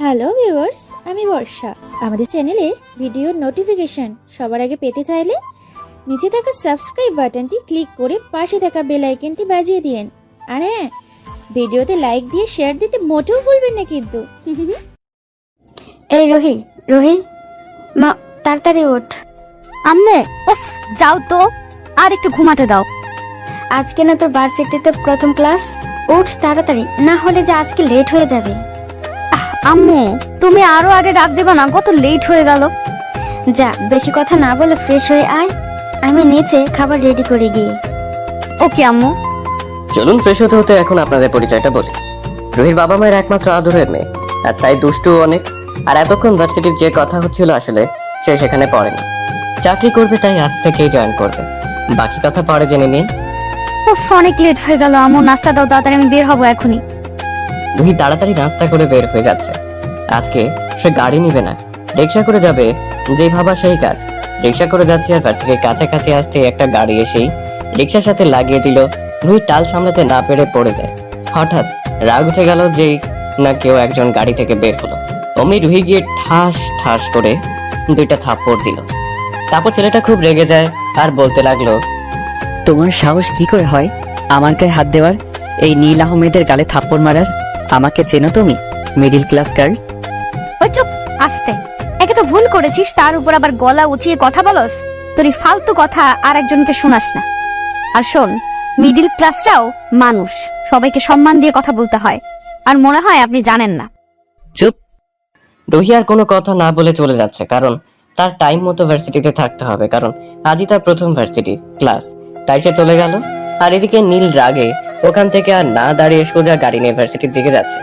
Hello viewers, আমি বর্ষা। আমাদের চ্যানেলের ভিডিওর নোটিফিকেশন সবার আগে পেতে চাইলে নিচে থাকা সাবস্ক্রাইব বাটনটি ক্লিক করে পাশে থাকা বেল আইকনটি বাজিয়ে দিন। আর হ্যাঁ, ভিডিওতে লাইক দিয়ে শেয়ার দিতে মোটেও ভুলবেন না কিন্তু। এই রোহি রোহি মা, তাড়াতাড়ি ওঠ। আম্মু, উফ, যাও তো, আর একটু ঘুমাতে দাও। আজকে না তোর ভার্সিটিতে প্রথম ক্লাস, উঠ তাড়াতাড়ি, না হলে যে আজকে লেট হয়ে যাবে। আম্মু, তুমি আরো আগে ডাক দেবা না? কত লেট হয়ে গেল। যা, বেশি কথা না বলে ফ্রেশ হয়ে আয়, আমি নিচে খাবার রেডি করে গিয়ে। ওকে আম্মু। চলুন ফ্রেশ হতে হতে এখন আপনাদের পরিচয়টা বলি। রুহির বাবা মায়ের একমাত্র আদরের মেয়ে, আর তাই দুষ্টু অনেক। আর এতক্ষণ ভার্সিটির যে কথা হচ্ছিল আসলে সে সেখানে পড়েনি, চাকরি করবে, তাই আজ থেকেই জয়েন করবে। বাকি কথা পরে জেনে নিন। উফ, অনেক লেট হয়ে গেল আম্মু, নাস্তা দাও তাড়াতাড়ি, আমি বের হবো এখনই। রুহি তাড়াতাড়ি নাস্তা করে বের হয়ে যাচ্ছে। আজকে সে গাড়ি নিবে না, রিক্সা করে যাবে। যেই ভাবা সেই কাজ। রিক্সা করে যাচ্ছে আর ভার্সিটির কাছাকাছি আসতে একটা গাড়ি এসেই রিক্সার সাথে লাগিয়ে দিল। রুহি টাল সামলাতে না পেরে পড়ে যায়। হঠাৎ রাগ উঠে গেল যেই না কেউ একজন গাড়ি থেকে বের হলো। অমনি রুহি গিয়ে ঠাস ঠাস করে দুইটা থাপ্পড় দিল। তারপর ছেলেটা খুব রেগে যায় আর বলতে লাগলো, তোমার সাহস কি করে হয় আমার গায়ে হাত দেওয়ার, এই নীল আহমেদের গালে থাপ্পড় মারার? আমাকে চেনো তুমি, মিডিল ক্লাস গার্ল? ওই চুপ, আস্তে। একে তো ভুল করেছিস, তার উপর আবার গলা উঁচিয়ে কথা বলস। তোর এই ফালতু কথা আর একজনকে শোনাস না। আর শোন, মিডিল ক্লাসরাও মানুষ, সবাইকে সম্মান দিয়ে কথা বলতে হয়। আর মনে হয় আপনি জানেন না। চুপ। রুহি আর কোনো কথা না বলে চলে যাচ্ছে, কারণ তার টাইম মতো ভার্সিটিতে থাকতে হবে, কারণ আজই তার প্রথম ভার্সিটি ক্লাস, তাই সে চলে গেল। আর এদিকে নীল রাগে ওখান থেকে আর না দাঁড়িয়ে সোজা গাড়ি নিয়ে ভার্সিটির দিকে যাচ্ছে।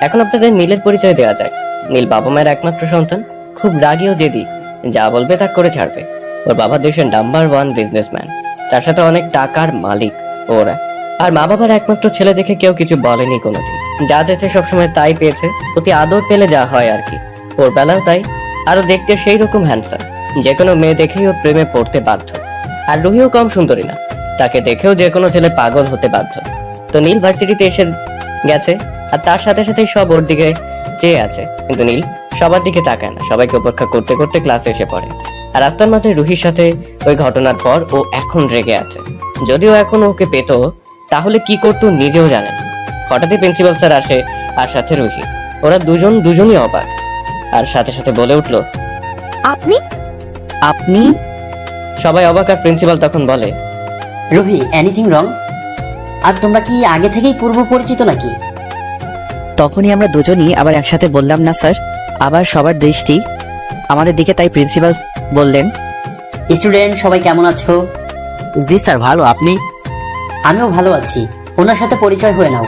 এখন আপনাদের নীলের পরিচয় দেওয়া যায়। নীল বাবা মায়ের একমাত্র সন্তান, খুব রাগী ও জেদি, যা বলবে তা করে ছাড়বে। ওর বাবা দেশের নাম্বার 1 বিজনেসম্যান, তার সাথে অনেক টাকার মালিক ওরা। আর মা বাবার একমাত্র ছেলে দেখে কেউ কিছু বলেনি কোনোদিন, যা চেয়েছে সবসময় তাই পেয়েছে। অতি আদর পেলে যা হয় আর কি, ওর বেলাও তাই। আরো দেখতে সেই রকম হ্যান্ডসাম, যে কোনো মেয়ে দেখেই ওর প্রেমে পড়তে বাধ্য। আর রুহিও কম সুন্দরী না, তাকে দেখেও যে কোনো ছেলে পাগল হতে বাধ্য। তো নীল ভার্সিটিতে এসে গেছে, আর তার সাথে সাথেই সব ওর দিকে চেয়ে আছে, কিন্তু নীল সবার দিকে তাকায় না। সবাইকে উপেক্ষা করতে করতে ক্লাসে এসে পড়ে। আর রাস্তার মাঝে রুহির সাথে ওই ঘটনার পর ও এখন রেগে আছে। যদিও এখন ওকে পেত তাহলে কি করতো নিজেও জানেন। হঠাৎই প্রিন্সিপাল স্যার আসে, আর সাথে রুহি। ওরা দুজনই অবাক, আর সাথে সাথে বলে উঠলো, আপনি আপনি? সবাই অবাক। আর প্রিন্সিপাল তখন বলে, রুহি, এনিথিং রং? আর তোমরা কি আগে থেকেই পূর্ব পরিচিত নাকি? তখনই আমরা দুজনই আবার একসাথে বললাম না স্যার। আবার সবার দৃষ্টি আমাদের দিকে, তাই প্রিন্সিপাল বললেন, স্টুডেন্ট সবাই কেমন আছো? জি স্যার, ভালো। আপনি? আমিও ভালো আছি। ওনার সাথে পরিচয় হয়ে নাও।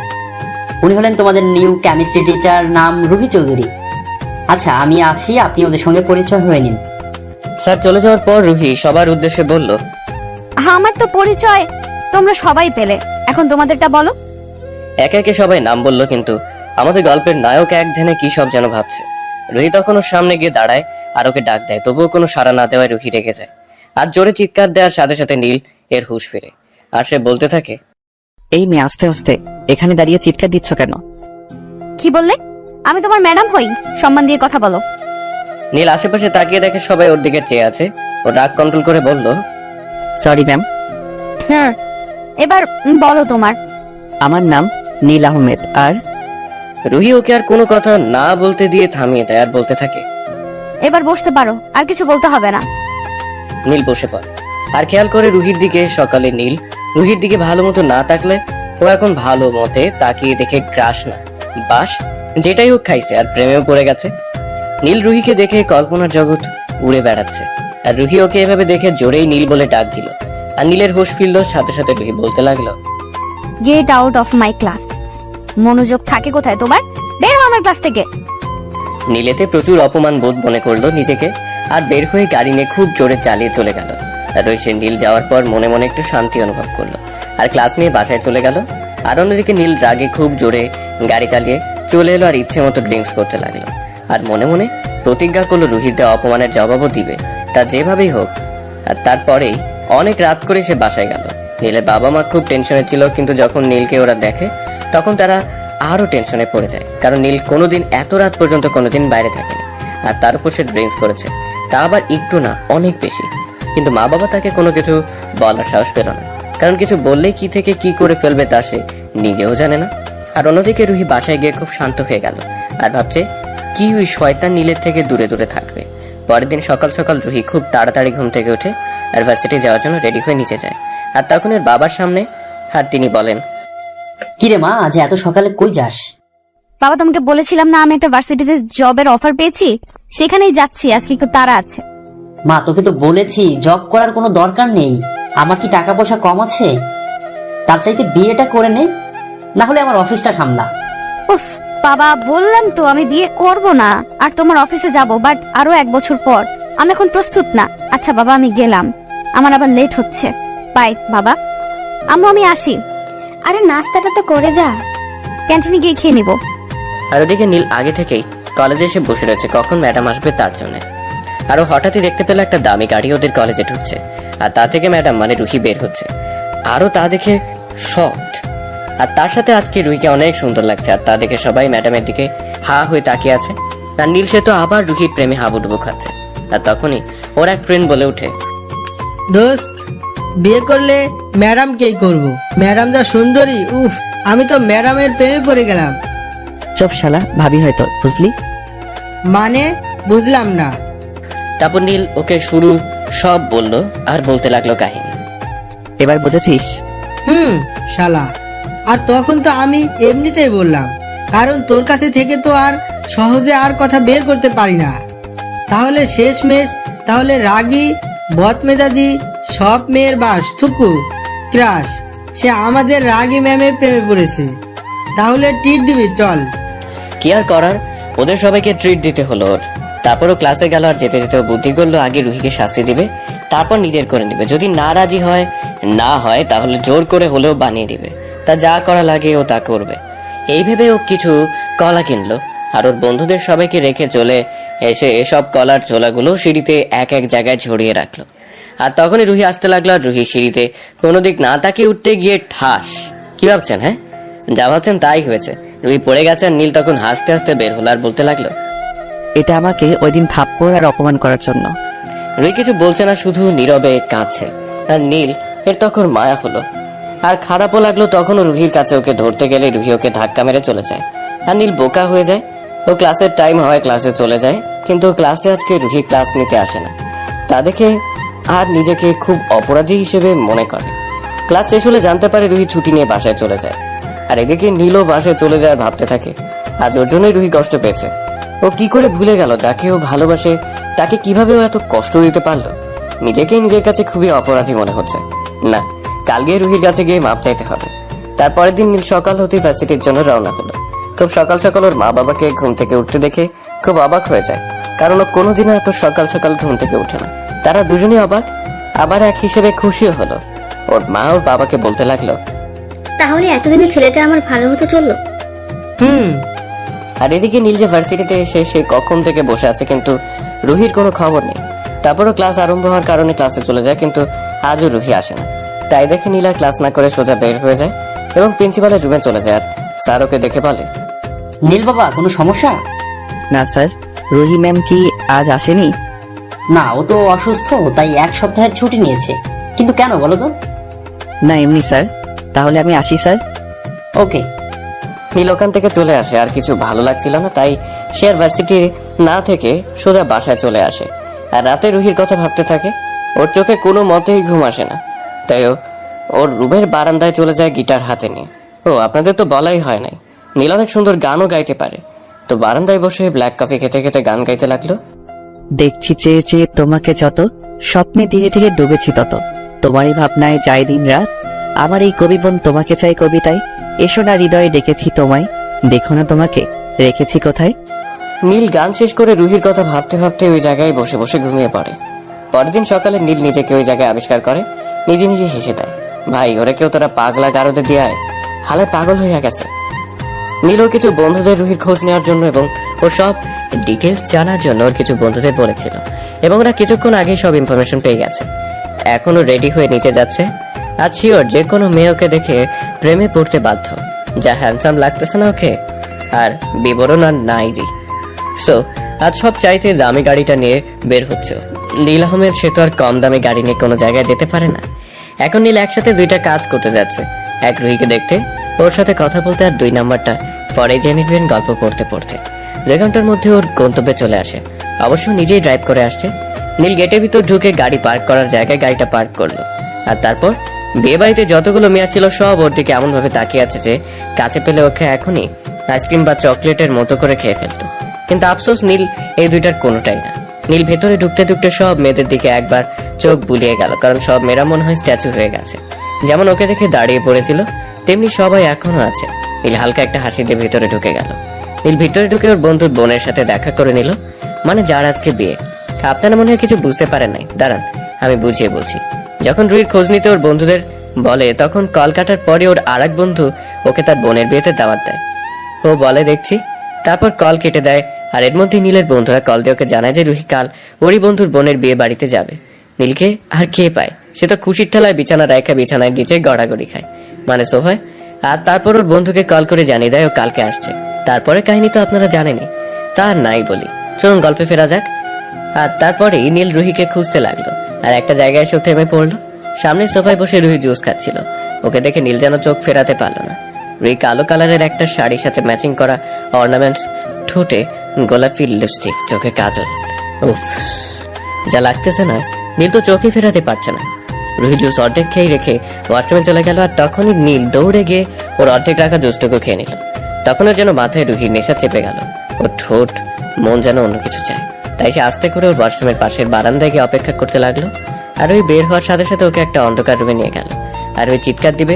উনি হলেন তোমাদের নিউ কেমিস্ট্রি টিচার, নাম রুহি চৌধুরী। আচ্ছা, আমি আসি, আপনি ওদের সঙ্গে পরিচয় হয়ে নিন। স্যার চলে যাওয়ার পর রুহি সবার উদ্দেশ্যে বলল, আমার তো পরিচয় তোমরা সবাই পেলে, এখন তোমাদেরটা বলো। একে একে সবাই নাম বলল, কিন্তু আমাদের গল্পের নায়ক এক ধ্যানে কি সব যেন ভাবছে। রুহি তখন ওর সামনে গিয়ে দাঁড়ায় আর ওকে ডাক দেয়, তবুও কোনো সাড়া না দেওয়ায় রুহি রেগে যায়। আর জোরে চিৎকার দেওয়ার সাথে সাথে নীল এর হুঁশ ফিরে, আর সে বলতে থাকে, এই মেয়ে, আস্তে আস্তে, এখানে দাঁড়িয়ে চিৎকার দিচ্ছ কেন? কি বললে? আমি তোমার ম্যাডাম হই, সম্মান দিয়ে কথা বলো। নীল আশেপাশে তাকিয়ে দেখে সবাই ওর দিকে চেয়ে আছে। ও রাগ কন্ট্রোল করে বলল, সরি ম্যাম। এবার বলো তোমার। আমার নাম নীল আহমেদ। আর রুহি ওকে আর কোনো কথা না বলতে দিয়ে থামিয়ে দেয় আর বলতে থাকে, এবার বসতে পারো, আর কিছু বলতে হবে না। নীল বসে পড়ে আর খেয়াল করে রুহির দিকে। সকালে নীল রুহির দিকে ভালো মতো না তাকলে ও এখন ভালো মতে তাকিয়ে দেখে ক্রাশ না বাস, যেটাই ও খাইছে আর প্রেমেও পড়ে গেছে। নীল রুহিকে দেখে কল্পনার জগৎ উড়ে বেড়াচ্ছে, আর রুহি ওকে এভাবে দেখে জোরেই নীল বলে ডাক দিল। আর নীলের হোশ ফিরল, সাথে সাথে রুহি বলতে লাগলো, get out of my class. মনোযোগ থাকে কোথায় তোমার? বের হও আমার ক্লাস থেকে। নীলেতে প্রচুর অপমান বোধ মনে করলো নিজেকে, আর বের হয়ে গাড়ি নিয়ে খুব জোরে চালিয়ে চলে গেল। আর সে নীল যাওয়ার পর মনে মনে একটু শান্তি অনুভব করলো, আর ক্লাস নিয়ে বাসায় চলে গেল। আর অন্যদিকে নীল রাগে খুব জোরে গাড়ি চালিয়ে চলে এলো আর ইচ্ছে মতো ড্রিঙ্কস করতে লাগলো। আর মনে মনে প্রতিজ্ঞা করলো রুহির দেওয়া অপমানের জবাবও দিবে, তা যেভাবেই হোক। আর তারপরেই অনেক রাত করে সে বাসায় গেল। নীলের বাবা মা খুব টেনশনে ছিল, কিন্তু যখন নীলকে ওরা দেখে তখন তারা আরো টেনশনে পড়ে যায়, কারণ নীল কোনোদিন এত রাত পর্যন্ত কোনোদিন বাইরে থাকেনি। আর তার উপর সে ড্রিঙ্কস করেছে, তা আবার একটু না, অনেক বেশি। কিন্তু মা বাবা তাকে কোনো কিছু বলার সাহস পেল না, কারণ কিছু বললেই কি থেকে কি করে ফেলবে তা সে নিজেও জানে না। আর অন্যদিকে রুহি বাসায় গিয়ে খুব শান্ত হয়ে গেল আর ভাবছে কি ওই শয়তান নীলের থেকে দূরে দূরে থাকবে। পরের দিন সকাল সকাল রুহি খুব তাড়াতাড়ি ঘুম থেকে উঠে আর ভার্সিটি যাওয়ার জন্য রেডি হয়ে নিচে যায়। আর তখন এর বাবার সামনে আর তিনি বলেন, কিরে মা, আজ এত সকালে কই যাস? বাবা, তোমাকে বলেছিলাম না আমি একটা ভার্সিটিতে জবের অফার পেয়েছি, সেখানেই যাচ্ছি। আজকে একটু তাড়া আছে। মা, তোকে তো বলেছি জব করার কোনো দরকার নেই। আমার কি টাকা পয়সা কম আছে? তার চাইতে বিয়েটা করে নে, না হলে আমার অফিসটা সামলা। উফ বাবা, বললাম তো আমি বিয়ে করব না, আর তোমার অফিসে যাব, বাট আরো 1 বছর পর। আমি এখন প্রস্তুত না। আচ্ছা বাবা, আমি গেলাম, আমার আবার লেট হচ্ছে। বাই বাবা। আম্মু, আমি আসি। আরে নাস্তাটা তো করে যা। ক্যান্টিনে গিয়ে খেয়ে নিব। আর ওদিকে নীল আগে থেকেই কলেজে এসে বসে রয়েছে কখন ম্যাডাম আসবে তার জন্য। আরো হঠাৎই দেখতে পেল একটা দামি গাড়ি ওদের কলেজে ঢুকছে, আর তা থেকে ম্যাডাম মানে রুহি বের হচ্ছে। আরো তা দেখে শকড। আর তার সাথে আজকে রুহিকে অনেক সুন্দর লাগছে, আর তা দেখে সবাই ম্যাডামের দিকে হা হয়ে তাকিয়ে আছে। আর নীল সে তো আবার রুহির প্রেমে হাবুডুবু খাচ্ছে। আর তখনই ওর এক ফ্রেন্ড বলে ওঠে, দোস্ত, বিয়ে করলে ম্যাডামকেই করব। ম্যাডাম যা সুন্দরী, উফ, আমি তো ম্যাডামের প্রেমে পড়ে গেলাম। চুপ শালা, ভাবি হয়তো, বুঝলি? মানে বুঝলাম না। তারপর নীল ওকে শুরু সব বলল আর বলতে লাগলো কাহিনী। এবার বুঝেছিস? শালা। আর তখন তো আমি এমনিতেই বললাম, কারণ তোর কাছে থেকে তো আর সহজে আর কথা বের করতে পারি না। তাহলে শেষমেশ তাহলে রাগী বদমেজাজি সব মেয়ের বাস থুকু ক্রাশ, সে আমাদের রাগী ম্যামের প্রেমে পড়েছে। তাহলে ট্রিট দিবি, চল। কি আর করার, ওদের সবাইকে ট্রিট দিতে হলো ওর। তারপরও ক্লাসে গেল, আর যেতে যেতে বুদ্ধি করলো আগে রুহিকে শাস্তি দিবে, তারপর নিজের করে নিবে। যদি না রাজি হয় না হয় তাহলে জোর করে হলেও বানিয়ে দিবে। তা যা করা লাগে ও তা করবে। এই ভেবে ও কিছু কলা কিনলো, আর ওর বন্ধুদের সবাইকে রেখে চলে এসে এসব কলার ঝোলাগুলো সিঁড়িতে এক এক জায়গায় ঝরিয়ে রাখলো। আর তখনই রুহি আসতে লাগলো, আর রুহি সিঁড়িতে কোনো দিক না তাকিয়ে উঠতে গিয়ে ঠাস। কি ভাবছেন? হ্যাঁ, যা ভাবছেন তাই হয়েছে। রুহি পড়ে গেছে, আর নীল তখন হাসতে হাসতে বের হলো আর বলতে লাগলো, এটা আমাকে ওই দিন থাপ্পড় আর অপমান করার জন্য। রুহি কিছু বলছে না, শুধু নীরবে কাঁদছে। আর নীল এর তখন মায়া হলো আর খারাপও লাগলো। তখনও রুহির কাছে ওকে ধরতে গেলে রুহি ওকে ধাক্কা মেরে চলে যায়, আর নীল বোকা হয়ে যায়। ও ক্লাসের টাইম হয় ক্লাসে চলে যায়, কিন্তু ক্লাসে আজকে রুহি ক্লাস নিতে আসে না। তা দেখে আর নিজেকে খুব অপরাধী হিসেবে মনে করে। ক্লাস শেষ হলে জানতে পারে রুহি ছুটি নিয়ে বাসায় চলে যায়। আর এদিকে নীলও বাসায় চলে যায়, ভাবতে থাকে আজ ওর জন্যই রুহি কষ্ট পেয়েছে। ও কি করে ভুলে গেল যাকে ও ভালোবাসে, তাকে কিভাবে ও এত কষ্ট দিতে পারলো। নিজেকেই নিজের কাছে খুবই অপরাধী মনে হচ্ছে। না, কাল গিয়ে রুহির কাছে গিয়ে মাপ চাইতে হবে। তারপরের দিন নীল সকাল হতেই ভার্সিটির জন্য রওনা হলো। খুব সকাল সকাল ওর মা বাবাকে ঘুম থেকে উঠতে দেখে খুব অবাক হয়ে যায়, কারণ ও কোনোদিনও এত সকাল সকাল ঘুম থেকে ওঠে না। তারা দুজনেই অবাক, আবার এক হিসেবে খুশিও হলো। ওর মা ওর বাবাকে বলতে লাগলো, তাহলে এতদিনে ছেলেটা আমার ভালো মতো চললো। আর এদিকে নীল যে ভার্সিটিতে এসে সে কখন থেকে বসে আছে, কিন্তু রুহির কোনো খবর নেই। তারপরও ক্লাস আরম্ভ হওয়ার কারণে ক্লাসে চলে যায়, কিন্তু আজও রুহি আসে না। তাই দেখে নীল আর ক্লাস না করে সোজা বের হয়ে যায় এবং প্রিন্সিপালের রুমে চলে যায়। আর স্যার ওকে দেখে বলে, নীল বাবা, কোনো সমস্যা? না স্যার, রুহি ম্যাম কি আজ আসেনি? না, ও তো অসুস্থ, তাই 1 সপ্তাহের ছুটি নিয়েছে। কিন্তু কেন বলো তো? না এমনি স্যার। তাহলে আমি আসি স্যার। ওকে। নীল ওখান থেকে চলে আসে। আর কিছু ভালো লাগছিল না, তাই সে আর ভার্সিটি না থেকে সোজা বাসায় চলে আসে। আর রাতে রুহির কথা ভাবতে থাকে। ওর চোখে কোনো মতেই ঘুম আসে না, তাই ওর রুমের বারান্দায় চলে যায় গিটার হাতে নিয়ে। ও আপনাদের তো বলাই হয় নাই, নীল অনেক সুন্দর গানও গাইতে পারে। তো বারান্দায় বসে ব্ল্যাক কফি খেতে খেতে গান গাইতে লাগলো। দেখছি চেয়ে চেয়ে তোমাকে যত, স্বপ্নে ধীরে ধীরে ডুবেছি তত, তোমারই ভাবনায় যায় দিন রাত, আমার এই কবিবন তোমাকে চাই কবিতায়, এসো না হৃদয়ে ডেকেছি তোমায়, দেখো না তোমাকে রেখেছি কোথায়। নীল গান শেষ করে রুহির কথা ভাবতে ভাবতে ওই জায়গায় বসে বসে ঘুমিয়ে পড়ে। পরের দিন সকালে নীল নিজেকে ওই জায়গায় আবিষ্কার করে, নিজে নিজে হেসে দেয়। ভাই, ওরা কেউ তোরা পাগলা গারদে দিয়ে হালে পাগল হয়ে গেছে। নীল ওর কিছু বন্ধুদের রুহির খোঁজ নেওয়ার জন্য এবং ওর সব ডিটেলস জানার জন্য ওর কিছু বন্ধুদের বলেছিল, এবং ওরা কিছুক্ষণ আগেই সব ইনফরমেশন পেয়ে গেছে। এখনো রেডি হয়ে নিচে যাচ্ছে। আর শিওর যে কোনো মেয়ে ওকে দেখে প্রেমে পড়তে বাধ্য। যা হ্যান্ডসাম লাগতেছে না ওকে, আর বিবরণ আর নাইরি। সো আজ সব চাইতে দামি গাড়িটা নিয়ে বের হচ্ছে। নীল আহমেদ সে তো আর কম দামি গাড়ি নিয়ে কোনো জায়গায় যেতে পারে না। এখন নীল একসাথে দুইটা কাজ করতে যাচ্ছে, এক রুহিকে দেখতে, ওর সাথে কথা বলতে, আর 2 নাম্বারটা পরে জেনে নেবেন গল্প পড়তে পড়তে। 2 ঘন্টার মধ্যে ওর গন্তব্যে চলে আসে। অবশ্য নিজেই ড্রাইভ করে আসছে। নীল গেটের ভিতর ঢুকে গাড়ি পার্ক করার জায়গায় গাড়িটা পার্ক করলো, আর তারপর বিয়ে বাড়িতে যতগুলো মেয়ে ছিল সব ওর দিকে এমন ভাবে তাকিয়ে আছে যে কাছে পেলে ওকে এখনই আইসক্রিম বা চকলেটের মতো করে খেয়ে ফেলতো। কিন্তু আফসোস নীল এই দুইটার কোনোটাই না। নীল ভেতরে ঢুকতে ঢুকতে সব মেয়েদের দিকে একবার চোখ বুলিয়ে গেল, কারণ সব মেয়েরা মনে হয় স্ট্যাচু হয়ে গেছে। যেমন ওকে দেখে দাঁড়িয়ে পড়েছিল তেমনি সবাই এখনো আছে। নীল হালকা একটা হাসি দিয়ে ভেতরে ঢুকে গেল। নীল ভিতরে ঢুকে ওর বন্ধুর বোনের সাথে দেখা করে নিল, মানে যার আজকে বিয়ে। আপনারা মনে হয় কিছু বুঝতে পারেন নাই, দাঁড়ান আমি বুঝিয়ে বলছি। যখন রুহির খোঁজ নিতে ওর বন্ধুদের বলে, তখন কল কাটার পরে ওর আর এক বন্ধু ওকে তার বোনের বিয়েতে দাওয়াত দেয়। ও বলে দেখছি, তারপর কল কেটে দেয়। আর এর মধ্যে নীলের বন্ধুরা কল দিয়ে ওকে জানায় যে রুহি কাল ওরই বন্ধুর বোনের বিয়ে বাড়িতে যাবে। নীলকে আর কে পায়, সে তো খুশির ঠেলায় বিছানা রেখে বিছানায় নিচে গড়াগড়ি খায়, মানে সোফায়। আর তারপর ওর বন্ধুকে কল করে জানিয়ে দেয় ও কালকে আসছে। তারপরে কাহিনী তো আপনারা জানেনই, তার নাই বলি, চলুন গল্পে ফেরা যাক। আর তারপরেই নীল রুহিকে খুঁজতে লাগলো, আর একটা জায়গায় এসে থেমে পড়লো। সামনে সোফায় বসে রুহি জুস খাচ্ছিল। ওকে দেখে নীল যেন চোখ ফেরাতে পারলো না। রুহি কালো কালারের একটা শাড়ির সাথে ম্যাচিং করা অর্নামেন্টস, ঠোঁটে গোলাপি লিপস্টিক, চোখে কাজল। উফ, যা লাগতেছে না। নীল তো চোখে ফেরাতে পারছে না। রুহি জুস অর্ধেক খেয়ে রেখে ওয়াশরুমে চলে গেল, আর তখনই নীল দৌড়ে গিয়ে ওর অর্ধেক রাখা জুসটুকু খেয়ে নিল। তখন ওর যেন মাথায় রুহির নেশা চেপে গেল। ওর ঠোঁট মন যেন অন্য কিছু চায়। তাই সে আস্তে করে ওর ওয়াশরুমের পাশের বারান্দায় গিয়ে অপেক্ষা করতে লাগলো। আর ওই বের হওয়ার সাথে সাথে ওকে একটা অন্ধকার রুমে নিয়ে গেল। আর ওই চিৎকার দিবে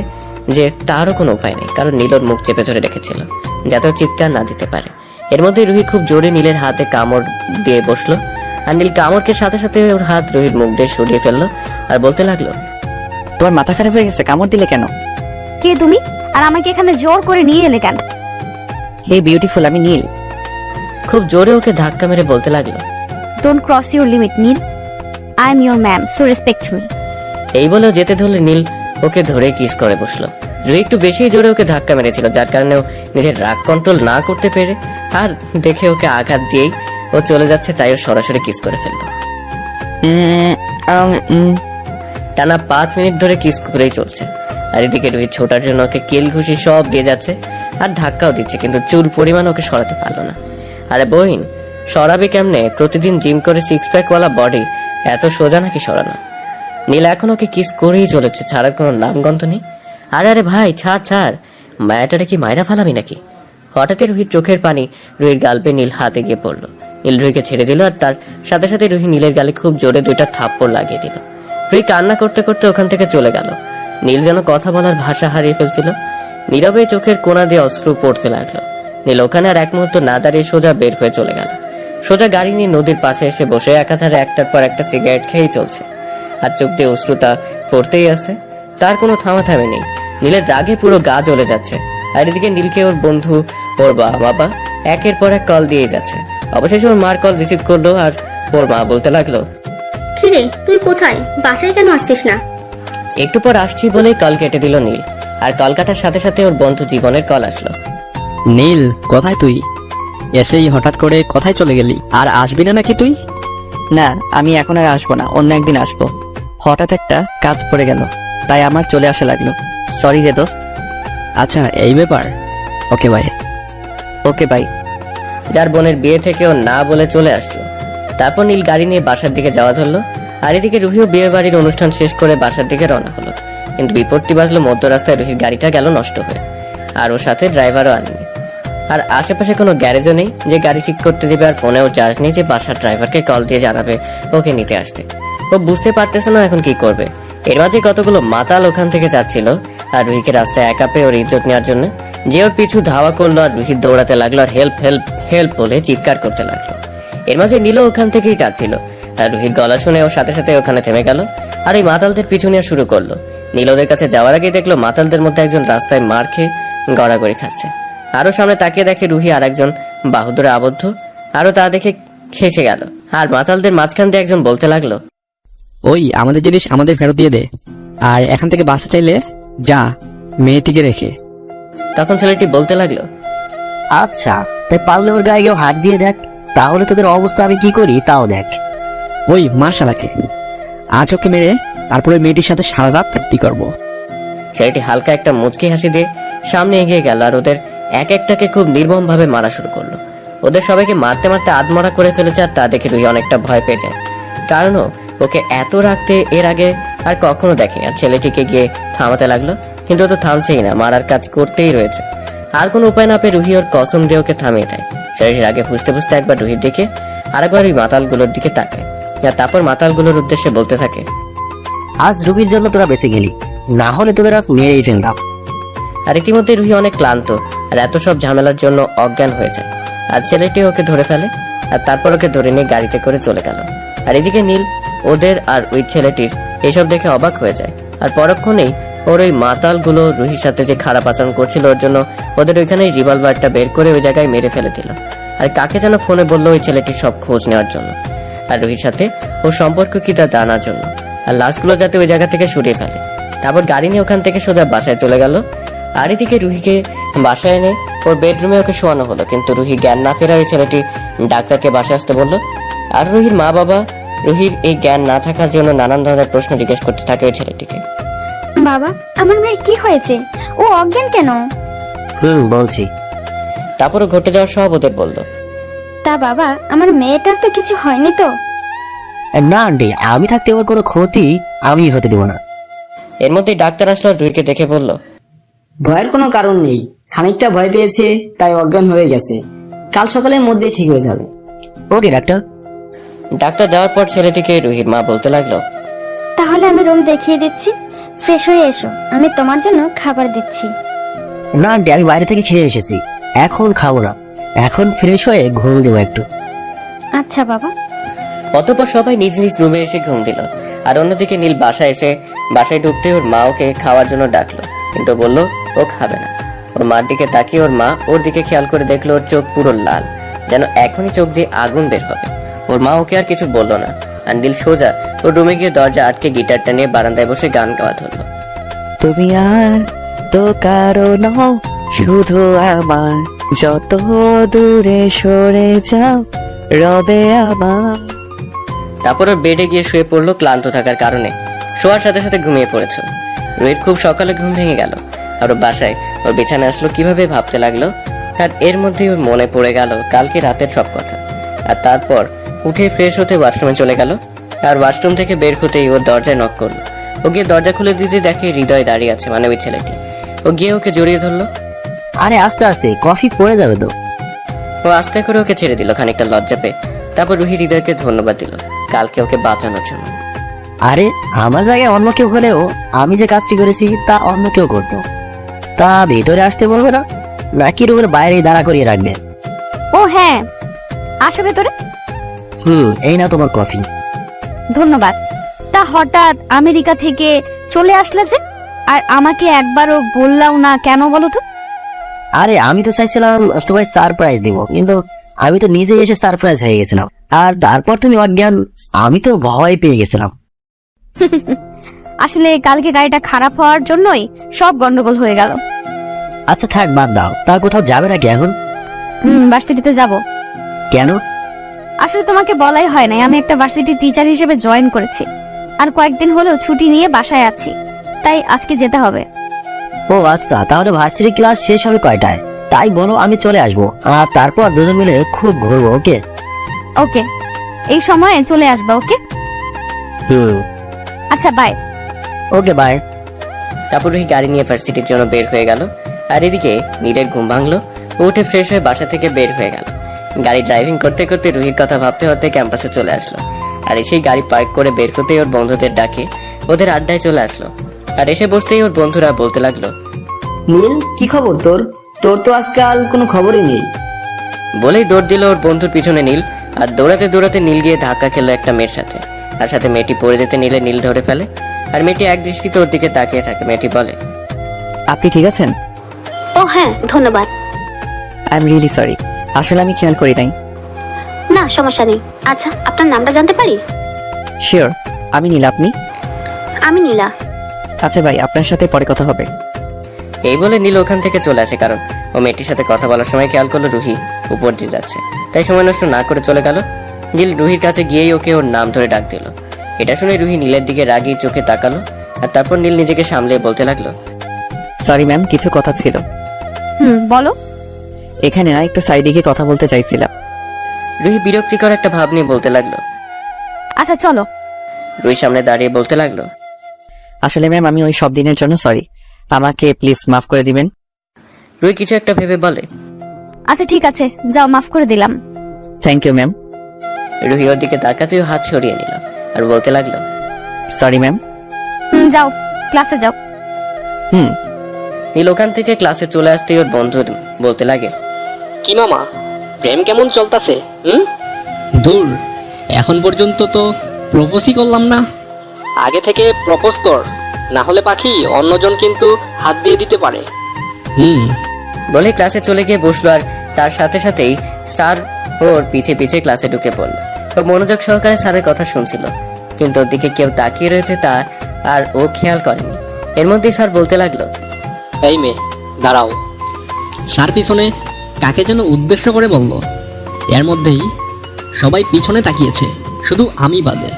যে তারও কোনো উপায় নেই, কারণ নীল ওর মুখ চেপে ধরে রেখেছিল যাতে ও চিৎকার না দিতে পারে। এর মধ্যে রুহি খুব জোরে নীলের হাতে কামড় দিয়ে বসলো, আর নীল কামড়কে সাথে সাথে ওর হাত রুহির মুখ দিয়ে সরিয়ে ফেললো আর বলতে লাগলো, তোমার মাথা খারাপ হয়ে গেছে, কামড় দিলে কেন? কে তুমি? আর আমাকে এখানে জোর করে নিয়ে এলে কেন? হে বিউটিফুল, আমি নীল। খুব জোরে ওকে ধাক্কা মেরে বলতে লাগলো, don't cross your limit Neel, I am your man, so respect me. এই বলেও যেতে ধরলে নীল ওকে ধরে কিস করে বসলো। রুহি একটু বেশি জোরে ওকে ধাক্কা মেরেছিল, যার কারণে ও নিজের রাগ কন্ট্রোল না করতে পেরে আর দেখে ওকে আঘাত দিয়েই ও চলে যাচ্ছে, তাই ও সরাসরি কিস করে ফেললো। টানা 5 মিনিট ধরে কিস করেই চলছে। আর এদিকে রুহি ছোটার জন্য ওকে কিল ঘুষি সব দিয়ে যাচ্ছে আর ধাক্কাও দিচ্ছে, কিন্তু চুল পরিমাণ ওকে সরাতে পারলো না। আরে বহিন, সরাবে কেমনে? প্রতিদিন জিম করে 6 প্যাক ওয়ালা বডি এত সোজা নাকি সরানো? নীলা এখন ওকে কিস করেই চলেছে, ছাড়ার কোনো নামগন্ধ নেই। আরে আরে ভাই, ছাড়, মায়াটারে কি মায়েরা ফালাবি নাকি? হঠাৎই রুহির চোখের পানি রুহির গালপে নীল হাতে গিয়ে পড়লো। নীল রুহিকে ছেড়ে দিল, আর তার সাথে সাথে রুহি নীলের গালে খুব জোরে 2টা থাপ্পড় লাগিয়ে দিল। রুহি কান্না করতে করতে ওখান থেকে চলে গেল। নীল যেন কথা বলার ভাষা হারিয়ে ফেলছিল। নীরবে চোখের কোণা দিয়ে অশ্রু পড়তে লাগলো। নীল ওখানে আর এক মুহূর্ত না দাঁড়িয়ে সোজা বের হয়ে চলে গেল। সোজা গাড়ি নিয়ে নদীর পাশে এসে বসে একাধারে একটার পর একটা সিগারেট খেয়েই চলছে, আর চোখ দিয়ে অশ্রুতা পড়তেই আছে, তার কোনো থামাথামি নেই। নীলের রাগে পুরো গা জ্বলে যাচ্ছে। আর এদিকে নীলকে ওর বন্ধু, ওর বাবা একের পর এক কল দিয়ে যাচ্ছে। অবশেষে ওর মার কল রিসিভ করলো, আর ওর মা বলতে লাগলো, কিরে তুই কোথায়? বাসায় কেন আসছিস না? একটু পর আসছি বলেই কল কেটে দিল নীল। আর কল কাটার সাথে সাথে ওর বন্ধু জীবনের কল আসলো। নীল, কোথায় তুই? এসেই হঠাৎ করে কোথায় চলে গেলি? আর আসবি না নাকি তুই? না, আমি এখন আর আসবো না, অন্য একদিন আসবো। হঠাৎ একটা কাজ পড়ে গেল, তাই আমার চলে আসা লাগলো। সরি রে দোস্ত। আচ্ছা, এই ব্যাপার। Okay bye. Okay bye. যার বোনের বিয়ে থেকে ও না বলে চলে আসলো। তারপর নীল গাড়ি নিয়ে বাসার দিকে যাওয়া ধরলো। আর এদিকে রুহিও বিয়ে বাড়ির অনুষ্ঠান শেষ করে বাসার দিকে রওনা হলো। কিন্তু বিপত্তি বাজলো মধ্য রাস্তায় রুহির গাড়িটা গেল নষ্ট হয়ে, আর ওর সাথে ড্রাইভারও আনেনি। আর আশেপাশে কোনো গ্যারেজও নেই যে গাড়ি ঠিক করতে দিবে, আর ফোনেও চার্জ নেই যে বাসার ড্রাইভারকে কল দিয়ে জানাবে ওকে নিতে আসতে। ও বুঝতে পারতেছে না এখন কি করবে। এর মাঝে কতগুলো মাতাল ওখান থেকে যাচ্ছিল, আর রুহিকে রাস্তায় একা পেয়ে ওর ইজ্জত নেওয়ার জন্য যে ওর পিছু ধাওয়া করলো, আর রুহি দৌড়াতে লাগলো আর হেল্প হেল্প হেল্প বলে চিৎকার করতে লাগলো। এর মাঝে নীলও ওখান থেকেই যাচ্ছিল, আর রুহির গলা শুনে ওর সাথে সাথে ওখানে থেমে গেল আর এই মাতালদের পিছু নেওয়া শুরু করলো। নীল ওদের কাছে যাওয়ার আগেই দেখলো মাতালদের মধ্যে একজন রাস্তায় মার খেয়ে গড়াগড়ি খাচ্ছে। আরো সামনে তাকিয়ে দেখে রুহি আর একজন বাহুদুরে আবদ্ধ, আরো তা দেখে খেসে গেল। আর মাতালদের মাঝখান দিয়ে একজন বলতে লাগলো, ওই আমাদের জিনিস আমাদের ফেরত দিয়ে দে, আর এখান থেকে বাসা চাইলে যা, মেয়েটিকে রেখে। তখন ছেলেটি বলতে লাগলো, আচ্ছা তাই পারলে ওর গায়ে কেউ হাত দিয়ে দেখ, তাহলে তোদের অবস্থা আমি কি করি তাও দেখ। ওই মার শালাকে, আজ ওকে মেরে তারপরে মেয়েটির সাথে সারা রাত পার্টি করবো। ছেলেটি হালকা একটা মুচকি হাসি দিয়ে সামনে এগিয়ে গেল আর ওদের এক একটাকে খুব নির্মম ভাবে মারা শুরু করলো। ওদের সবাইকে মারতে মারতে আধমরা করে ফেলেছে আর তা দেখে রুহি অনেকটা ভয় পেয়ে যায়, কারণ ওকে এত রাখতে এর আগে আর কখনো দেখেনি। আর ছেলেটিকে গিয়ে থামাতে লাগলো, কিন্তু ও তো থামছেই না, মারার কাজ করতেই রয়েছে। আর কোনো উপায় না পেয়ে রুহি ওর কসম দিয়ে ওকে থামিয়ে দেয়। ছেলেটির আগে ফুসতে ফুসতে একবার রুহির দিকে আর একবার ওই মাতালগুলোর দিকে তাকায়, আর তারপর মাতালগুলোর উদ্দেশ্যে বলতে থাকে, আজ রুহির জন্য তোরা বেঁচে গেলি, না হলে তোদের আজ মেরেই ফেলতাম। আর ইতিমধ্যে রুহি অনেক ক্লান্ত আর এত সব ঝামেলার জন্য অজ্ঞান হয়ে যায়। আর ছেলেটি ওকে ধরে ফেলে আর তারপর ওকে ধরে নিয়ে গাড়িতে করে চলে গেল। আর এদিকে নীল ওদের আর ওই ছেলেটির এসব দেখে অবাক হয়ে যায়। আর পরক্ষণেই ওর ওই মাতালগুলো রুহির সাথে যে খারাপ আচরণ করছিল ওর জন্য ওদের ওইখানে রিভলভারটা বের করে ওই জায়গায় মেরে ফেলে দিল। আর কাকে যেন ফোনে বললো ওই ছেলেটির সব খোঁজ নেওয়ার জন্য আর রুহির সাথে ওর সম্পর্ক কি তা জানার জন্য, আর লাশগুলো যাতে ওই জায়গা থেকে সরিয়ে ফেলে। তারপর গাড়ি নিয়ে ওখান থেকে সোজা বাসায় চলে গেল। আর এদিকে রুহিকে বাসায় এনে ওর বেডরুমে ওকে শোয়ানো হলো, কিন্তু রুহি জ্ঞান না ফেরা ওই ছেলেটি ডাক্তারকে বাসায় আসতে বললো। আর রুহির মা বাবা রুহির এই জ্ঞান না থাকার জন্য নানান ধরনের প্রশ্ন জিজ্ঞেস করতে থাকে ওই ছেলেটিকে। বাবা, আমার মেয়ের কি হয়েছে? ও অজ্ঞান কেন? বলছি। তারপরও ঘটে যাওয়ার সব ওদের বললো। তা বাবা, আমার মেয়েটার তো কিছু হয়নি তো? না আন্টি, আমি থাকতে ওর কোনো ক্ষতি আমি হতে দেবো না। এর মধ্যেই ডাক্তার আসলো আর রুহিকে দেখে বলল, ভয়ের কোনো কারণ নেই, খানিকটা ভয় পেয়েছে তাই অজ্ঞান হয়ে গেছে, কাল সকালের মধ্যে ঠিক হয়ে যাবে। ওকে ডাক্তার। ডাক্তার যাওয়ার পর ছেলেটিকে রুহির মা বলতে লাগলো, তাহলে আমি রুম দেখিয়ে দিচ্ছি, ফ্রেশ হয়ে এসো, আমি তোমার জন্য খাবার দিচ্ছি। না আন্টি, আমি বাইরে থেকে খেয়ে এসেছি, এখন খাবো না, এখন ফ্রেশ হয়ে ঘুম দেবো একটু। আচ্ছা বাবা। অতঃপর সবাই নিজ নিজ রুমে এসে ঘুম দিল। আর অন্যদিকে নীল বাসায় ঢুকতে ওর মা ওকে খাওয়ার জন্য ডাকলো, কিন্তু বলল ও খাবে না। ওর মার দিকে তাকিয়ে ওর মা ওর দিকে খেয়াল করে দেখলো ওর চোখ পুরো লাল, যেন এখনই চোখ দিয়ে আগুন বের হবে। ওর মা ওকে আর কিছু বললো না। আর নীল সোজা ওর রুমে গিয়ে দরজা আটকে গিটারটা নিয়ে বারান্দায় বসে গান গাওয়া ধরলো। তুমি আর তো কারো নও, শুধু আমার, যত দূরে সরে যাও রবে আমার। তারপর ওর বেডে গিয়ে শুয়ে পড়লো ক্লান্ত থাকার কারণে। শোয়ার সাথে সাথে ঘুমিয়ে পড়েছে। রুহির খুব সকালে ঘুম ভেঙে গেল আর ওর বাসায় ওর বিছানায় আসলো, কিভাবে ভাবতে লাগলো। আর এর মধ্যেই ওর মনে পড়ে গেল কালকে রাতের সব কথা। আর তারপর উঠে ফ্রেশ হতে ওয়াশরুমে চলে গেল। আর ওয়াশরুম থেকে বের হতেই ওর দরজায় নক করলো। ও গিয়ে দরজা খুলে দিতে দেখে হৃদয় দাঁড়িয়ে আছে, মানে ওই ছেলেটি। ও গিয়ে ওকে জড়িয়ে ধরলো। আরে আস্তে আস্তে, কফি পড়ে যাবে তো। ও আস্তে করে ওকে ছেড়ে দিল খানিকটা লজ্জা পেয়ে। তারপর রুহি হৃদয়কে ধন্যবাদ দিল কালকে ওকে বাঁচানোর জন্য। আরে আমার জায়গায় অন্য কেউ হলেও আমি যে কাজটি করেছি তা অন্য কেউ করতো। তা ভেতরে আসতে বলবে না, নাকি রুমের বাইরে দাঁড়া করিয়ে রাখবে? ও হ্যাঁ, আসো ভেতরে। এই না তোমার কফি। ধন্যবাদ। তা হঠাৎ আমেরিকা থেকে চলে আসলে যে, আর আমাকে একবারও বললাও না কেন বলো তো? আরে আমি তো চাইছিলাম তোমায় সারপ্রাইজ দিব, কিন্তু আমি তো নিজে এসে সারপ্রাইজ হয়ে গেছিলাম। আর তারপর তুমি অজ্ঞান, আমি তো ভয় পেয়ে গেছিলাম। আসলে কালকে গাড়িটা খারাপ হওয়ার জন্যই সব গন্ডগোল হয়ে গেল। আচ্ছা থাক, বাদ দাও। তা কোথাও যাবে নাকি এখন? ভার্সিটিতে যাব। কেন? আসলে তোমাকে বলাই হয় নাই, আমি একটা ভার্সিটি টিচার হিসেবে জয়েন করেছি। আর কয়েকদিন হলেও ছুটি নিয়ে বাসায় আছি, তাই আজকে যেতে হবে। ও আচ্ছা, তাহলে ভার্সিটি ক্লাস শেষ হবে কয়টায়? তাই বলো, আমি চলে আসবো, আর তারপর দুজন মিলে খুব ঘুরবো। ওকে ওকে, এই সময়ে চলে আসবা। ওকে আচ্ছা, বাই। Okay bye. তারপর রুহি গাড়ি নিয়ে ভার্সিটির জন্য বের হয়ে গেল। আর এদিকে নীলের ঘুম ভাঙলো, উঠে ফ্রেশ হয়ে বাসা থেকে বের হয়ে গেল। গাড়ি ড্রাইভিং করতে করতে রুহির কথা ভাবতে ভাবতে ক্যাম্পাসে চলে আসলো। আর এসেই গাড়ি পার্ক করে বের হতেই ওর বন্ধুদের ডাকে ওদের আড্ডায় চলে আসলো। আর এসে বসতেই ওর বন্ধুরা বলতে লাগলো, নীল কি খবর তোর? তোর তো আজকাল কোনো খবরই নেই। বলেই দৌড় দিল ওর বন্ধুর পিছনে নীল। আর দৌড়াতে দৌড়াতে নীল গিয়ে ধাক্কা খেলো একটা মেয়ের সাথে। আর সাথে মেয়েটি পড়ে যেতে নিলে নীল ধরে ফেলে। আর মেয়েটি এক দৃষ্টিতে ওর দিকে তাকিয়ে থাকে। মেয়েটি বলে, আপনি ঠিক আছেন? ও হ্যাঁ, ধন্যবাদ। আই এম রিয়েলি সরি, আসলে আমি খেয়াল করি নাই। না সমস্যা নেই। আচ্ছা, আপনার নামটা জানতে পারি? শিওর, আমি নীলা। আপনি? আমি নীলা। আচ্ছা ভাই, আপনার সাথে পরে কথা হবে। এই বলে নীল ওখান থেকে চলে আসে, কারণ ও মেয়েটির সাথে কথা বলার সময় খেয়াল করলো রুহি উপর দিয়ে যাচ্ছে, তাই সময় নষ্ট না করে চলে গেল। নীল রুহির কাছে গিয়েই ওকে ওর নাম ধরে ডাক দিল। এটা শুনে রুহি নীলের দিকে রাগি চোখে তাকালো, আর তারপর নীল নিজেকে সামলে বলতে লাগলো, সরি ম্যাম, কিছু কথা ছিল। বলো। এখানে না একটু সাইডে গিয়ে কথা বলতে চাইছিলাম। রুহি বিরক্তিকর একটা ভাব নিয়ে বলতে লাগলো। আচ্ছা চলো। রুহি সামনে দাঁড়িয়ে বলতে লাগলো, আসলে ম্যাম আমি ওই সব দিনের জন্য সরি, আমাকে প্লিজ মাফ করে দিবেন। রুহি কিছু একটা ভেবে বলে, আচ্ছা ঠিক আছে, যাও, মাফ করে দিলাম। Thank you ma'am. রুহি ওর দিকে তাকাতেও হাত সরিয়ে নিল আর বলতে লাগলো, সরি ম্যাম। যাও, ক্লাসে যাও। নীল ওখান থেকে ক্লাসে চলে আসতেই ওর বন্ধু বলতে লাগে, কি মামা, প্রেম কেমন চলতেছে? দূর, এখন পর্যন্ত তো প্রপোজই করলাম না। আগে থেকে প্রপোজ কর, না হলে পাখি অন্যজন কিন্তু হাত দিয়ে দিতে পারে। বলে ক্লাসে চলে গিয়ে বসলো, আর তার সাথে সাথেই স্যার ওর পিছে পিছে ক্লাসে ঢুকে পড়লো। ও মনোযোগ সহকারে স্যারের কথা শুনছিল, কিন্তু ওর দিকে কেউ তাকিয়ে রয়েছে তা আর ও খেয়াল করেনি। এর মধ্যেই স্যার বলতে লাগলো, এই মেয়ে দাঁড়াও। স্যার পিছনে কাকে যেন উদ্দেশ্য করে বলল, এর মধ্যেই সবাই পিছনে তাকিয়েছে, শুধু আমি বাদে।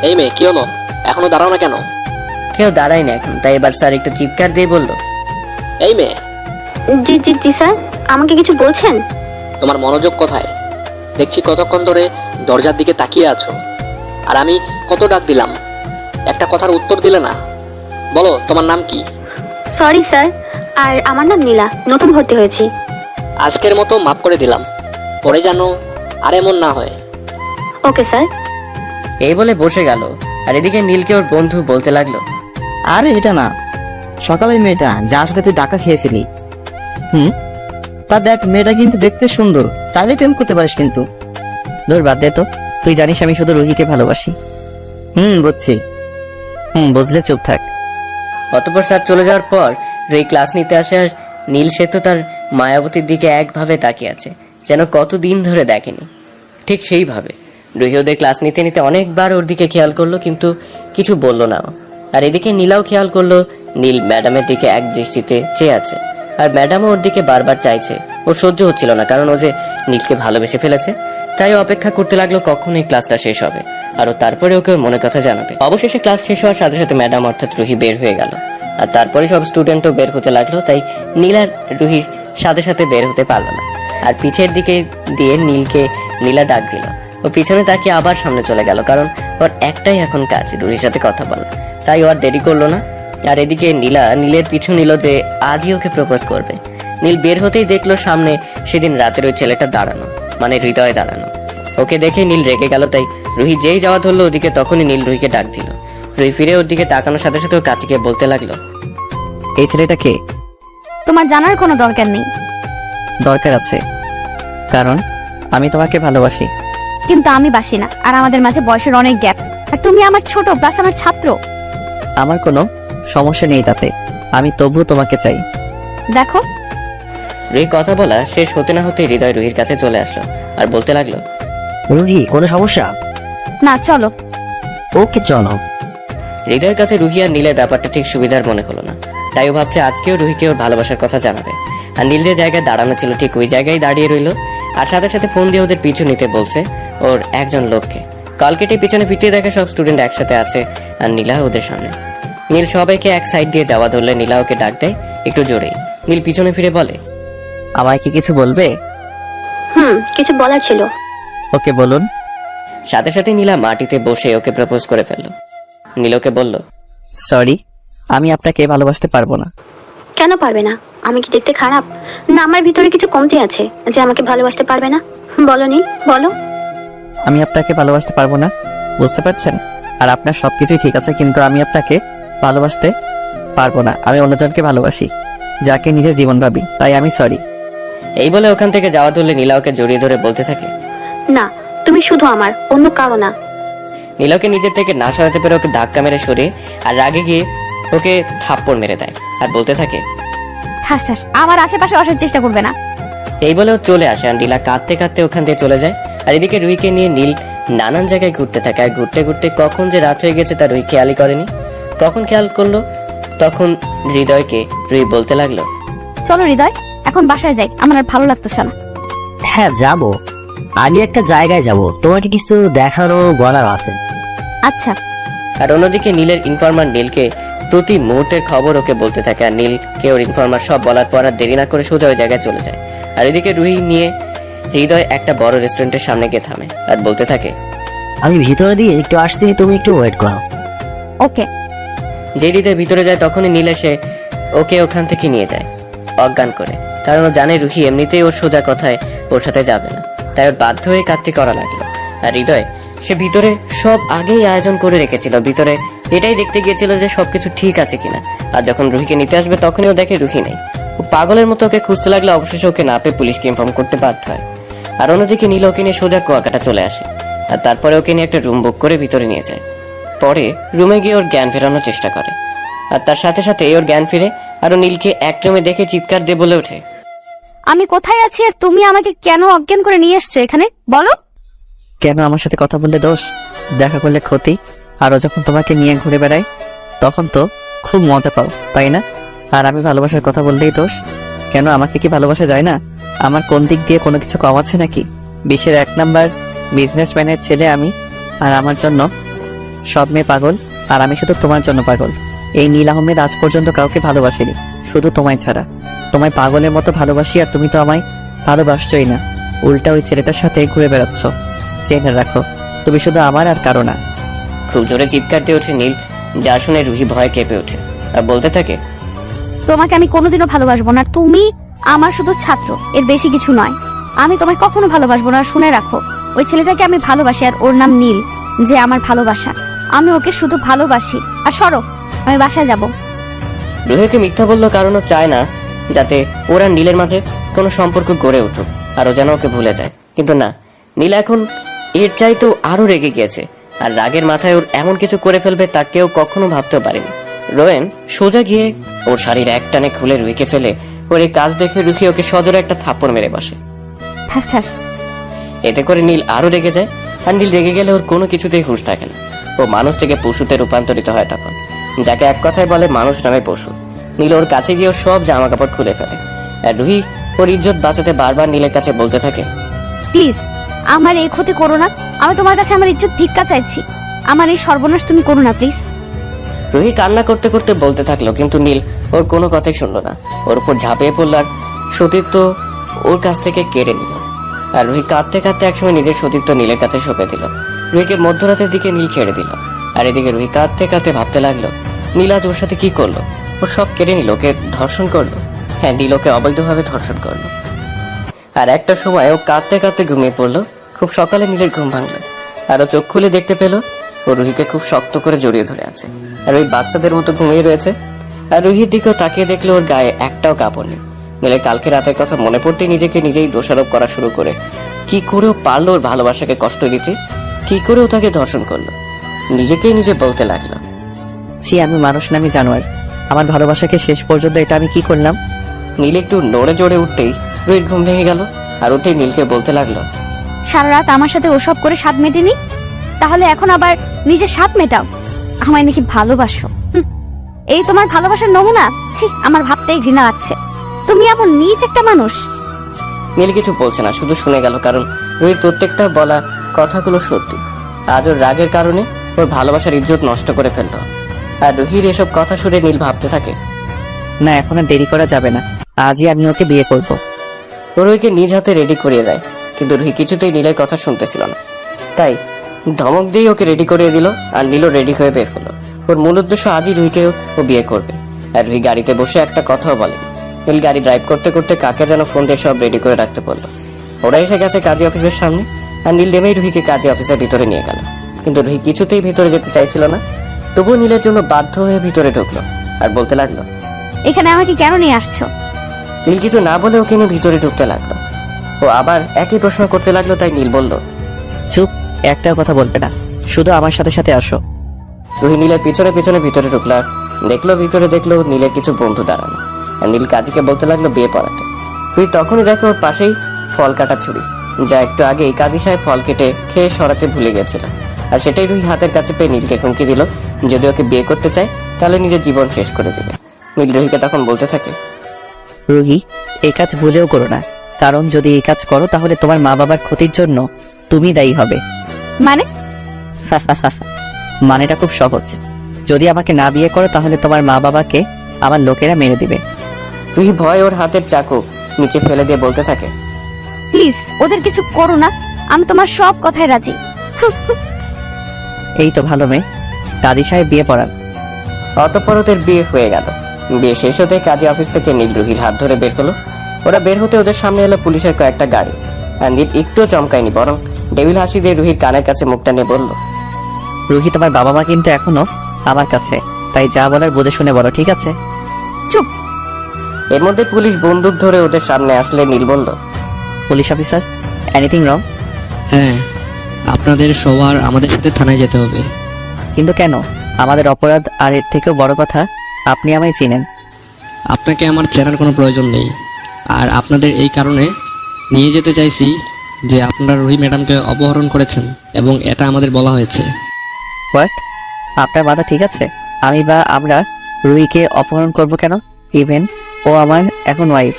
এই মেয়ে কি হলো, এখনো দাঁড়াও না কেন? কেউ দাঁড়ায় না এখন, তাই এবার স্যার একটু চিৎকার দিয়ে বলল, এই মেয়ে। জি জি জি স্যার, আমাকে কিছু বলছেন? তোমার মনোযোগ কোথায়? দেখছি কতক্ষণ ধরে দরজার দিকে তাকিয়ে আছো, আর আমি কত ডাক দিলাম, একটা কথার উত্তর দিলে না। বলো তোমার নাম কি? সরি স্যার, আর আমার নাম নীলা, নতুন ভর্তি হয়েছি। আজকের মতো মাফ করে দিলাম, পরে জানো আর এমন না হয়। Okay sir. এই বলে বসে গেল। আর এদিকে নীলকে ওর বন্ধু বলতে লাগলো, আরে এটা না, সকালের মেয়েটা যার সাথে তুই ডাকা খেয়েছিলি। তা দেখ, মেয়েটা কিন্তু দেখতে সুন্দর, চাইলে প্রেম করতে পারিস কিন্তু। দূর বাদ দে তো, তুই জানিস আমি শুধু রুহিকে ভালোবাসি। বুঝছি। বুঝলে চুপ থাক। অতঃপর স্যার চলে যাওয়ার পর রুহি ক্লাস নিতে আসে, আর নীল সে তো তার মায়াবতীর দিকে একভাবে তাকিয়ে আছে, যেন কতদিন ধরে দেখেনি। ঠিক সেইভাবে রুহি ওদের ক্লাস নিতে নিতে অনেকবার ওর দিকে খেয়াল করলো, কিন্তু কিছু বললো না। আর এদিকে নীলাও খেয়াল করলো নীল ম্যাডামের দিকে এক দৃষ্টিতে চেয়ে আছে, আর ম্যাডামও ওর দিকে বারবার চাইছে। ওর সহ্য হচ্ছিল না, কারণ ও যে নীলকে ভালোবেসে ফেলেছে। তাই অপেক্ষা করতে লাগলো কখন এই ক্লাসটা শেষ হবে, আর ও তারপরে ওকে মনের কথা জানাবে। অবশেষে ক্লাস শেষ হওয়ার সাথে সাথে ম্যাডাম অর্থাৎ রুহি বের হয়ে গেল, আর তারপরে সব স্টুডেন্টও বের হতে লাগলো। তাই নীল আর রুহির সাথে সাথে বের হতে পারলো না, আর পিঠের দিকে দিয়ে নীলা ডাক দিল। ও পিছনে তাকিয়ে আবার সামনে চলে গেল, কারণ ওর একটাই এখন কাজ, রুহির সাথে কথা বলা। তাই ও আর দেরি করলো না। আর এদিকে নীলের পিছু নিল যে আজই ওকে প্রপোজ করবে। নীল বের হতেই দেখলো সামনে সেদিন রাতের ওই ছেলেটা দাঁড়ানো, মানে হৃদয় দাঁড়ানো। ওকে দেখে নীল রেগে গেল, তাই রুহি যেই যাওয়া ধরলো ওদিকে, তখনই নীল রুহিকে ডাক দিল। রুহি ফিরে ওর দিকে তাকানোর সাথে সাথে ওর কাছে গিয়ে বলতে লাগলো, এই ছেলেটা কে? তোমার জানার কোনো দরকার নেই। দরকার আছে, কারণ আমি তোমাকে ভালোবাসি। কিন্তু আমি বাসি না, আর আমাদের মাঝে বয়সের অনেক গ্যাপ, আর তুমি আমার ছোট, প্লাস আমার ছাত্র। আমার কোনো সমস্যা নেই তাতে, আমি তবুও তোমাকে চাই। দেখো। রুহি কথা বলা শেষ হতে না হতে হৃদয় রুহির কাছে চলে আসলো আর বলতে লাগলো, রুহি কোনো সমস্যা? না, চলো। ওকে চলো। হৃদয়ের কাছে রুহি আর নীলের ব্যাপারটা ঠিক সুবিধার মনে হলো না, তাই ও ভাবছে আজকেও রুহিকে ওর ভালোবাসার কথা জানাবে। আর নীল যে জায়গায় দাঁড়ানো ছিল ঠিক ওই জায়গায় দাঁড়িয়ে রইল, আর সাথে সাথে ফোন দিয়ে ওদের পিছু নিতে বলছে ওর একজন লোককে। কল কেটে পিছনে পিটিয়ে দেখে সব স্টুডেন্ট একসাথে আছে, আর নীলা ওদের সামনে। নীল সবাইকে এক সাইড দিয়ে যাওয়া ধরলে নীলা ওকে ডাক দেয় একটু জোরেই। নীল পিছনে ফিরে বলে, আমায় কি কিছু বলবে? কিছু বলার ছিল। ওকে বলুন। সাথে সাথে নীলা মাটিতে বসে ওকে প্রপোজ করে ফেললো। নীল ওকে বলল, সরি, আমি আপনাকে ভালোবাসতে পারবো না। কেন পারবে না? আমি কি দেখতে খারাপ? না আমার ভিতরে কিছু কমতি আছে যে আমাকে ভালোবাসতে পারবে না? বলো নীল, বলো। আমি আপনাকে ভালোবাসতে পারবো না, বুঝতে পারছেন? আর আপনার সবকিছুই ঠিক আছে, কিন্তু আমি আপনাকে ভালোবাসতে পারবো না। আমি অন্যজনকে ভালোবাসি, যাকে নিজের জীবন ভাবি, তাই আমি সরি। এই বলে ওখান থেকে যাওয়া ধরলে নীলা ওকে জড়িয়ে ধরে বলতে থাকে, না, তুমি শুধু আমার, অন্য কারো না। নীলাকে নিজের থেকে না সরাতে পেরে ওকে ধাক্কা মেরে সরিয়ে আর রাগে গিয়ে ওকে থাপ্পড় মেরে দেয়, আর বলতে থাকে, ঠাস ঠাস, আমার আশেপাশে আসার চেষ্টা করবে না। এই বলে ও চলে আসে, আর নীলা কাঁদতে কাঁদতে ওখান থেকে চলে যায়। আর এদিকে রুহিকে নিয়ে নীল নানান জায়গায় ঘুরতে থাকে, আর ঘুরতে ঘুরতে কখন যে রাত হয়ে গেছে তা রুহি খেয়ালই করেনি। কখন খেয়াল করলো তখন হৃদয়কে রুহি বলতে লাগলো, চলো হৃদয়, এখন বাসায় যাই, আমার আর ভালো লাগতেছে না। হ্যাঁ যাব, আগে একটা জায়গায় যাব, তোমাকে কিছু দেখানো বলার আছে। আচ্ছা। আর অন্যদিকে নীলের ইনফরমার নীলকে প্রতি মুহূর্তের খবর ওকে বলতে থাকে, আর নীলকে ওর ইনফরমার সব বলার পর আর দেরি না করে সোজা ওই জায়গায় চলে যায়। আর এদিকে রুহি নিয়ে হৃদয় একটা বড় রেস্টুরেন্টের সামনে গিয়ে থামে আর বলতে থাকে, আমি ভিতরে দিয়ে একটু আসছি, তুমি একটু ওয়েট করো। ওকে। যে হৃদয় ভিতরে যায় তখনই নীল এসে ওকে ওখান থেকে নিয়ে যায় অজ্ঞান করে, কারণ ও জানে রুহি এমনিতেই ওর সোজা কথায় ওর সাথে যাবে না, তাই ওর বাধ্য হয়ে কাজটি করা লাগলো। আর হৃদয় সে ভিতরে সব আগেই আয়োজন করে রেখেছিল, ভিতরে এটাই দেখতে গিয়েছিল যে সবকিছু ঠিক আছে কিনা। আর যখন রুহিকে নিতে আসবে তখনই ও দেখে রুহি নেই। ও পাগলের মতো ওকে খুঁজতে লাগলে অবশেষে ওকে না পেয়ে পুলিশকে ইনফর্ম করতে বাধ্য হয়। আর অন্যদিকে নীল ওকে নিয়ে সোজা কুয়াকাটা চলে আসে, আর তারপরে ওকে নিয়ে একটা রুম বুক করে ভিতরে নিয়ে যায়। পরে রুমে গিয়ে ওর জ্ঞান ফেরানোর চেষ্টা করে, আর তার সাথে সাথে ওর জ্ঞান ফিরে আরো নীলকে এক রুমে দেখে চিৎকার দিয়ে বলে ওঠে, আমি কোথায় আছি আর তুমি আমাকে কেন অজ্ঞান করে নিয়ে এসছো এখানে, বলো। কেন আমার সাথে কথা বললে দোষ, দেখা করলে ক্ষতি, আরো যখন তোমাকে নিয়ে ঘুরে বেড়াই তখন তো খুব মজা পাও, তাই না? আর আমি ভালোবাসার কথা বললেই দোষ, কেন আমাকে কি ভালোবাসা যায় না? আমার কোন দিক দিয়ে কোনো কিছু কম আছে নাকি? বিশ্বের 1 নাম্বার বিজনেসম্যানের ছেলে আমি, আর আমার জন্য সব মেয়ে পাগল, আর আমি শুধু তোমার জন্য পাগল। এই নীল আহমেদ আজ পর্যন্ত কাউকে ভালোবাসেনি, শুধু তোমায় ছাড়া। তোমায় পাগলের মতো ভালোবাসি, আর তুমি তো আমায় ভালোবাসছই না, উল্টা ওই ছেলেটার সাথে ঘুরে বেড়াচ্ছ। জেনে রাখো, তুমি শুধু আমার আর কারো না। খুব জোরে চিৎকার দিয়ে ওঠে নীল, যা শুনে রুহি ভয় কেঁপে ওঠে আর বলতে থাকে, তোমাকে আমি কোনোদিনও ভালোবাসবো না, তুমি আমার শুধু ছাত্র, এর বেশি কিছু নয়। আমি তোমায় কখনো ভালোবাসবো না, শুনে রাখো। ওই ছেলেটাকে আমি ভালোবাসি, আর ওর নাম নীল, যে আমার ভালোবাসা। আমি ওকে শুধু ভালোবাসি। আর সরো, আমি বাসায় যাব। রুহিকে মিথ্যা বললো কারণ ও চায় না যাতে ওরা নীলের মাঝে কোনো সম্পর্ক গড়ে উঠুক, আর ও যেন ওকে ভুলে যায়। কিন্তু না, নীল এখন এর চাইতেও আরো রেগে গিয়েছে, আর রাগের মাথায় ওর এমন কিছু করে ফেলবে তা কেউ কখনো ভাবতেও পারেনি। রোয়েন সোজা গিয়ে ওর শাড়ির এক টানে খুলে রুহিকে ফেলে ওর এই কাজ দেখে রুহি ওকে সজোরে একটা থাপ্পড় মেরে বসে। এতে করে নীল আরো রেগে যায়, আর নীল রেগে গেলে ওর কোনো কিছুতেই হুঁশ থাকে না। ও মানুষ থেকে পশুতে রূপান্তরিত হয় তখন, যাকে এক কথায় বলে মানুষ নামে পশু। নীল ওর কাছে গিয়ে ওর সব জামা কাপড় খুলে ফেলে, আর রুহি ওর ইজ্জত বাঁচাতে বারবার নীলের কাছে বলতে থাকে, প্লিজ আমার এই ক্ষতি করো না, আমি তোমার কাছে আমার ইজ্জত ভিক্ষা চাইছি, আমার এই সর্বনাশ তুমি করো না প্লিজ। রুহি কান্না করতে করতে বলতে থাকলো, কিন্তু নীল ওর কোনো কথাই শুনলো না। ওর উপর ঝাঁপিয়ে পড়ল আর সতীত্ব ওর কাছ থেকে কেড়ে নিল। আর রুহি কাঁদতে কাঁদতে একসময় নিজের সতীত্ব নীলের কাছে সঁপে দিল। রুহিকে মধ্যরাতের দিকে নীল ছেড়ে দিল, আর এদিকে রুহি কাঁদতে কাঁদতে ভাবতে লাগলো, নীল আজ ওর সাথে কি করলো? ওর সব কেড়ে নিল, ওকে ধর্ষণ করলো। হ্যাঁ, নীল ওকে অবৈধভাবে ধর্ষণ করলো। আর একটা সময় ও কাঁদতে কাঁদতে ঘুমিয়ে পড়লো। খুব সকালে নীলের ঘুম ভাঙলো, আর ও চোখ খুলে দেখতে পেল ও রুহিকে খুব শক্ত করে জড়িয়ে ধরে আছে, আর ওই বাচ্চাদের মতো ঘুমিয়ে রয়েছে। আর রুহির দিকেও তাকিয়ে দেখলো ওর গায়ে একটাও কাপড় নেই। নীলের কালকে রাতের কথা মনে পড়তেই নিজেকে নিজেই দোষারোপ করা শুরু করে, কি করেও পারলো ওর ভালোবাসাকে কষ্ট দিতে, কি করেও তাকে ধর্ষণ করলো। নিজেকেই নিজে বলতে লাগলো, ছি, আমি মানুষ না, আমি জানোয়ার। আমার ভালোবাসাকে শেষ পর্যন্ত এটা আমি কি করলাম? নীল একটু নড়ে জড়ে উঠতেই রুহির ঘুম ভেঙে গেল, আর উঠেই নীলকে বলতে লাগলো, সারা রাত আমার সাথে ওসব করে স্বাদ মেটেনি, তাহলে এখন আবার নিজের স্বাদ মেটাও, আমায় নাকি ভালোবাসো। এই তোমার ভালোবাসার নমুনা? ছি, আমার ভাবতেই ঘৃণা লাগছে, তুমি এমন নীচ একটা মানুষ। নীল কিছু বলছে না, শুধু শুনে গেল, কারণ রুহির প্রত্যেকটা বলা কথাগুলো সত্যি। আজ ওর রাগের কারণে ওর ভালোবাসার ইজ্জত নষ্ট করে ফেললো। আর রুহির এসব কথা শুনে নীল ভাবতে থাকে, না, এখন আর দেরি করা যাবে না, আজই আমি ওকে বিয়ে করব। ও রুহিকে নিজ হাতে রেডি করিয়ে দেয়, কিন্তু রুহি কিছুতেই নীলের কথা শুনতেছিল না, তাই ধমক দিয়ে ওকে রেডি করিয়ে দিল। আর নীলও রেডি হয়ে বের হলো। ওর মূল উদ্দেশ্য আজই রুহিকেও ও বিয়ে করবে। আর রুহি গাড়িতে বসে একটা কথাও বলেনি। নীল গাড়ি ড্রাইভ করতে করতে কাকে যেন ফোন দিয়ে সব রেডি করে রাখতে বললো। ওরা এসে গেছে কাজী অফিসের সামনে, আর নীল নেমেই রুহিকে কাজী অফিসের ভিতরে নিয়ে গেল। কিন্তু রুহি কিছুতেই ভিতরে যেতে চাইছিল না, তবুও নীলের জন্য বাধ্য হয়ে ভিতরে ঢুকলো আর বলতে লাগলো, এখানে আমাকে কেন নিয়ে আসছো? নীল কিছু না বলে ওকে নিয়ে ভিতরে ঢুকতে লাগলো। ও আবার একই প্রশ্ন করতে লাগলো, তাই নীল বলল, চুপ, একটাও কথা বলবে না, শুধু আমার সাথে সাথে আসো। রুহি নীলের পিছনে পিছনে ভিতরে ঢুকলো, ভিতরে দেখলো নীলের কিছু বন্ধু দাঁড়ানো। আর নীল কাজীকে বলতে লাগলো বিয়ে পড়াতে। রুহি তখনই দেখে ওর পাশেই ফল কাটার ছুরি, যা একটু আগেই কাজী সাহেব ফল কেটে খেয়ে সরাতে ভুলে গেছিল। আর সেটাই রুহি হাতের কাছে পেয়ে নীলকে হুমকি দিল, যদি ওকে বিয়ে করতে চায় তাহলে নিজের জীবন শেষ করে দেবে। নীল রুহিকে তখন বলতে থাকে, রুহি, এই কাজ ভুলেও করো না, কারণ যদি এই কাজ করো তাহলে তোমার মা বাবার ক্ষতির জন্য তুমি দায়ী হবে। মানে? মানেটা খুব সহজ, যদি আমাকে না বিয়ে করো তাহলে তোমার মা বাবাকে আমার লোকেরা মেরে দিবে। রুহি ভয় ওর হাতের চাকু নিচে ফেলে দিয়ে বলতে থাকে, প্লিজ ওদের কিছু করো না, আমি তোমার সব কথায় রাজি। এই তো ভালো মেয়ে, কাজী সাহেব বিয়ে পড়ান। অতঃপর ওদের বিয়ে হয়ে গেল। বিয়ে শেষ হতে কাজী অফিস থেকে নীল রুহির হাত ধরে বের হলো। ওরা বের হতে ওদের সামনে এলো পুলিশের কয়েকটা গাড়ি। আর নীল একটুও চমকায়নি, বরং ডেভিল হাসি দিয়ে রুহির কানের কাছে মুখটা নিয়ে বলল, রুহি, তোমার বাবা মা কিন্তু এখনো আমার কাছে, তাই যা বলার বুঝে শুনে বলো, ঠিক আছে? চুপ। এর মধ্যে পুলিশ বন্দুক ধরে ওদের সামনে আসলে নীল বলল, পুলিশ অফিসার, এনিথিং রং? হ্যাঁ, আপনাদের সবার আমাদের সাথে থানায় যেতে হবে। কিন্তু কেন? আমাদের অপরাধ, আর এর থেকেও বড় কথা আপনি আমায় চিনেন। আপনাকে আমার চেনার কোনো প্রয়োজন নেই, আর আপনাদের এই কারণে নিয়ে যেতে চাইছি যে আপনারা রুহি ম্যাডামকে অপহরণ করেছেন, এবং এটা আমাদের বলা হয়েছে। হোয়াট? আপনার মাথা ঠিক আছে? আমি বা আমরা রুহিকে অপহরণ করব কেন? ইভেন ও আমার এখন ওয়াইফ।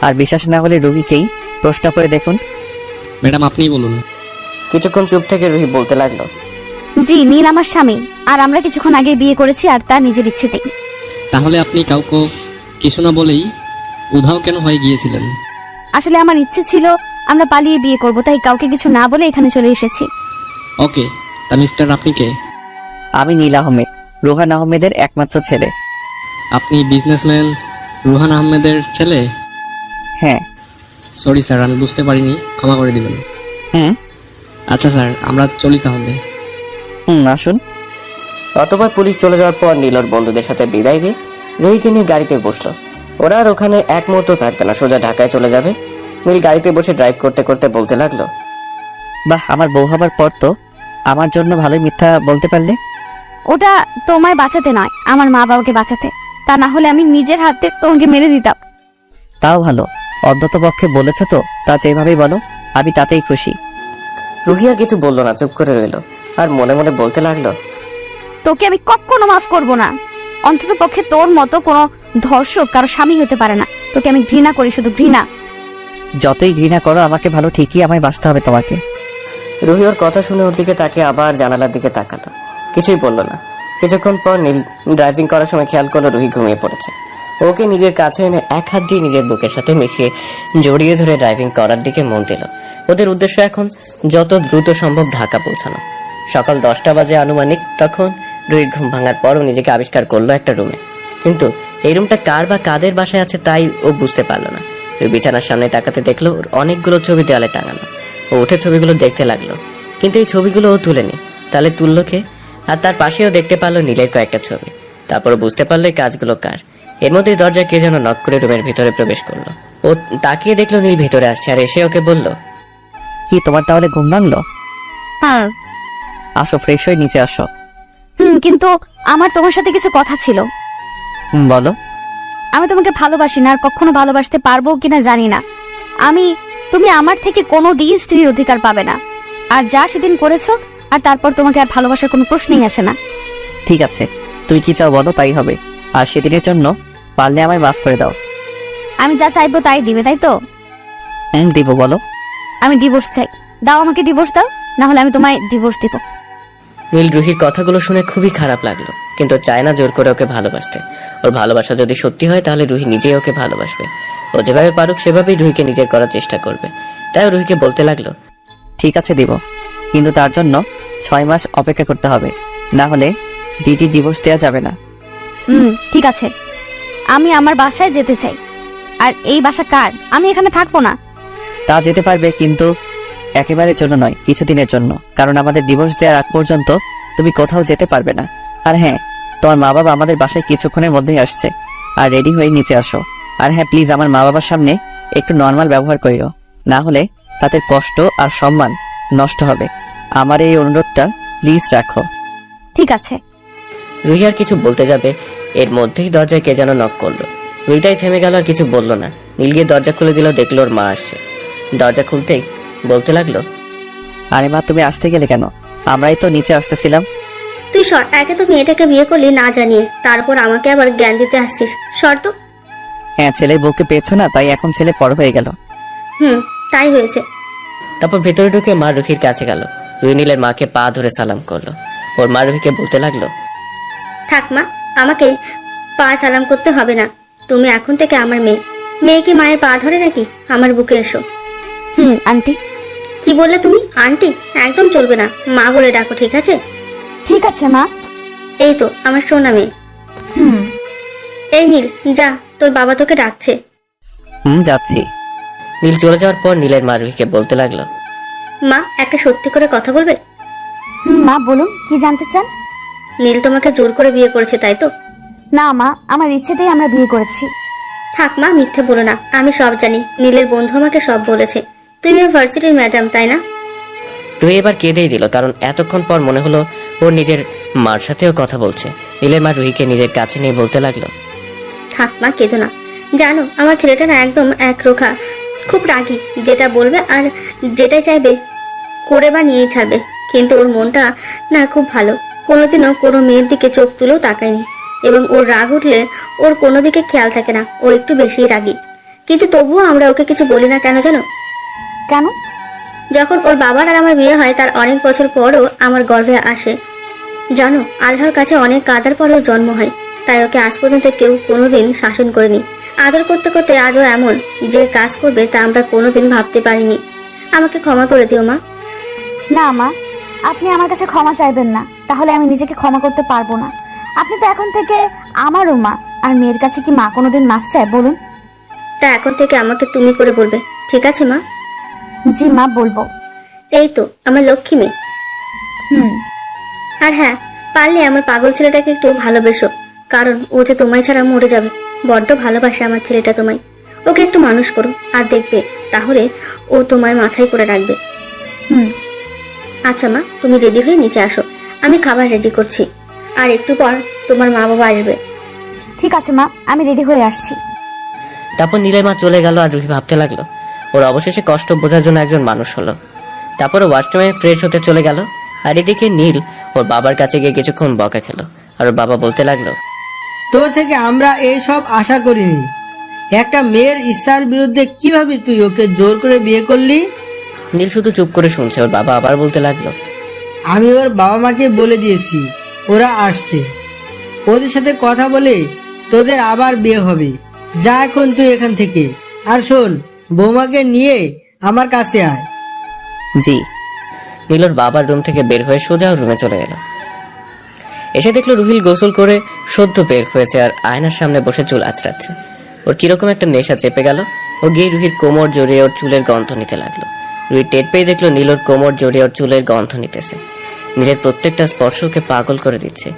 আর বিশ্বাস না হলে রুহিকেই প্রশ্ন করে দেখুন। ম্যাডাম, আপনিই বলুন। কিছুক্ষণ চুপ থেকে রুহি বলতে লাগলো, জি, নীল আমার স্বামী, আর আমরা কিছুক্ষণ আগে বিয়ে করেছি, আর তা নিজের ইচ্ছেতেই। তাহলে আপনি কাউকে কিছু না বলেই উধাও কেন হয়ে গিয়েছিলেন? আসলে আমার ইচ্ছে ছিল আমরা পালিয়ে বিয়ে করব, তাই কাউকে কিছু না বলে এখানে চলে এসেছি। ওকে, তা মিস্টার, আপনি কে? আমি নীল আহমেদ, রোহান আহমেদের একমাত্র ছেলে। আপনি বিজনেসম্যান রুহান আহমেদের ছেলে? হ্যাঁ। সরি স্যার, আমি বুঝতে পারিনি, ক্ষমা করে দিবেন। হুম। আচ্ছা স্যার, আমরা চলি তাহলে। আসুন। অতঃপর পুলিশ চলে যাওয়ার পর নীল ওর বন্ধুদের সাথে বিদায় দিয়ে রুহিকে নিয়ে গাড়িতে বসলো। ওরা আর ওখানে এক মুহূর্ত থাকবে না, সোজা ঢাকায় চলে যাবে। নীল গাড়িতে বসে ড্রাইভ করতে করতে বলতে লাগলো, বাহ, আমার বউ হবার পর তো আমার জন্য ভালোই মিথ্যা বলতে পারলে। ওটা তোমায় বাঁচাতে নয়, আমার মা বাবাকে বাঁচাতে, তা না হলে আমি নিজের হাতে তোমাকে মেরে দিতাম। তাও ভালো, অন্তত পক্ষে বলেছ তো, তা যেভাবেই বলো আমি তাতেই খুশি। রুহি আর কিছু বললো না, চুপ করে রইল আর মনে মনে বলতে লাগলো, তোকে আমি কখনো মাফ করব না। অন্তত পক্ষে তোর মতো কোনো ধর্ষক কারো স্বামী হতে পারে না। তোকে আমি ঘৃণা করি, শুধু ঘৃণা। যতই ঘৃণা করো আমাকে ভালো, ঠিকই আমায় বাঁচতে হবে তোমাকে। রুহি ওর কথা শুনে ওর দিকে তাকিয়ে আবার জানালার দিকে তাকালো, কিছুই বললো না। কিছুক্ষণ পর নীল ড্রাইভিং করার সময় খেয়াল করলো রুহি ঘুমিয়ে পড়েছে। ওকে নিজের কাছে এনে এক হাত দিয়ে নিজের বুকের সাথে মিশিয়ে জড়িয়ে ধরে ড্রাইভিং করার দিকে মন দিল। ওদের উদ্দেশ্য এখন যত দ্রুত সম্ভব ঢাকা পৌঁছানো। সকাল 10টা বাজে আনুমানিক। তখন রুহির ঘুম ভাঙার পরও নিজেকে আবিষ্কার করলো একটা রুমে, কিন্তু এই রুমটা কার বা কাদের বাসায় আছে তাই ও বুঝতে পারলো না। ওই বিছানার সামনে তাকাতে দেখলো ওর অনেকগুলো ছবি দেওয়ালে টাঙানো। ও উঠে ছবিগুলো দেখতে লাগলো, কিন্তু এই ছবিগুলো ও তুলেনি। তাহলে তুললো কে? আর তার পাশেও দেখতে পারলো নীলের কয়েকটা ছবি। তারপর বুঝতে পারলো এই কাজগুলো কার। এর মধ্যে দরজায় কে যেন নক করে রুমের ভিতরে প্রবেশ করলো। ও তাকিয়ে দেখলো নীল ভিতরে আসছে, আর এসে ওকে বলল, কি তোমার তাহলে ঘুম ভাঙলো? হ্যাঁ। আসো, ফ্রেশ হয়ে নিচে আসো। কিন্তু আমার তোমার সাথে কিছু কথা ছিল। বলো। আমি তোমাকে ভালোবাসি না, আর কখনো ভালোবাসতে পারবো কিনা জানি না। তুমি আমার থেকে কোনো দিন স্ত্রীর অধিকার পাবে না। আর যা সেদিন করেছো, আর তারপর তোমাকে আর ভালোবাসার কোনো প্রশ্নই আসে না। ঠিক আছে, তুই কি চাও বলো, তাই হবে। আর সেদিনের জন্য পারলে আমায় মাফ করে দাও। আমি যা চাইবো তাই দিবে, তাই তো? দিব, বলো। আমি ডিভোর্স চাই। দাও, আমাকে ডিভোর্স দাও, না হলে আমি তোমায় ডিভোর্স দিব। নীল রুহির কথাগুলো শুনে খুবই খারাপ লাগলো, কিন্তু চায় না জোর করে ওকে ভালোবাসতে। ওর ভালোবাসা যদি সত্যি হয় তাহলে রুহি নিজেই ওকে ভালোবাসবে। ও যেভাবে পারুক সেভাবেই রুহিকে নিজের করার চেষ্টা করবে। তাই রুহিকে বলতে লাগলো, ঠিক আছে, দিব, কিন্তু তার জন্য 6 মাস অপেক্ষা করতে হবে, না হলে দিদি ডিভোর্স দেওয়া যাবে না। ঠিক আছে, আমি আমার বাসায় যেতে চাই। আর এই বাসা কার? আমি এখানে থাকবো না। তা যেতে পারবে, কিন্তু একেবারে জন্য নয়, কিছুদিনের জন্য। কারণ আমাদের ডিভোর্স দেওয়ার আগ পর্যন্ত তুমি কোথাও যেতে পারবে না। আর হ্যাঁ, তোমার মা বাবা আমাদের বাসায় কিছুক্ষণের মধ্যেই আসছে, আর রেডি হয়ে নিচে আসো। আর হ্যাঁ, প্লিজ আমার মা বাবার সামনে একটু নর্মাল ব্যবহার করিও, না হলে তাদের কষ্ট আর সম্মান নষ্ট হবে। আমার এই অনুরোধটা প্লিজ রাখো। ঠিক আছে। রুহি আর কিছু বলতে যাবে, এর মধ্যেই দরজায় কে যেন নক করলো। রুহিটাই থেমে গেল, আর কিছু বললো না। নীল গিয়ে দরজা খুলে দিল, দেখলো ওর মা আসছে। দরজা খুলতেই বলতে লাগলো, আরে মা, তুমি আসতে গেলে কেন? আমরাই তো নিচে আসতেছিলাম। তুই সর, একে তো মেয়েটাকে বিয়ে করলি না জানিয়ে, তারপর আমাকে আবার জ্ঞান দিতে আসছিস। সর তো। হ্যাঁ, ছেলের বউকে পেয়েছো না, তাই এখন ছেলে বড় হয়ে গেল। তাই হয়েছে। তারপর ভেতরে ঢুকে মা রুহির কাছে গেল। রুহি নীলের মাকে পা ধরে সালাম করলো। ওর মা রুহিকে বলতে লাগলো, থাক মা, আমাকে পা সালাম করতে হবে না, তুমি এখন থেকে আমার মেয়ে। মেয়ে কি মায়ের পা ধরে নাকি? আমার বুকে এসো। আন্টি। কি বললে তুমি? আন্টি একদম চলবে না, মা বলে ডাকো, ঠিক আছে? ঠিক আছে মা। এই তো আমার সোনা মেয়ে। এই নীল, যা, তোর বাবা তোকে ডাকছে। যাচ্ছি। নীল চলে যাওয়ার পর নীলের মা রুহিকে বলতে লাগলো, মা একটা সত্যি করে কথা বলবে? মা বলুন, কি জানতে চান? নীল তোমাকে জোর করে বিয়ে করেছে, তাই তো? না মা, আমার ইচ্ছেতেই আমরা বিয়ে করেছি। থাক মা, মিথ্যে বলো না, আমি সব জানি। নীলের বন্ধু আমাকে সব বলেছে। তুমি ইউনিভার্সিটির ম্যাডাম, তাই না? রুহি এবার কেঁদেই দিল, কারণ এতক্ষণ পর মনে হলো ওর নিজের মার সাথেও কথা বলছে। নীলের মা রুহিকে নিজের কাছে নিয়ে বলতে লাগলো, থাক মা, কেঁদো না। জানো আমার ছেলেটা না একদম একরোখা, খুব রাগী, যেটা বলবে আর যেটাই চাইবে করে বা নিয়েই ছাড়বে। কিন্তু ওর মনটা না খুব ভালো, কোনোদিনও কোনো মেয়ের দিকে চোখ তুলেও তাকায়নি। এবং ওর রাগ উঠলে ওর কোনো দিকে খেয়াল থাকে না, ও একটু বেশি রাগী। কিন্তু তবুও আমরা ওকে কিছু বলি না, কেন জানো? কেন? যখন ওর বাবার আর আমার বিয়ে হয় তার অনেক বছর পরও আমার গর্ভে আসে। জানো, আল্লাহর কাছে অনেক কাদার পরেও জন্ম হয়, তাই ওকে আজ পর্যন্ত কেউ কোনোদিন শাসন করেনি। আদর করতে করতে আজও এমন যে কাজ করবে তা আমরা কোনোদিন ভাবতে পারিনি। আমাকে ক্ষমা করে দিও মা। না মা, আপনি আমার কাছে ক্ষমা চাইবেন না, তাহলে আমি নিজেকে ক্ষমা করতে পারবো না। আপনি তো এখন থেকে আমারও মা, আর মেয়ের কাছে কি মা কোনোদিন মাফ চায় বলুন? তা এখন থেকে আমাকে তুমি করে বলবে, ঠিক আছে মা? জি মা, বলবো। এই তো আমার লক্ষ্মী মেয়ে। আর হ্যাঁ, পারলে আমার পাগল ছেলেটাকে একটু ভালোবেসো, কারণ ও যে তোমায় ছাড়া মরে যাবে। বড্ড ভালোবাসে আমার ছেলেটা তোমায়। ওকে একটু মানুষ করো, আর দেখবে তাহলে ও তোমায় মাথায় করে রাখবে। আচ্ছা মা, তুমি রেডি হয়ে নিচে আসো, আমি খাবার রেডি করছি, আর একটু পর তোমার মা বাবা আসবে। ঠিক আছে মা, আমি রেডি হয়ে আসছি। তারপর নীলের মা চলে গেল আর রুহি ভাবতে লাগলো ওর অবশেষে কষ্ট বোঝার জন্য একজন মানুষ হলো। তারপর ওয়াশরুমে ফ্রেশ হতে চলে গেল। আর এদিকে নীল ওর বাবার কাছে গিয়ে কিছুক্ষণ বকা খেলো। আর ওর বাবা বলতে লাগলো, তোর থেকে আমরা এইসব আশা করিনি। একটা মেয়ের ইচ্ছার বিরুদ্ধে কিভাবে তুই ওকে জোর করে বিয়ে করলি? নীল শুধু চুপ করে শুনছে। ওর বাবা আবার বলতে লাগলো, আমি ওর বাবা মাকে বলে দিয়েছি, ওরা আসছে, ওদের সাথে কথা বলে তোদের আবার বিয়ে হবে। যা এখন তুই এখান থেকে। আর শোন, বৌমাকে নিয়ে আমার কাছে আয়। জি। নীল ওর বাবার রুম থেকে বের হয়ে সোজা ওর রুমে চলে এলো। এসে দেখলো রুহিল গোসল করে সদ্য বের হয়েছে আর আয়নার সামনে বসে চুল আঁচড়াচ্ছে। ওর কিরকম একটা নেশা চেপে গেল। ও গিয়ে রুহির কোমর জড়িয়ে ওর চুলের গন্ধ নিতে লাগলো। রুহি টের পেয়ে দেখলো নীল ওর কোমর জড়িয়ে ওর চুলের গন্ধ নিতেছে। নীলের প্রত্যেকটা স্পর্শকে পাগল করে দিচ্ছে।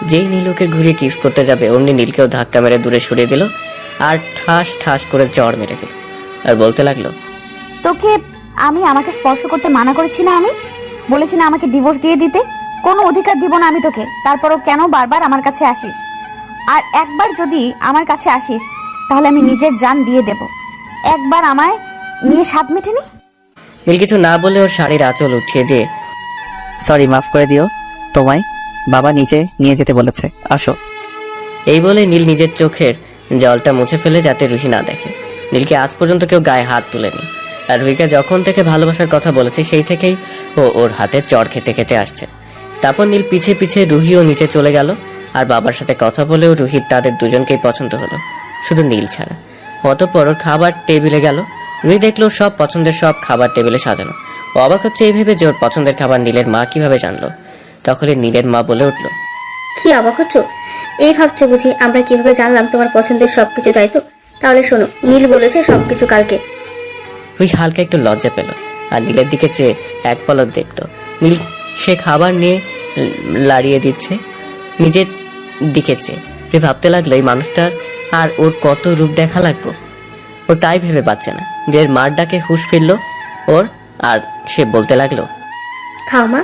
যেই নীল ওকে ঘুরিয়ে কিস করতে যাবে অমনি নীলকেও ধাক্কা মেরে দূরে সরিয়ে দিল আর ঠাস ঠাস করে জ্বর মেরে দিল। আর বলতে লাগলো, তোকে আমি আমাকে স্পর্শ করতে মানা করেছি না? আমি বলেছি না আমাকে ডিভোর্স দিয়ে দিতে? কোনো অধিকার দিব না আমি তোকে, তারপরও কেন বারবার আমার কাছে আসিস? আর একবার যদি আমার কাছে আসিস তাহলে আমি নিজের জান দিয়ে দেব। একবার আমায় নিয়ে স্বাদ মেটেনি। নীল কিছু না বলে ওর শাড়ির আঁচল উঠিয়ে দিয়ে, সরি, মাফ করে দিও, তোমায় বাবা নিচে নিয়ে যেতে বলেছে, আসো। এই বলে নীল নিজের চোখের জলটা মুছে ফেলে যাতে রুহি না দেখে। নীলকে আজ পর্যন্ত কেউ গায়ে হাত তুলেনি। আর রুহিকে যখন থেকে ভালোবাসার কথা বলেছে সেই থেকেই ও ওর হাতে চড় খেতে খেতে আসছে। তারপর নীল পিছে পিছে রুহিও নিচে চলে গেল। আর বাবার সাথে কথা বলেও রুহির তাদের দুজনকেই পছন্দ হলো, শুধু নীল ছাড়া। অতঃপর ওর খাবার টেবিলে গেল। রুহি দেখলো সব পছন্দের সব খাবার টেবিলে সাজানো। ও অবাক হচ্ছে এই ভেবে যে ওর পছন্দের খাবার নীলের মা কিভাবে জানলো। তখন নীলের মা বলে উঠলো, কি অবাক হচ্ছ? এই ভাবছো বুঝি আমরা কিভাবে জানলাম তোমার পছন্দের সবকিছু, তাই তো? তাহলে শোনো, নীল বলেছে সবকিছু কালকে। রুহি হালকা একটু লজ্জা পেল আর নীলের দিকে চেয়ে এক পলক দেখলো। নীল সে খাবার নিয়ে লাড়িয়ে দিচ্ছে নিজের দিকে চেয়ে। রুহি ভাবতে লাগলো এই মানুষটার আর ওর কত রূপ দেখা লাগবো। ও তাই ভেবে পাচ্ছে না। নীলের মার ডাকে হুঁশ ফিরল ওর। আর সে বলতে লাগলো, খাও মা।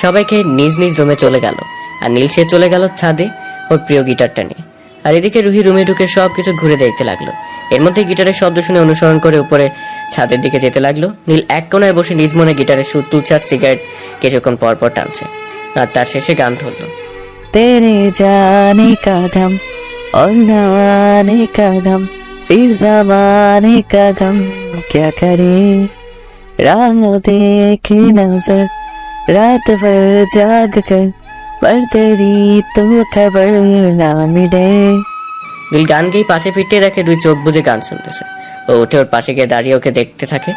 সবাইকে নিজ নিজ রুমে চলে গেল। আর নীল সে চলে গেল ছাদে ওর প্রিয় গিটারটা নিয়ে। আর এদিকে রুহি রুমে ঢুকে সবকিছু ঘুরে দেখতে লাগলো। এর মধ্যে গিটারের শব্দ শুনে অনুসরণ করে উপরে ছাদের দিকে যেতে লাগলো। নীল এক কোনায় বসে নিজ মনে গিটারের সুর তুলছে আর সিগারেট কিছুক্ষণ পর পর টানছে। আর তার শেষে গান ধরলো। तेरे जाने का गम और न आने का गम फिर जमाने का गम क्या करे राह देखे नजर रात भर जाग कर पर तेरी तो खबर ना मिले। নীল গান গেয়ে পাশে ফিরতে দেখে রুহি চোখ বুজে গান শুনতেছে। ও উঠে ওর পাশে গিয়ে দাঁড়িয়ে ওকে দেখতে থাকে।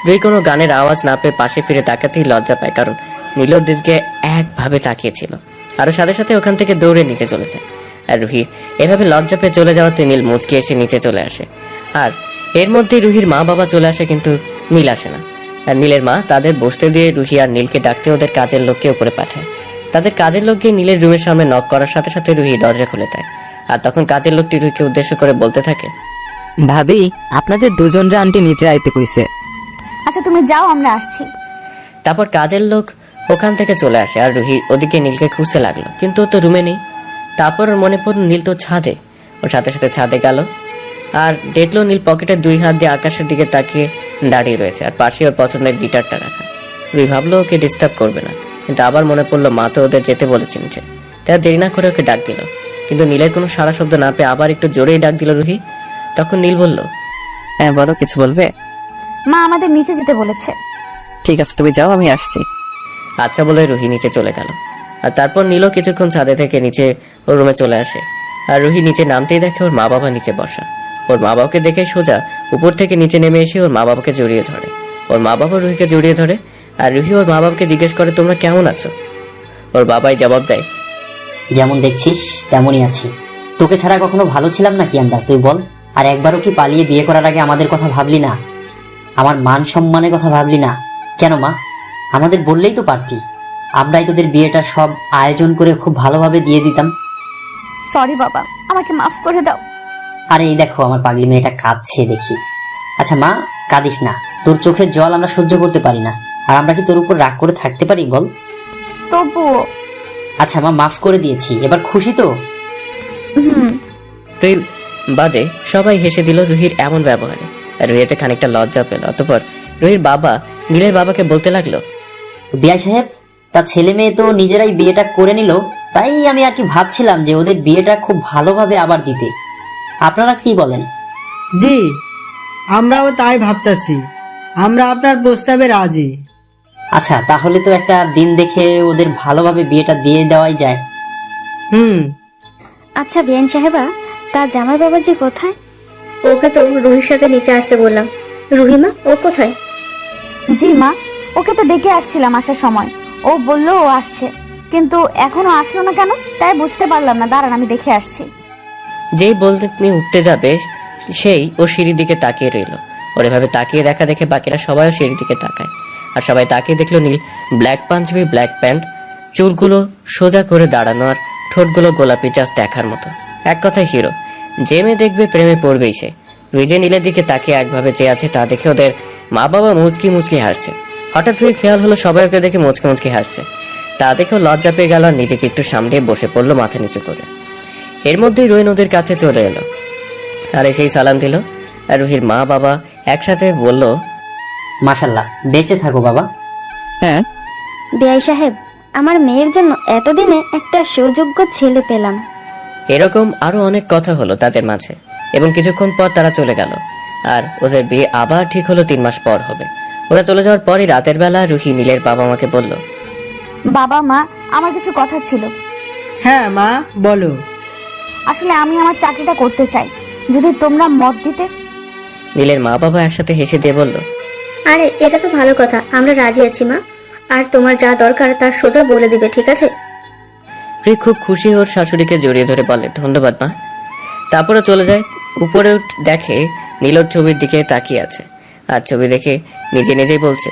রুহি কোনো গানের আওয়াজ না পেয়ে পাশে ফিরে তাকাতেই লজ্জা পায়, কারণ নীল ওর দিকে একভাবে তাকিয়েছিল। আরো সাথে সাথে ওখান থেকে দৌড়ে নিচে চলে যায়। আর রুহি এভাবে লজ্জা পেয়ে চলে যাওয়াতে নীল মুচকি এসে নিচে চলে আসে। আর এর মধ্যেই রুহির মা বাবা চলে আসে, কিন্তু নীল আসে না। আর নীলের মা তাদের বসতে দিয়ে রুহি আর নীলকে ডাকতে ওদের কাজের লোককে উপরে পাঠায়। তাদের কাজের লোক গিয়ে নীলের রুমের সামনে নক করার সাথে সাথে রুহি দরজা খুলে দেয়। আর তখন কাজের লোকটি রুহিকে উদ্দেশ্য করে বলতে থাকে, ভাবি আপনাদের দুজনরা আন্টি নিচে আইতে কইছে। আচ্ছা তুমি যাও, আমরা আসছি। তারপর কাজের লোক ওখান থেকে চলে আসে। আর রুহি ওদিকে নীলকে খুঁজতে লাগলো, কিন্তু ও তো রুমে নেই। তারপর ওর মনে পড়ল নীল তো ছাদে। ওর সাথে সাথে ছাদে গেল আর দেখলো নীল পকেটে 2 হাত দিয়ে আকাশের দিকে তাকিয়ে দাঁড়িয়ে রয়েছে, আর পাশে ওর পছন্দের গিটারটা রাখা। রুহি ভাবলো ওকে ডিস্টার্ব করবে না, কিন্তু আবার মনে পড়লো মা তো ওদের যেতে বলেছে নিচে। তারা দেরি না করে ওকে ডাক দিল, কিন্তু নীলের কোনো সারা শব্দ না পেয়ে আবার একটু জোরেই ডাক দিল রুহি। তখন নীল বলল, হ্যাঁ বলো, কিছু বলবে? মা আমাদের নিচে যেতে বলেছে। ঠিক আছে তুমি যাও, আমি আসছি। আচ্ছা বলে রুহি নিচে চলে গেল। আর তারপর নীলও কিছুক্ষণ ছাদে থেকে নিচে ওর রুমে চলে আসে। আর রুহি নিচে নামতেই দেখে ওর মা বাবা নিচে বসা। ওর মা বাবাকে দেখে সোজা উপর থেকে নিচে নেমে এসে ওর মা বাবাকে জড়িয়ে ধরে। ওর মা বাবা রুহিকে জড়িয়ে ধরে। আর রুহি ওর মা বাবাকে জিজ্ঞেস করে, তোমরা কেমন আছো? ওর বাবাই জবাব দেয়, যেমন দেখছিস তেমনই আছি। তোকে ছাড়া কখনো ভালো ছিলাম নাকি আমরা, তুই বল? আর একবারও কি পালিয়ে বিয়ে করার আগে আমাদের কথা ভাবলি না? আমার মান সম্মানের কথা ভাবলি না কেন মা? আমাদের বললেই তো পারতি, আমরাই তোদের বিয়েটা সব আয়োজন করে খুব ভালোভাবে দিয়ে দিতাম। সরি বাবা, আমাকে মাফ করে দাও। আরে এই দেখো আমার পাগলি মেয়েটা কাঁদছে দেখি। আচ্ছা মা, কাঁদিস না, তোর চোখের জল আমরা সহ্য করতে পারি না। আর আমরা কি তোর উপর রাগ করে থাকতে পারি বল? তবুও। আচ্ছা মা, মাফ করে দিয়েছি, এবার খুশি তো? রুহি বাদে সবাই হেসে দিল রুহির এমন ব্যবহারে। আর রুহিতে খানিকটা লজ্জা পেল। অতঃপর রুহির বাবা নীলের বাবাকে বলতে লাগলো, বিআই সাহেব, তার ছেলে মেয়ে তো নিজেরাই বিয়েটা করে নিল, তাই আমি আর কি ভাবছিলাম যে ওদের বিয়েটা খুব ভালোভাবে আবার দিতে। আপনারা কি বলেন? জি, আমরাও তাই ভাবতেছি। আমরা আপনার প্রস্তাবে রাজি। আচ্ছা, তাহলে তো একটা দিন দেখে ওদের ভালোভাবে বিয়েটা দিয়ে দেওয়াই যায়। আচ্ছা বিয়ান সাহেবা, তার জামাই বাবাজি কোথায়? ওকে তো রুহির সাথে নিচে আসতে বললাম। রুহিমা, ও কোথায়? জি মা, ওকে তো ডেকে আসছিলাম আসার সময়। ও বললো ও আসছে, কিন্তু এখনো আসলো না কেন তাই বুঝতে পারলাম না। দাঁড়ান আমি দেখে আসছি। যেই বলতে তুমি উঠতে যাবে সেই ও সিঁড়ির দিকে তাকিয়ে রইল। ওর এভাবে তাকিয়ে দেখা দেখে বাকিরা সবাইও সিঁড়ির দিকে তাকায়। আর সবাই তাকিয়ে দেখলো নীল ব্ল্যাক পাঞ্জাবি, ব্ল্যাক প্যান্ট, চুলগুলো সোজা করে দাঁড়ানো, আর ঠোঁটগুলো গোলাপি চাষ দেখার মতো। এক কথায় হিরো। যে মেয়ে দেখবে প্রেমে পড়বেই সে। রুহি যে নীলের দিকে তাকিয়ে একভাবে চেয়ে আছে তা দেখে ওদের মা বাবা মুচকি মুচকি হাসছে। হঠাৎ রুহির খেয়াল হলো সবাই ওকে দেখে মুচকি মুচকি হাসছে। তা দেখেও লজ্জা পেয়ে গেল আর নিজেকে একটু সামনে বসে পড়লো মাথা নিচু করে। এর মধ্যেই রুহি ওদের কাছে চলে এলো আর এসেই সালাম দিল। আর রুহির মা বাবা একসাথে বলল, মাশাআল্লাহ, বেঁচে থাকো বাবা। হ্যাঁ বিআই সাহেব, আমার মেয়ের জন্য এতদিনে একটা সুযোগ্য ছেলে পেলাম। এরকম আরো অনেক কথা হলো তাদের মাঝে এবং কিছুক্ষণ পর তারা চলে গেল। আর ওদের বিয়ে আবার ঠিক হলো 3 মাস পর হবে। ওরা চলে যাওয়ার পরই রাতের বেলা রুহি নীলের বাবা মাকে বলল, বাবা মা, আমার কিছু কথা ছিল। হ্যাঁ মা, বলো। আসলে আমি আমার চাকরিটা করতে চাই, যদি তোমরা মত দিতে। নীলের মা বাবা একসাথে হেসে দিয়ে বলল, আরে এটা তো ভালো কথা, আমরা রাজি আছি মা। আর তোমার যা দরকার তার সোজা বলে দিবে, ঠিক আছে? রুহি খুব খুশি ওর শাশুড়িকে জড়িয়ে ধরে বলে, ধন্যবাদ মা। তারপরে চলে যায়। উপরে দেখে নীলর ছবির দিকে তাকিয়ে আছে। আর ছবি দেখে নিজে নিজেই বলছে,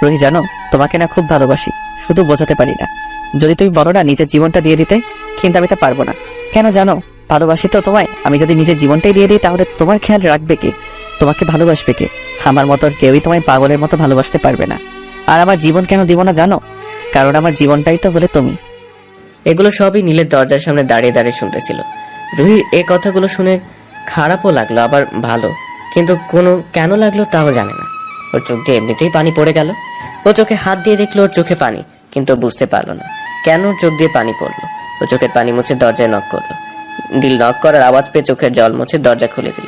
রুহি জানো, তোমাকে না খুব ভালোবাসি, শুধু বোঝাতে পারি না। যদি তুমি বলো না নিজের জীবনটা দিয়ে দিতে, কিন্তু আমি তা পারবো না। কেন জানো? ভালোবাসি তো তোমায়। আমি যদি নিজের জীবনটাই দিয়ে দিই তাহলে তোমার খেয়াল রাখবে কে? তোমাকে ভালোবাসবে কে? আমার মতো কেউই তোমায় পাগলের মতো ভালোবাসতে পারবে না। আর আমার জীবন কেন দিব না জানো? কারণ আমার জীবনটাই তো বলে তুমি। এগুলো সবই নীলের দরজার সামনে দাঁড়িয়ে দাঁড়িয়ে শুনতেছিল। রুহির এই কথাগুলো শুনে খারাপও লাগলো আবার ভালো, কিন্তু কেন লাগলো তাও জানে না। ওর চোখ দিয়ে এমনিতেই পানি পড়ে গেল। ও চোখে হাত দিয়ে দেখলো ওর চোখে পানি, কিন্তু বুঝতে পারলো না। কেন চোখ দিয়ে পানি পড়লো। ও চোখের পানি মুছে দরজায় নক করলো। নীল নক করার আওয়াজ পেয়ে চোখের জল মুছে দরজা খুলে দিল।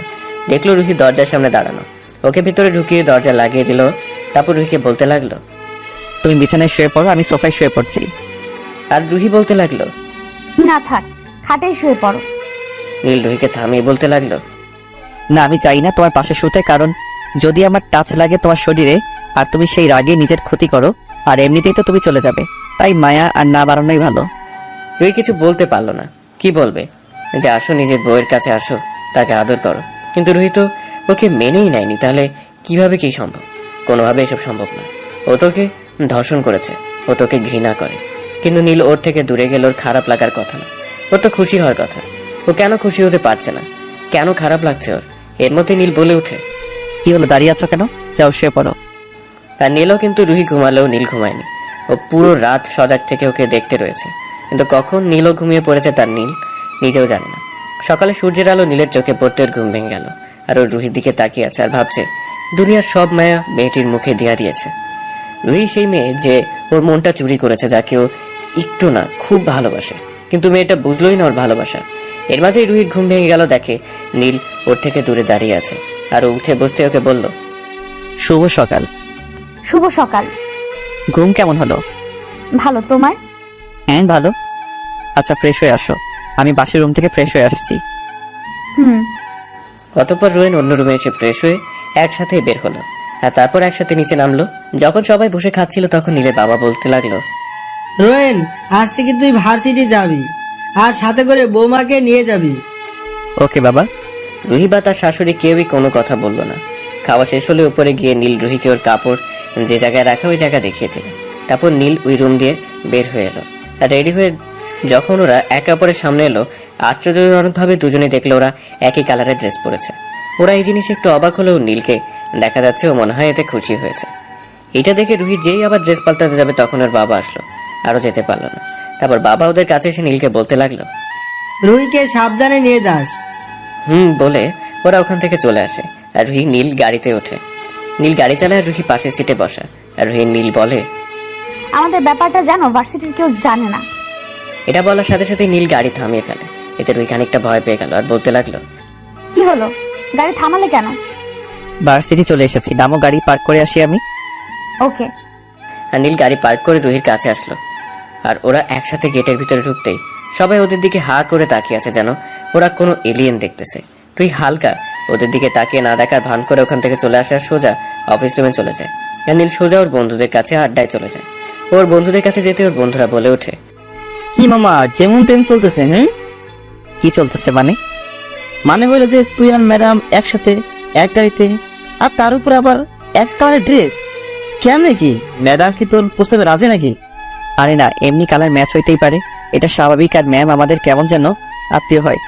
দেখলো রুহি দরজার সামনে দাঁড়ানো। ওকে ভিতরে ঢুকিয়ে দরজা লাগিয়ে দিল। তারপর রুহিকে বলতে লাগলো, তুমি বিছানায় শুয়ে পড়ো, আমি সোফায় শুয়ে পড়ছি। আর রুহি বলতে লাগলো, না থাক, খাটে শুয়ে পড়ো। নীল রুহিকে থামিয়ে বলতে লাগলো, না, আমি চাই না তোমার পাশে শুতে, কারণ যদি আমার টাচ লাগে তোমার শরীরে আর তুমি সেই রাগে নিজের ক্ষতি করো, আর এমনিতেই তো তুমি চলে যাবে, তাই মায়া আর না বাড়ানোই ভালো। রুহি কিছু বলতে পারলো না। কি বলবে? যে আসো, নিজের বউয়ের কাছে আসো, তাকে আদর করো। কিন্তু রুহি তো ওকে মেনেই নেয়নি। তাহলে কিভাবে কি সম্ভব? কোনোভাবে এসব সম্ভব না। ও তোকে ধর্ষণ করেছে, ও তোকে ঘৃণা করে। কিন্তু নীল ওর থেকে দূরে গেলে ওর খারাপ লাগার কথা না, ওর তো খুশি হওয়ার কথা। ও কেন খুশি হতে পারছে না? কেন খারাপ লাগছে ওর? এর মধ্যে নীল বলে ওঠে, কি হলো, দাঁড়িয়ে আছো কেন? যাও শুয়ে পড়ো। আর নীলও কিন্তু রুহি ঘুমালেও নীল ঘুমায়নি। ও পুরো রাত সজাগ থেকে ওকে দেখতে রয়েছে। কিন্তু কখন নীলও ঘুমিয়ে পড়েছে তার নীল নিজেও জানে না। সকালে সূর্যের আলো নীলের চোখে পড়তে ওর ঘুম ভেঙে গেল। আর ওর রুহির দিকে তাকিয়ে আছে আর ভাবছে, দুনিয়ার সব মায়া মেয়েটির মুখে দিয়া দিয়েছে। রুহি সেই মেয়ে যে ওর মনটা চুরি করেছে, যাকে ও একটু না খুব ভালোবাসে। কিন্তু মেয়েটা বুঝলোই না ওর ভালোবাসা। এর মাঝেই রুহির ঘুম ভেঙে গেল। দেখে নীল ওর থেকে দূরে দাঁড়িয়ে আছে। আর ও উঠে বসতে ওকে বলল, শুভ সকাল। শুভ সকাল। ঘুম কেমন হলো? ভালো, তোমার? হ্যাঁ ভালো। আচ্ছা, ফ্রেশ হয়ে আসো, আমি বাসের রুম থেকে ফ্রেশ হয়ে আসছি। হুম। অতঃপর রোয়েন অন্য রুমে এসে ফ্রেশ হয়ে একসাথেই বের হলো। আর তারপর একসাথে নিচে নামলো। যখন সবাই বসে খাচ্ছিল তখন নীলের বাবা বলতে লাগলো, রোয়েন, আজ থেকে তুই ভার্সিটি যাবি, আর সাথে করে বৌমাকে নিয়ে যাবি। ওকে বাবা। রুহি বা তার শাশুড়ি কেউই কোনো কথা বলল না। খাওয়া শেষ হলে উপরে গিয়ে নীল রুহিকে ওর কাপড় যে জায়গায় রাখা ওই জায়গা দেখিয়ে দিল। তারপর নীল ওই রুম দিয়ে বের হয়ে এলো। আর রেডি হয়ে যখন ওরা একে অপরের সামনে এলো, আশ্চর্যজনকভাবে দুজনে দেখলো ওরা একই কালারের ড্রেস পরেছে। ওরা এই জিনিস একটু অবাক হলেও নীলকে দেখা যাচ্ছে ও মনে হয় এতে খুশি হয়েছে। এটা দেখে রুহি যেই আবার ড্রেস পাল্টাতে যাবে তখন ওর বাবা আসলো। আরও যেতে পারলো না। তারপর বাবা ওদের কাছে এসে নীলকে বলতে লাগলো, রুহিকে সাবধানে নিয়ে যাস। বলে ওরা ওখান থেকে চলে আসে। আর রুহি নীল গাড়িতে ওঠে। নীল গাড়ি চালায়, আর রুহি পাশের সিটে বসা। আর রুহি নীল বলে, আমাদের ব্যাপারটা জানো, ভার্সিটির কেউ জানে না। এটা বলার সাথে সাথে নীল গাড়ি থামিয়ে ফেলে। এতে রুহি খানিকটা ভয় পেয়ে গেল আর বলতে লাগলো, কি হলো, গাড়ি থামালে কেন? ভার্সিটি চলে এসেছি, নামো, গাড়ি পার্ক করে আসি আমি। ওকে। আর নীল গাড়ি পার্ক করে রুহির কাছে আসলো। আর ওরা একসাথে গেটের ভিতরে ঢুকতেই সবাই ওদের দিকে হা করে তাকিয়ে আছে, যেন ওরা কোনো এলিয়েন দেখতেছে। রুহি হালকা ওদের দিকে তাকিয়ে না দেখার ভান করে ওখান থেকে চলে আসে আর সোজা অফিস রুমে চলে যায়। আর নীল সোজা ওর বন্ধুদের কাছে আড্ডায় চলে যায়। ওর বন্ধুদের কাছে যেতে ওর বন্ধুরা বলে ওঠে, কি মামা, কেমন প্রেম চলতেছে? কি চলতেছে মানে? মানে বলে যে তুই আর ম্যাডাম একসাথে এক গাড়িতে, আর তার উপর আবার এক কালারের ড্রেস। কেমনে কি, ম্যাডাম কি তোর প্রস্তাবে রাজি নাকি? আরে না, এমনি কালার ম্যাচ হইতেই পারে, এটা স্বাভাবিক। আর ম্যাম আমাদের কেমন যেন আত্মীয় হয়,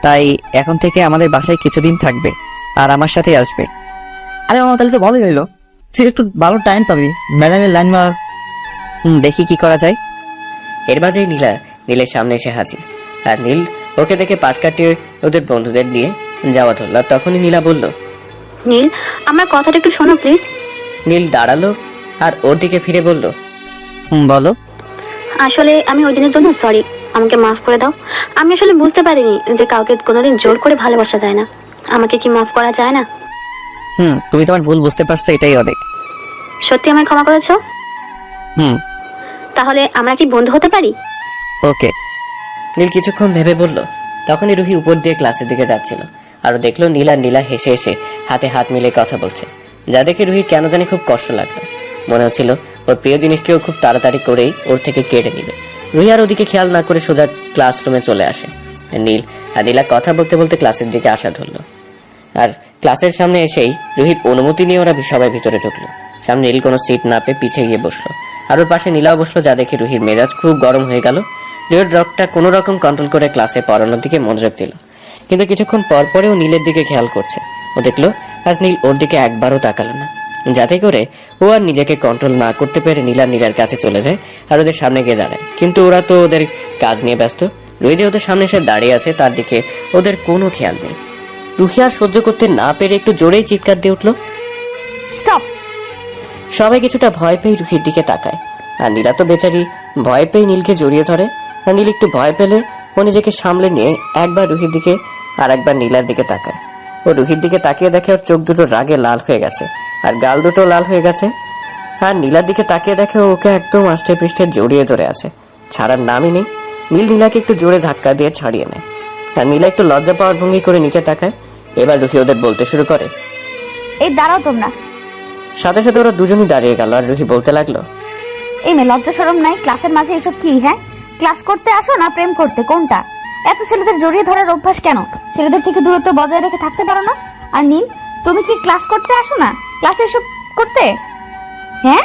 তাই এখন থেকে আমাদের বাসায় কিছুদিন থাকবে আর আমার সাথে আসবে। আরে মামা, তাহলে তো ভালোই হইলো। তুই একটু ভালো টাইম পাবি ম্যাডামের লাইন মার। দেখি কি করা যায়। এর মাঝেই নীলের সামনে এসে হাজির। আর নীল ওকে দেখে পাশ কাটিয়ে ওদের বন্ধুদের দিয়ে যাওয়া ধরল। আর তখনই নীলা বলল, নীল, আমার কথাটা একটু শোনো প্লিজ। নীল দাঁড়ালো আর ওর দিকে ফিরে বলল, বলো। আসলে আমি ওই দিনের জন্য সরি, আমাকে মাফ করে দাও। আমি আসলে বুঝতে পারিনি যে কাউকে কোনোদিন জোর করে ভালোবাসা যায় না। আমাকে কি মাফ করা যায় না? তুমি তোমার ভুল বুঝতে পারছো, এটাই অনেক। সত্যি আমায় ক্ষমা করেছো? তাহলে আমরা কি বন্ধু হতে পারি? ওকে। নীল কিছুক্ষণ ভেবে বলল। তখনই রুহি উপর দিয়ে ক্লাসের দিকে যাচ্ছিল। আর দেখলো নীল আর নীলা হেসে হেসে হাতে হাত মিলে কথা বলছে, যা দেখে রুহির কেন জানি খুব কষ্ট লাগলো। মনে হচ্ছিল ওর প্রিয় জিনিসকেও খুব তাড়াতাড়ি করেই ওর থেকে কেড়ে নিবে। রুহি আর ওদিকে খেয়াল না করে সোজা ক্লাসরুমে চলে আসে। নীল আর নীলা কথা বলতে বলতে ক্লাসের দিকে আসা ধরলো। আর ক্লাসের সামনে এসেই রুহির অনুমতি নিয়ে ওরা সবাই ভিতরে ঢুকলো। সামনে নীল কোনো সিট না পেয়ে পিছিয়ে গিয়ে বসলো। আর ওর পাশে নীলাও বসলো, যা দেখে রুহির মেজাজ খুব গরম হয়ে গেল। রুহির রকটা কোনো রকম কন্ট্রোল করে ক্লাসে পড়ানোর দিকে মনোযোগ দিল। কিন্তু কিছুক্ষণ পর পরেও নীলের দিকে খেয়াল করছে। ও দেখলো আজ নীল ওর দিকে একবারও তাকালো না, যাতে করে ও আর নিজেকে কন্ট্রোল না করতে পেরে নীলার কাছে চলে যায় আর ওদের সামনে গিয়ে দাঁড়ায়। কিন্তু ওরা তো ওদের কাজ নিয়ে ব্যস্ত। রুহি যে ওদের সামনে এসে দাঁড়িয়ে আছে তার দিকে ওদের কোনো খেয়াল নেই। রুহি আর সহ্য করতে না পেরে একটু জোরেই চিৎকার দিয়ে উঠলো, স্টপ! সবাই কিছুটা ভয় পেয়ে রুহির দিকে তাকায়। আর নীলা তো বেচারি ভয় পেয়ে নীলকে জড়িয়ে ধরে। আর নীল একটু ভয় পেলে ও নিজেকে সামলে নিয়ে একবার রুহির দিকে আর একবার নীলার দিকে তাকায়। ও রুহির দিকে তাকিয়ে দেখে ওর চোখ দুটো রাগে লাল হয়ে গেছে আর গাল দুটো লাল হয়ে গেছে। আর নীলার দিকে তাকিয়ে দেখে ওকে একদম আষ্টে পৃষ্ঠে জড়িয়ে ধরে আছে, ছাড়ার নামই নেই। নীল নীলাকে একটু জোরে ধাক্কা দিয়ে ছাড়িয়ে নেয়। আর নীলা একটু লজ্জা পাওয়ার ভঙ্গি করে নিচে তাকায়। এবার রুহি ওদের বলতে শুরু করে, এই দাঁড়াও তোমরা। সাথে সাথে ওরা দুজনই দাঁড়িয়ে গেল। আর রুহি বলতে লাগলো, এই মেয়ে লজ্জা শরম নাই? ক্লাসের মাঝে এসব কি? হ্যাঁ, ক্লাস করতে আসো না প্রেম করতে? কোনটা? এত ছেলেদের জড়িয়ে ধরার অভ্যাস কেন? ছেলেদের থেকে দূরত্ব বজায় রেখে থাকতে পারো না? আর নীল, তুমি কি ক্লাস করতে আসো না? ক্লাসে এসব করতে? হ্যাঁ?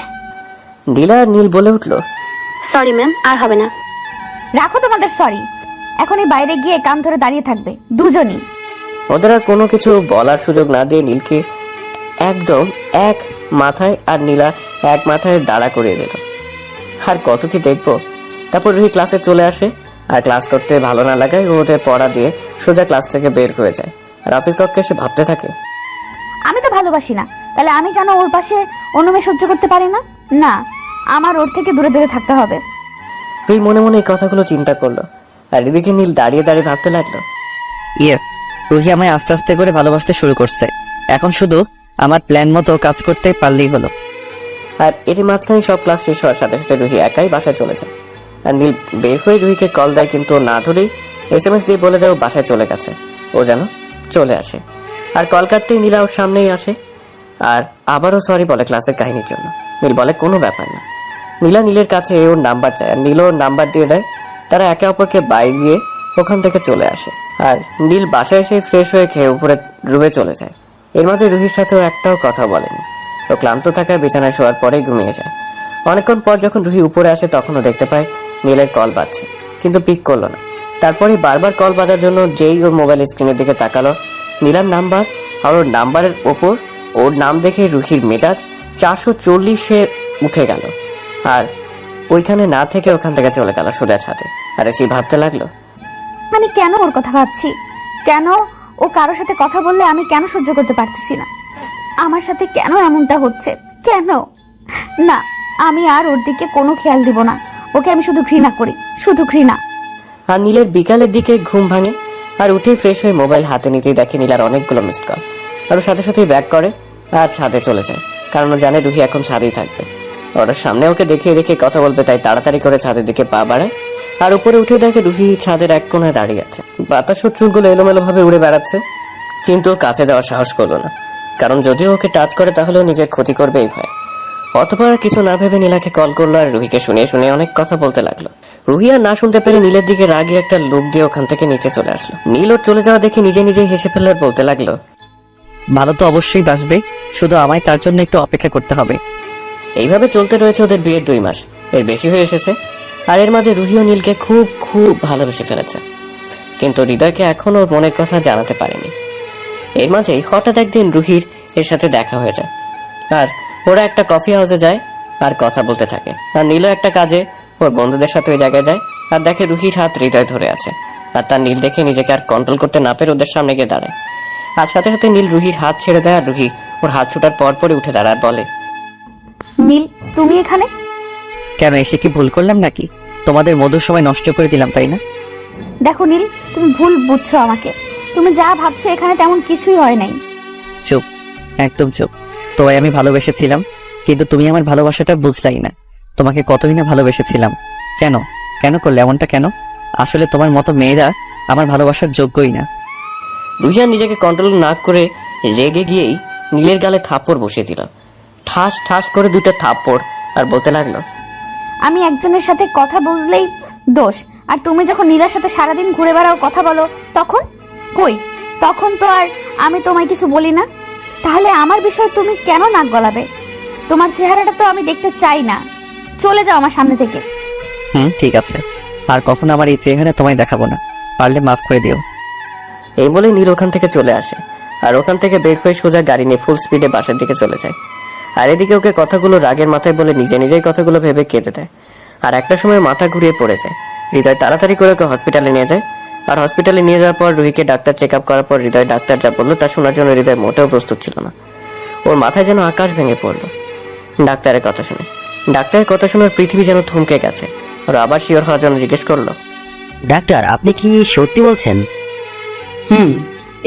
নীলা আর নীল বলে উঠলো, সরি ম্যাম, আর হবে না। রাখো তোমাদের সরি। এখনই বাইরে গিয়ে কান ধরে দাঁড়িয়ে থাকবে দুজনই। ওদের আর কোনো কিছু বলার সুযোগ না দিয়ে নীলকে একদম এক মাথায় আর নীলা এক মাথায় দাঁড়া করিয়ে দিল। আর কত কি দেখবো। তারপর রুহি ক্লাসে চলে আসে। আর ক্লাস করতে ভালো না লাগায় ও ওদের পড়া দিয়ে সোজা ক্লাস থেকে বের হয়ে যায়। আর অফিস কক্ষে এসে ভাবতে থাকে, আমি তো ভালোবাসি না, তাহলে আমি কেন ওর পাশে অন্য মেয়ে সহ্য করতে পারি না? না, আমার ওর থেকে দূরে দূরে থাকতে হবে। রুহি মনে মনে এই কথাগুলো চিন্তা করলো। আর এদিকে নীল দাঁড়িয়ে দাঁড়িয়ে ভাবতে লাগলো, ইয়েস, রুহি আমায় আস্তে আস্তে করে ভালোবাসতে শুরু করছে। এখন শুধু আমার প্ল্যান মতো কাজ করতে পারলেই হলো। আর এর মাঝখানে সব ক্লাস শেষ হওয়ার সাথে সাথে রুহি একাই বাসায় চলে যায়। আর নীল বের হয়ে রুহিকে কল দেয়, কিন্তু না ধরেই SMS দিয়ে বলে দেয় ও বাসায় চলে গেছে, ও যেন চলে আসে। আর কল কাটতেই নীলা ওর সামনেই আসে আর আবারও সরি বলে ক্লাসের কাহিনীর জন্য। নীল বলে কোনো ব্যাপার না। নীলা নীলের কাছে ওর নাম্বার চায় আর নীল ওর নাম্বার দিয়ে দেয়। তারা একে অপরকে বাইক দিয়ে ওখান থেকে চলে আসে। আর নীল বাসায় এসে ফ্রেশ হয়ে খেয়ে উপরে রুমে চলে যায়। এর মাঝে রুহির সাথেও একটাও কথা বলেনি। ও ক্লান্ত থাকায় বিছানায় শোয়ার পরেই ঘুমিয়ে যায়। অনেকক্ষণ পর যখন রুহি উপরে আসে তখনও দেখতে পায় নীলের কল বাজছে, কিন্তু পিক করলো না। তারপরে বারবার কল বাজার জন্য যেই ওর মোবাইল স্ক্রিনের দিকে তাকালো, নীলার নাম্বার আর ওর নাম্বারের ওপর ওর নাম দেখে রুহির মেজাজ 440-এ উঠে গেল। আর ওইখানে না থেকে ওখান থেকে চলে গেল সোজা ছাদে। আর সে ভাবতে লাগলো, আমি কেন ওর কথা ভাবছি? কেন ও কারোর সাথে কথা বললে আমি কেন সহ্য করতে পারতেছি না? আমার সাথে কেন এমনটা হচ্ছে? কেন? না, আমি আর ওর দিকে কোনো খেয়াল দিব না। ওকে আমি শুধু ঘৃণা করি, শুধু ঘৃণা। আর নীলের বিকালের দিকে ঘুম ভাঙে আর উঠে ফ্রেশ হয়ে মোবাইল হাতে নিতেই দেখে নীলার অনেকগুলো মিসড কল। আর সাথে সাথেই ব্যাক করে আর ছাদে চলে যায়, কারণ ও জানে রুহি এখন ছাদেই থাকবে। ওর সামনে ওকে দেখিয়ে দেখে কথা বলবে, তাই তাড়াতাড়ি করে ছাদের দিকে পা বাড়ায়। আর উপরে উঠে দেখে রুহি ছাদের এক কোণায় দাঁড়িয়ে আছে। বাতাসের চুলগুলো এলোমেলো ভাবে উড়ে বেড়াচ্ছে, কিন্তু কাছে যাওয়ার সাহস করলো না, কারণ যদি ওকে টাচ করে তাহলে নিজের ক্ষতি করবে এই ভয়। অতঃপর কিছু না ভেবে নীলাকে কল করলো আর রুহিকে শুনিয়ে শুনিয়ে অনেক কথা বলতে লাগলো। রুহি আর না শুনতে পেরে নীলের দিকে রাগে একটা লুক দিয়ে ওখান থেকে নিচে চলে আসলো। নীল ওর চলে যাওয়া দেখে নিজে নিজেই হেসে ফেলে বলতে লাগলো, ভালো তো অবশ্যই বাসবে, শুধু আমায় তার জন্য একটু অপেক্ষা করতে হবে। এইভাবে চলতে রয়েছে ওদের বিয়ের 2 মাস, এর বেশি হয়ে এসেছে। আর এর মাঝে রুহি ও নীলকে খুব খুব ভালোবেসে ফেলেছে, কিন্তু হৃদয়কে এখনো ওর মনের কথা জানাতে পারেনি। এর মাঝেই হঠাৎ একদিন রুহির এর সাথে দেখা হয়ে যায়। আর ওরা একটা কফি হাউসে যায় আর কথা বলতে থাকে। আর নীলও একটা কাজে ওর বন্ধুদের সাথে ওই জায়গায় যায় আর দেখে রুহির হাত হৃদয় ধরে আছে। আর তার নীল দেখে নিজেকে আর কন্ট্রোল করতে না পেরে ওদের সামনে গিয়ে দাঁড়ায়। আর সাথে সাথে নীল রুহির হাত ছেড়ে দেয় আর রুহি ওর হাত ছুটার পর পরই উঠে দাঁড়ায় আর বলে, নীল, তুমি এখানে? কেন, এসে কি ভুল করলাম নাকি? তোমাদের মধুর সময় নষ্ট করে দিলাম, তাই না? দেখো নীল, তুমি ভুল বুঝছো আমাকে। তুমি যা ভাবছো এখানে তেমন কিছুই হয় নাই। চুপ, একদম চুপ। তোমায় আমি ভালোবেসেছিলাম, কিন্তু তুমি আমার ভালোবাসাটা বুঝলাই না। তোমাকে কতই না ভালোবেসেছিলাম। কেন কেন করলে এমনটা কেন? আসলে তোমার মতো মেয়েরা আমার ভালোবাসার যোগ্যই না। রুহিয়া নিজেকে কন্ট্রোল না করে রেগে গিয়েই নীলের গালে থাপ্পড় বসিয়ে দিল, ঠাস ঠাস করে 2টা থাপ্পড়। আর বলতে লাগলো, আমি একজনের সাথে কথা বললেই দোষ, আর তুমি যখন নীলার সাথে সারাদিন ঘুরে বেড়াও, কথা বলো, তখন কই? তখন তো আর আমি তোমায় কিছু বলি না। তাহলে আমার বিষয় তুমি কেন নাক গলাবে? তোমার চেহারাটা তো আমি দেখতে চাই না। চলে যাও আমার সামনে থেকে। ঠিক আছে, আর কখনো আমার এই চেহারা তোমায় দেখাবো না, পারলে মাফ করে দিও। এই বলে নীল ওখান থেকে চলে আসে আর ওখান থেকে বের হয়ে সোজা গাড়ি নিয়ে ফুল স্পিডে বাসার দিকে চলে যায়। আর এদিকে ওকে কথাগুলো রাগের মাথায় বলে নিজে নিজেই কথাগুলো ভেবে কেঁদে দেয়। আর একটা সময় মাথা ঘুরিয়ে পড়ে যায়। হৃদয় তাড়াতাড়ি করে ওকে হসপিটালে নিয়ে যায়। আর হসপিটালে নিয়ে যাওয়ার পর রুহিকে ডাক্তার চেক আপ করার পর হৃদয় ডাক্তার যা বললো তা শোনার জন্য হৃদয় মোটেও প্রস্তুত ছিল না। ওর মাথায় যেন আকাশ ভেঙে পড়লো ডাক্তারের কথা শুনে। ডাক্তারের কথা শুনে ওর পৃথিবী যেন থমকে গেছে। ওর আবার শিওর হওয়ার জন্য জিজ্ঞেস করলো, ডাক্তার আপনি কি সত্যি বলছেন?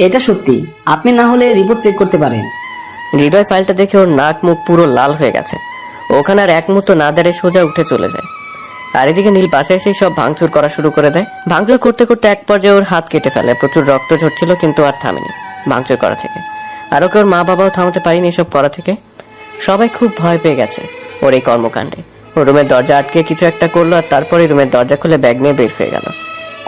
এটা সত্যি। আপনি না হলে রিপোর্ট চেক করতে পারেন। হৃদয় ফাইলটা দেখে ওর নাক মুখ পুরো লাল হয়ে গেছে। ওখানে আর এক মুহূর্ত না দাঁড়িয়ে সোজা উঠে চলে যায়। আর এদিকে নীল পাশে এসে সব ভাঙচুর করা শুরু করে দেয়। ভাঙচুর করতে করতে এক পর্যায়ে ওর হাত কেটে ফেলে। প্রচুর রক্ত ঝরছিল কিন্তু আর থামেনি ভাঙচুর করা থেকে। আর ওকে ওর মা বাবাও থামাতে পারেনি এসব করা থেকে। সবাই খুব ভয় পেয়ে গেছে ওর এই কর্মকাণ্ডে। ও রুমের দরজা আটকে কিছু একটা করলো আর তারপরে রুমের দরজা খুলে ব্যাগ নিয়ে বের হয়ে গেল।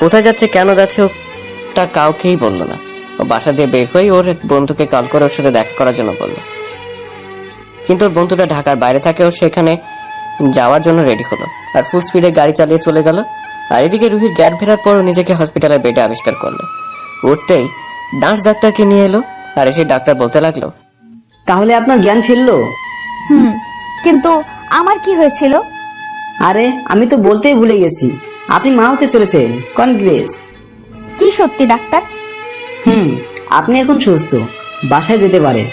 কোথায় যাচ্ছে কেন যাচ্ছে ওটা কাউকেই বললো না। ও বাসা দিয়ে বের হয়ে ওর এক বন্ধুকে কল করে ওর সাথে দেখা করার জন্য বললো, কিন্তু ওর বন্ধুটা ঢাকার বাইরে থাকে। ও সেখানে যাওয়ার জন্য রেডি হলো আর ফুল স্পিডে গাড়ি চালিয়ে চলে গেল। আর এদিকে রুহির জ্ঞান ফেরার পর নিজেকে হসপিটালের বেডে আবিষ্কার করলো। উঠতেই ডান্স ডাক্তারকে নিয়ে এলো আর এসে ডাক্তার বলতে লাগলো, তাহলে আপনার জ্ঞান ফিরলো? কিন্তু আমার কি হয়েছিল? আরে আমি তো বলতেই ভুলে গেছি, আপনি মা হতে চলেছেন। কনগ্রেস। কি সত্যি ডাক্তার? আপনি এখন সুস্থ, বাসায় যেতে পারেন।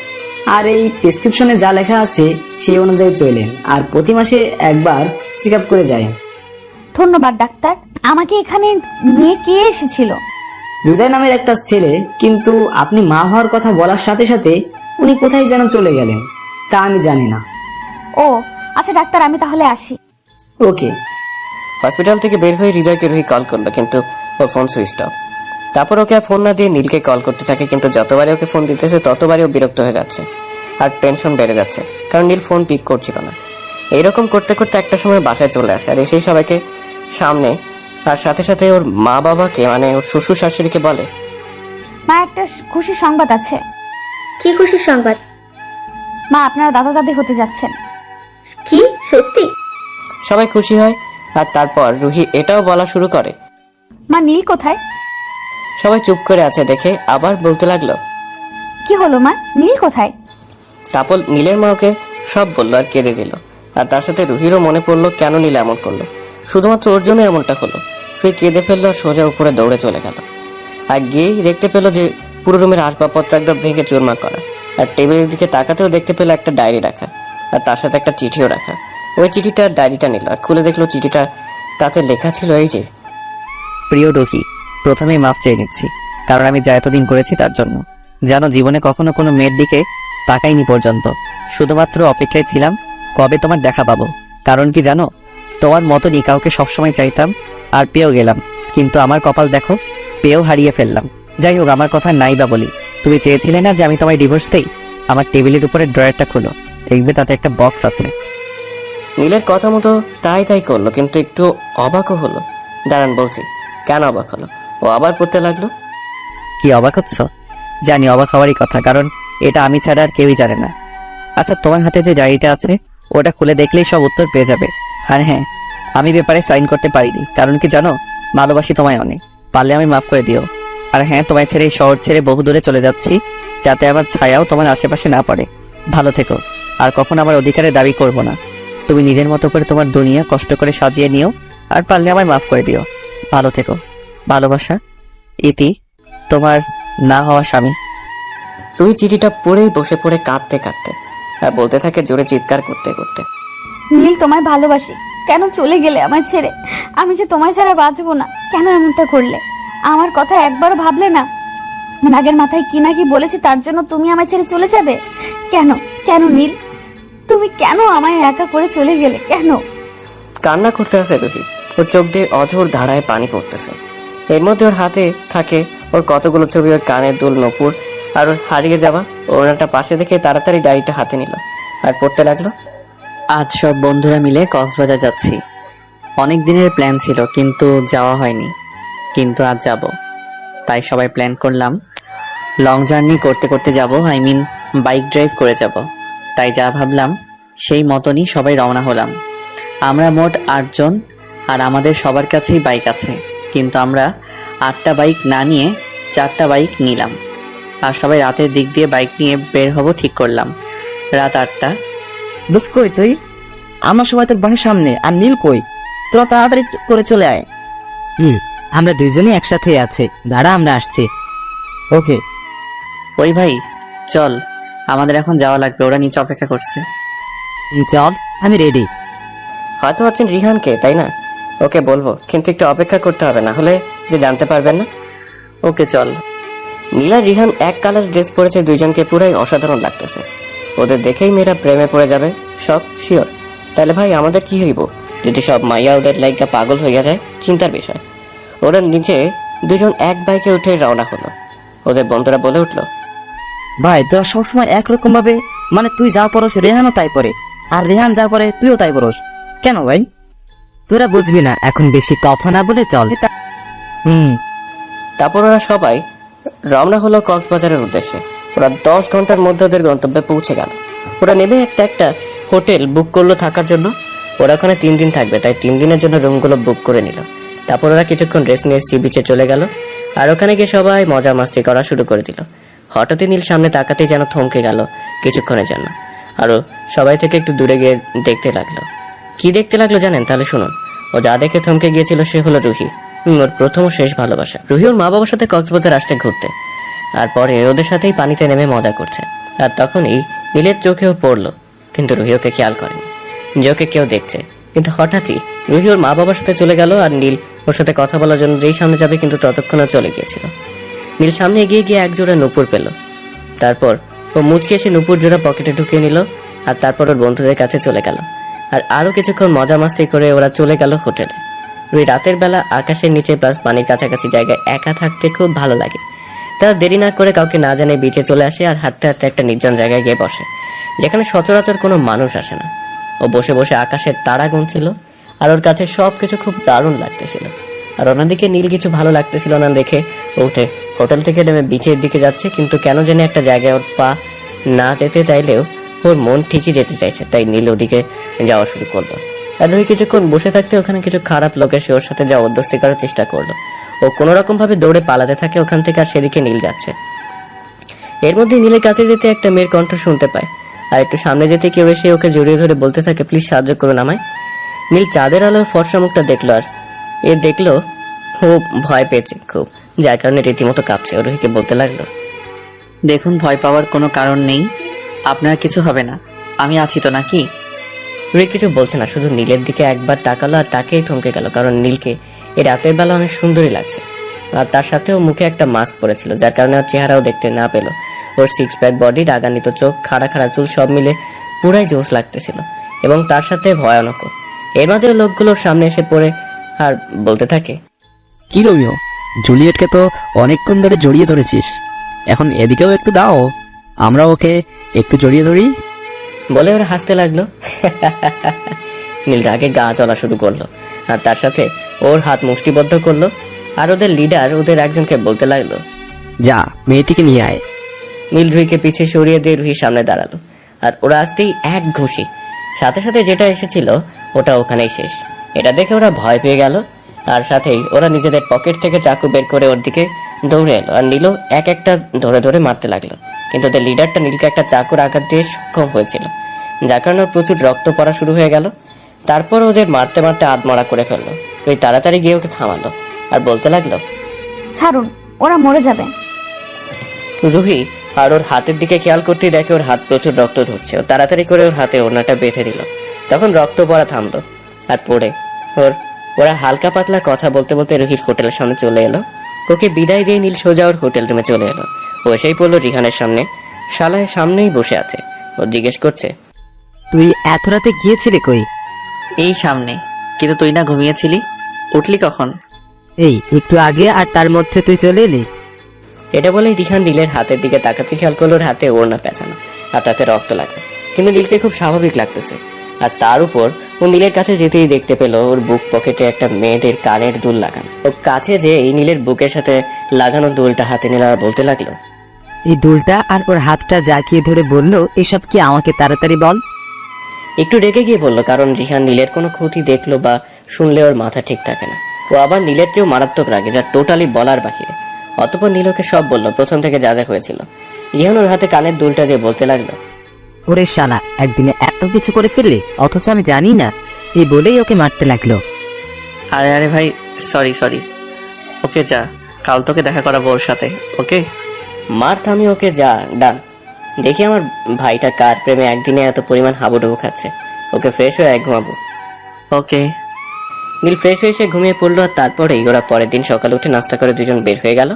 আর এই প্রেসক্রিপশনে যা লেখা আছে সেই অনুযায়ী চলেন আর প্রতি মাসে একবার চেক আপ করে যায়। ধন্যবাদ ডাক্তার। আমাকে এখানে নিয়ে কে এসেছিল? হৃদয় নামের একটা ছেলে, কিন্তু আপনি মা হওয়ার কথা বলার সাথে সাথে উনি কোথায় যেন চলে গেলেন, তা আমি জানি না। ও আচ্ছা ডাক্তার, আমি তাহলে আসি। ওকে। হসপিটাল থেকে বের হয়ে হৃদয়কে রুহি কল করলো কিন্তু ওর ফোন সুইচ অফ। তারপর ওকে আর ফোন না দিয়ে নীলকে কল করতে থাকে, কিন্তু যতবারই ওকে ফোন দিতেছে ততবারই ও বিরক্ত হয়ে যাচ্ছে আর টেনশন বেড়ে যাচ্ছে, কারণ নীল ফোন পিক করছিল না। এইরকম করতে করতে একটা সময় বাসায় চলে আসে আর এসেই সবাইকে সামনে আর সাথে সাথে ওর মা বাবাকে মানে ওর শ্বশুর শাশুড়িকে বলে, মা একটা খুশির সংবাদ আছে। কি খুশির সংবাদ? মা আপনারা দাদা দাদি হতে যাচ্ছেন। কি সত্যি? সবাই খুশি হয়। আর তারপর রুহি এটাও বলা শুরু করে, মা নীল কোথায়? সবাই চুপ করে আছে দেখে আবার বলতে লাগলো, কি হলো মা, নীল কোথায়? তারপর নীলের মা ওকে সব বললো আর কেঁদে দিল। আর তার সাথে রুহিরও মনে পড়লো কেন নীল এমন করলো, শুধুমাত্র ওর জন্য এমনটা হলো। রুহি কেঁদে ফেললো আর সোজা উপরে দৌড়ে চলে গেল। আর গিয়েই দেখতে পেলো যে পুরো রুমের আসবাবপত্র একদম ভেঙে চুরমার করা। আর টেবিলের দিকে তাকাতেও দেখতে পেলো একটা ডায়েরি রাখা আর তার সাথে একটা চিঠিও রাখা। ওই চিঠিটা ডায়েরিটা নিল আর খুলে দেখলো চিঠিটা তাতে লেখা ছিল এই যে, প্রিয় রুহি, প্রথমেই মাফ চেয়ে নিচ্ছি, কারণ আমি যা এতদিন করেছি তার জন্য। জানো, জীবনে কখনো কোনো মেয়ের দিকে তাকাইনি পর্যন্ত, শুধুমাত্র অপেক্ষায় ছিলাম কবে তোমার দেখা পাবো। কারণ কি জানো, তোমার মতনই কাউকে সবসময় চাইতাম আর পেয়েও গেলাম, কিন্তু আমার কপাল দেখো, পেয়েও হারিয়ে ফেললাম। যাই হোক, আমার কথা নাই বা বলি, তুমি চেয়েছিলে না যে আমি তোমায় ডিভোর্স দেই? আমার টেবিলের উপরে ড্রয়ারটা খুলো, দেখবে তাতে একটা বক্স আছে। নীলের কথা মতো তাই করলো, কিন্তু একটু অবাকও হলো। দাঁড়ান বলছি, কেন অবাক হলো? ও আবার পড়তে লাগলো। কি অবাক হচ্ছ? জানি অবাক হওয়ারই কথা, কারণ এটা আমি ছাড়া আর কেউই জানে না। আচ্ছা, তোমার হাতে যে ডায়েরিটা আছে ওটা খুলে দেখলেই সব উত্তর পেয়ে যাবে। আর হ্যাঁ, আমি ব্যাপারে সাইন করতে পারিনি, কারণ কি জানো, ভালোবাসি তোমায় অনেক, পারলে আমি মাফ করে দিও। আর হ্যাঁ, তোমায় ছেড়ে এই শহর ছেড়ে বহু দূরে চলে যাচ্ছি, যাতে আমার ছায়াও তোমার আশেপাশে না পড়ে। ভালো থেকো, আর কখনো আমার অধিকারের দাবি করব না। তুমি নিজের মতো করে তোমার দুনিয়া কষ্ট করে সাজিয়ে নিও, আর পারলে আমায় মাফ করে দিও। ভালো থেকো, ভালোবাসা, ইতি, তোমার না হওয়া স্বামী। রুহি চিঠিটা পড়েই বসে পড়ে কাঁদতে কাঁদতে আর বলতে থাকে জোরে চিৎকার করতে করতে, নীল তোমায় ভালোবাসি, কেন চলে গেলে আমায় ছেড়ে? আমি যে তোমায় ছাড়া বাঁচবো না, কেন এমনটা করলে? আমার কথা একবারও ভাবলে না? রাগের মাথায় কি না কি বলেছি তার জন্য তুমি আমায় ছেড়ে চলে যাবে? কেন কেন নীল, তুমি কেন আমায় একা করে চলে গেলে? কেন? কান্না করতে আছে রুহি, ওর চোখ দিয়ে অঝোর ধারায় পানি পড়তেছে। এর মধ্যে ওর হাতে থাকে ওর কতগুলো ছবি, ওর কানের দুল, নূপুর আর ওর হারিয়ে যাওয়া ওনাটা পাশে দেখে তাড়াতাড়ি ডায়েরিটা হাতে নিল আর পড়তে লাগলো। আজ সব বন্ধুরা মিলে কক্সবাজার যাচ্ছি। অনেক দিনের প্ল্যান ছিল কিন্তু যাওয়া হয়নি, কিন্তু আজ যাব। তাই সবাই প্ল্যান করলাম লং জার্নি করতে করতে যাব, আই মিন বাইক ড্রাইভ করে যাব। তাই যা ভাবলাম সেই মতনই সবাই রওনা হলাম। আমরা মোট 8 জন, আর আমাদের সবার কাছেই বাইক আছে, কিন্তু আমরা 8টা বাইক না নিয়ে 4টা বাইক নিলাম। আর সবাই রাতের দিক দিয়ে বাইক নিয়ে বের হব ঠিক করলাম। রাত 8টা। দোস্ত কই তুই? আমার সবাই তোর বাড়ির সামনে, আর নীল কই? তোরা তাড়াতাড়ি করে চলে আয়। আমরা দুইজনই একসাথে আছি, দাঁড়া আমরা আসছি। ওকে। ওই ভাই চল, আমাদের এখন যাওয়া লাগবে, ওরা নিচে অপেক্ষা করছে। চল, আমি রেডি। হয়তো ভাবছেন রিহানকে, তাই না? ওকে বলবো, কিন্তু একটু অপেক্ষা করতে হবে, না হলে যে জানতে পারবেন না। ওকে চল। নীল আর রিহান এক কালার ড্রেস পরেছে, দুইজনকে পুরাই অসাধারণ লাগতেছে। ওদের দেখেই মেয়েরা প্রেমে পড়ে যাবে সব শিওর। তাহলে ভাই আমাদের কি হইব যদি সব মাইয়া ওদের লাইকা পাগল হইয়া যায়? চিন্তার বিষয়। ওরা নিচে দুজন এক বাইকে উঠে রওনা হলো। ওদের বন্ধুরা বলে উঠলো, ভাই তোরা সবসময় একরকম ভাবে, মানে তুই যা পড়স রেহানও তাই পড়ে, আর রেহান যা পড়ে তুইও তাই পড়স, কেন ভাই? তোরা বুঝবি না, এখন বেশি কথা না বলে চল। তারপর ওরা সবাই রওনা হলো কক্সবাজারের উদ্দেশ্যে। ওরা 10 ঘন্টার মধ্যে ওদের গন্তব্যে পৌঁছে গেল। ওরা নেমে একটা হোটেল বুক করলো থাকার জন্য। ওরা ওখানে 3 দিন থাকবে, তাই 3 দিনের জন্য রুমগুলো বুক করে নিল। তারপর ওরা কিছুক্ষণ রেস্ট নিয়ে সি বিচে চলে গেল, আর ওখানে গিয়ে সবাই মজা মাস্তি করা শুরু করে দিল। হঠাৎই নীল সামনে তাকাতেই যেন থমকে গেল কিছুক্ষণের জন্য, আরও সবাই থেকে একটু দূরে গিয়ে দেখতে লাগলো। কি দেখতে লাগলো জানেন? তাহলে শুনুন। ও যা দেখে থমকে গিয়েছিল সে হলো রুহি, ওর প্রথম ও শেষ ভালোবাসা। রুহি ওর মা বাবার সাথে কক্সবাজার আসছে ঘুরতে, আর পরে ওদের সাথেই পানিতে নেমে মজা করছে। আর তখনই নীলের চোখেও পড়লো, কিন্তু রুহি ওকে খেয়াল করেনি যে ওকে কেউ দেখছে। কিন্তু হঠাৎই রুহি ওর মা বাবার সাথে চলে গেল, আর নীল ওর সাথে কথা বলার জন্য যেই সামনে যাবে, কিন্তু ততক্ষণে চলে গিয়েছিল। নীল সামনে এগিয়ে গিয়ে এক জোড়া নুপুর পেল। তারপর ও মুচকে এসে নুপুর জোড়া পকেটে ঢুকিয়ে নিল, আর তারপর ওর বন্ধুদের কাছে চলে গেল। আর আরও কিছুক্ষণ মজা মাস্তি করে ওরা চলে গেল হোটেলে। রুহি রাতের বেলা আকাশের নিচে প্লাস পানির কাছাকাছি জায়গায় একা থাকতে খুব ভালো লাগে। তারা দেরি না করে কাউকে না জানে বিচে চলে আসে, আর হাঁটতে হাঁটতে একটা নির্জন জায়গায় গিয়ে বসে, যেখানে সচরাচর কোনো মানুষ আসে না। ও বসে বসে আকাশের তারা গুনছিল, আর ওর কাছে সব কিছু খুব দারুণ লাগতেছিল। আর ওনাদিকে নীল কিছু ভালো লাগতেছিল না দেখে উঠে হোটেল থেকে নেমে বিচের দিকে যাচ্ছে, কিন্তু কেন জানি একটা জায়গায় ওর পা না যেতে চাইলেও ওর মন ঠিকই যেতে চাইছে, তাই নীল ওদিকে যাওয়া শুরু করলো। আর রুহি কিছুক্ষণ বসে থাকতে ওখানে কিছু খারাপ লোক এসে ওর সাথে যা অধ্যস্তি করার চেষ্টা করলো। ও কোনো রকম ভাবে দৌড়ে পালাতে থাকে ওখান থেকে, আর সেদিকে নীল যাচ্ছে। এর মধ্যে নীলের কাছে যেতে একটা মেয়ের কণ্ঠ শুনতে পায়, আর একটু সামনে যেতে কেউ এসে ওকে জড়িয়ে ধরে বলতে থাকে, প্লিজ সাহায্য করুন আমায়। নীল চাঁদের আলোর ফর্সা মুখটা দেখলো, আর এ দেখলো ও ভয় পেয়েছে খুব, যার কারণে রীতিমতো কাঁপছে। ও রুহিকে বলতে লাগলো, দেখুন ভয় পাওয়ার কোনো কারণ নেই, আপনার কিছু হবে না, আমি আছি তো নাকি? রুহি কিছু বলছে না, শুধু নীলের দিকে একবার তাকালো, আর তাকেই থমকে গেল, কারণ নীলকে এই রাতের বেলা অনেক সুন্দরী লাগছে। আর তার সাথেও মুখে একটা মাস্ক পরেছিল, যার কারণে ওর চেহারাও দেখতে না পেল। ওর 6 প্যাক বডি, রাগান্বিত চোখ, খাড়া খাড়া চুল সব মিলে পুরাই জোশ লাগতেছিল, এবং তার সাথে ভয়ানকও। এর মাঝে লোকগুলোর সামনে এসে পড়ে আর বলতে থাকে, কি রোমিও, জুলিয়েটকে তো অনেকক্ষণ ধরে জড়িয়ে ধরেছিস, এখন এদিকেও একটু দাও, আমরা ওকে একটু জড়িয়ে ধরি। বলে ওরা হাসতে লাগলো। নীল রাগে গা চলা শুরু করলো, আর তার সাথে ওর হাত মুষ্টিবদ্ধ করলো। আর ওদের লিডার ওদের একজনকে বলতে লাগলো, যা মেয়েটিকে নিয়ে আয়। নীল রুহিকে পিছিয়ে সরিয়ে দিয়ে রুহির সামনে দাঁড়ালো, আর ওরা আসতেই এক ঘুষি, সাথে সাথে যেটা এসেছিল ওটা ওখানেই শেষ। এটা দেখে ওরা ভয় পেয়ে গেল, আর সাথেই ওরা নিজেদের পকেট থেকে চাকু বের করে ওর দিকে দৌড়ে এলো, আর নীলও এক একটা ধরে ধরে মারতে লাগলো। কিন্তু ওদের লিডারটা নীলকে একটা চাকুর আঘাত দিয়ে সক্ষম হয়েছিল, যার কারণে প্রচুর রক্ত পড়া শুরু হয়ে গেল। তারপর ওদের মারতে মারতে আধমরা করে ফেললো। রুহি তাড়াতাড়ি গিয়ে ওকে থামালো, আর বলতে লাগলো, ছাড়ুন, ওরা মরে যাবে। রুহি আর ওর হাতের দিকে খেয়াল করতেই দেখে ওর হাত প্রচুর রক্ত ঝরছে। ও তাড়াতাড়ি করে ওর হাতে ওড়নাটা বেঁধে দিল। তখন রক্ত পড়া থামলো, আর পড়ে ওরা হালকা পাতলা কথা বলতে বলতে রুহির হোটেলের সামনে চলে এলো। ওকে বিদায় দিয়ে নীল সোজা ওর হোটেল রুমে চলে এলো। ও এসেই পড়লো রিহানের সামনে, শালায় সামনেই বসে আছে। ও জিজ্ঞেস করছে, তুই এত রাতে গিয়েছিলি কই? এই সামনে। কিন্তু তুই না ঘুমিয়েছিলি, উঠলি কখন? এই একটু আগে, আর তার মধ্যে তুই চলে এলি। এটা বলে রিহান নীলের হাতের দিকে তাকাতে খেয়াল করলো ওর হাতে ওড়না পেঁচানো, আর তাতে রক্ত লাগে। কিন্তু নীলকে খুব স্বাভাবিক লাগতেছে। আর তার উপর ও নীলের কাছে যেতেই দেখতে পেল ওর বুক পকেটে একটা মেয়েদের কানের দুল লাগানো। ও কাছে যে এই নীলের বুকের সাথে লাগানো দুলটা হাতে নিল, আর বলতে লাগলো, এই দুলটা আর ওর হাতটা জাকিয়ে ধরে বলল, এসব কি আমাকে তাড়াতাড়ি বল। একটু রেগে গিয়ে বললো, কারণ রিহান নীলের কোনো ক্ষতি দেখলো বা শুনলে ওর মাথা ঠিক থাকে না। ও আবার নীলের চেয়েও মারাত্মক রাগে, যা টোটালি বলার বাহিরে। অতঃপর নীল ওকে সব বললো, প্রথম থেকে যা যা হয়েছিল। রিহান ওর হাতে কানের দুলটা দিয়ে বলতে লাগলো, ওরে শালা, একদিনে এত কিছু করে ফেললি, অথচ আমি জানি না। এই বলেই ওকে মারতে লাগলো। আরে আরে ভাই, সরি। ওকে যা, কাল তোকে দেখা করাবো ওর সাথে, ওকে? মার থামি ওকে, যা, ডান। দেখি আমার ভাইটা কার প্রেমে একদিনে এত পরিমাণ হাবুডুবু খাচ্ছে। ওকে ফ্রেশ হয়ে ঘুমাবো। ওকে। নীল ফ্রেশ হয়ে এসে ঘুমিয়ে পড়লো আর তারপরেই ওরা পরের দিন সকালে উঠে নাস্তা করে দুজন বের হয়ে গেল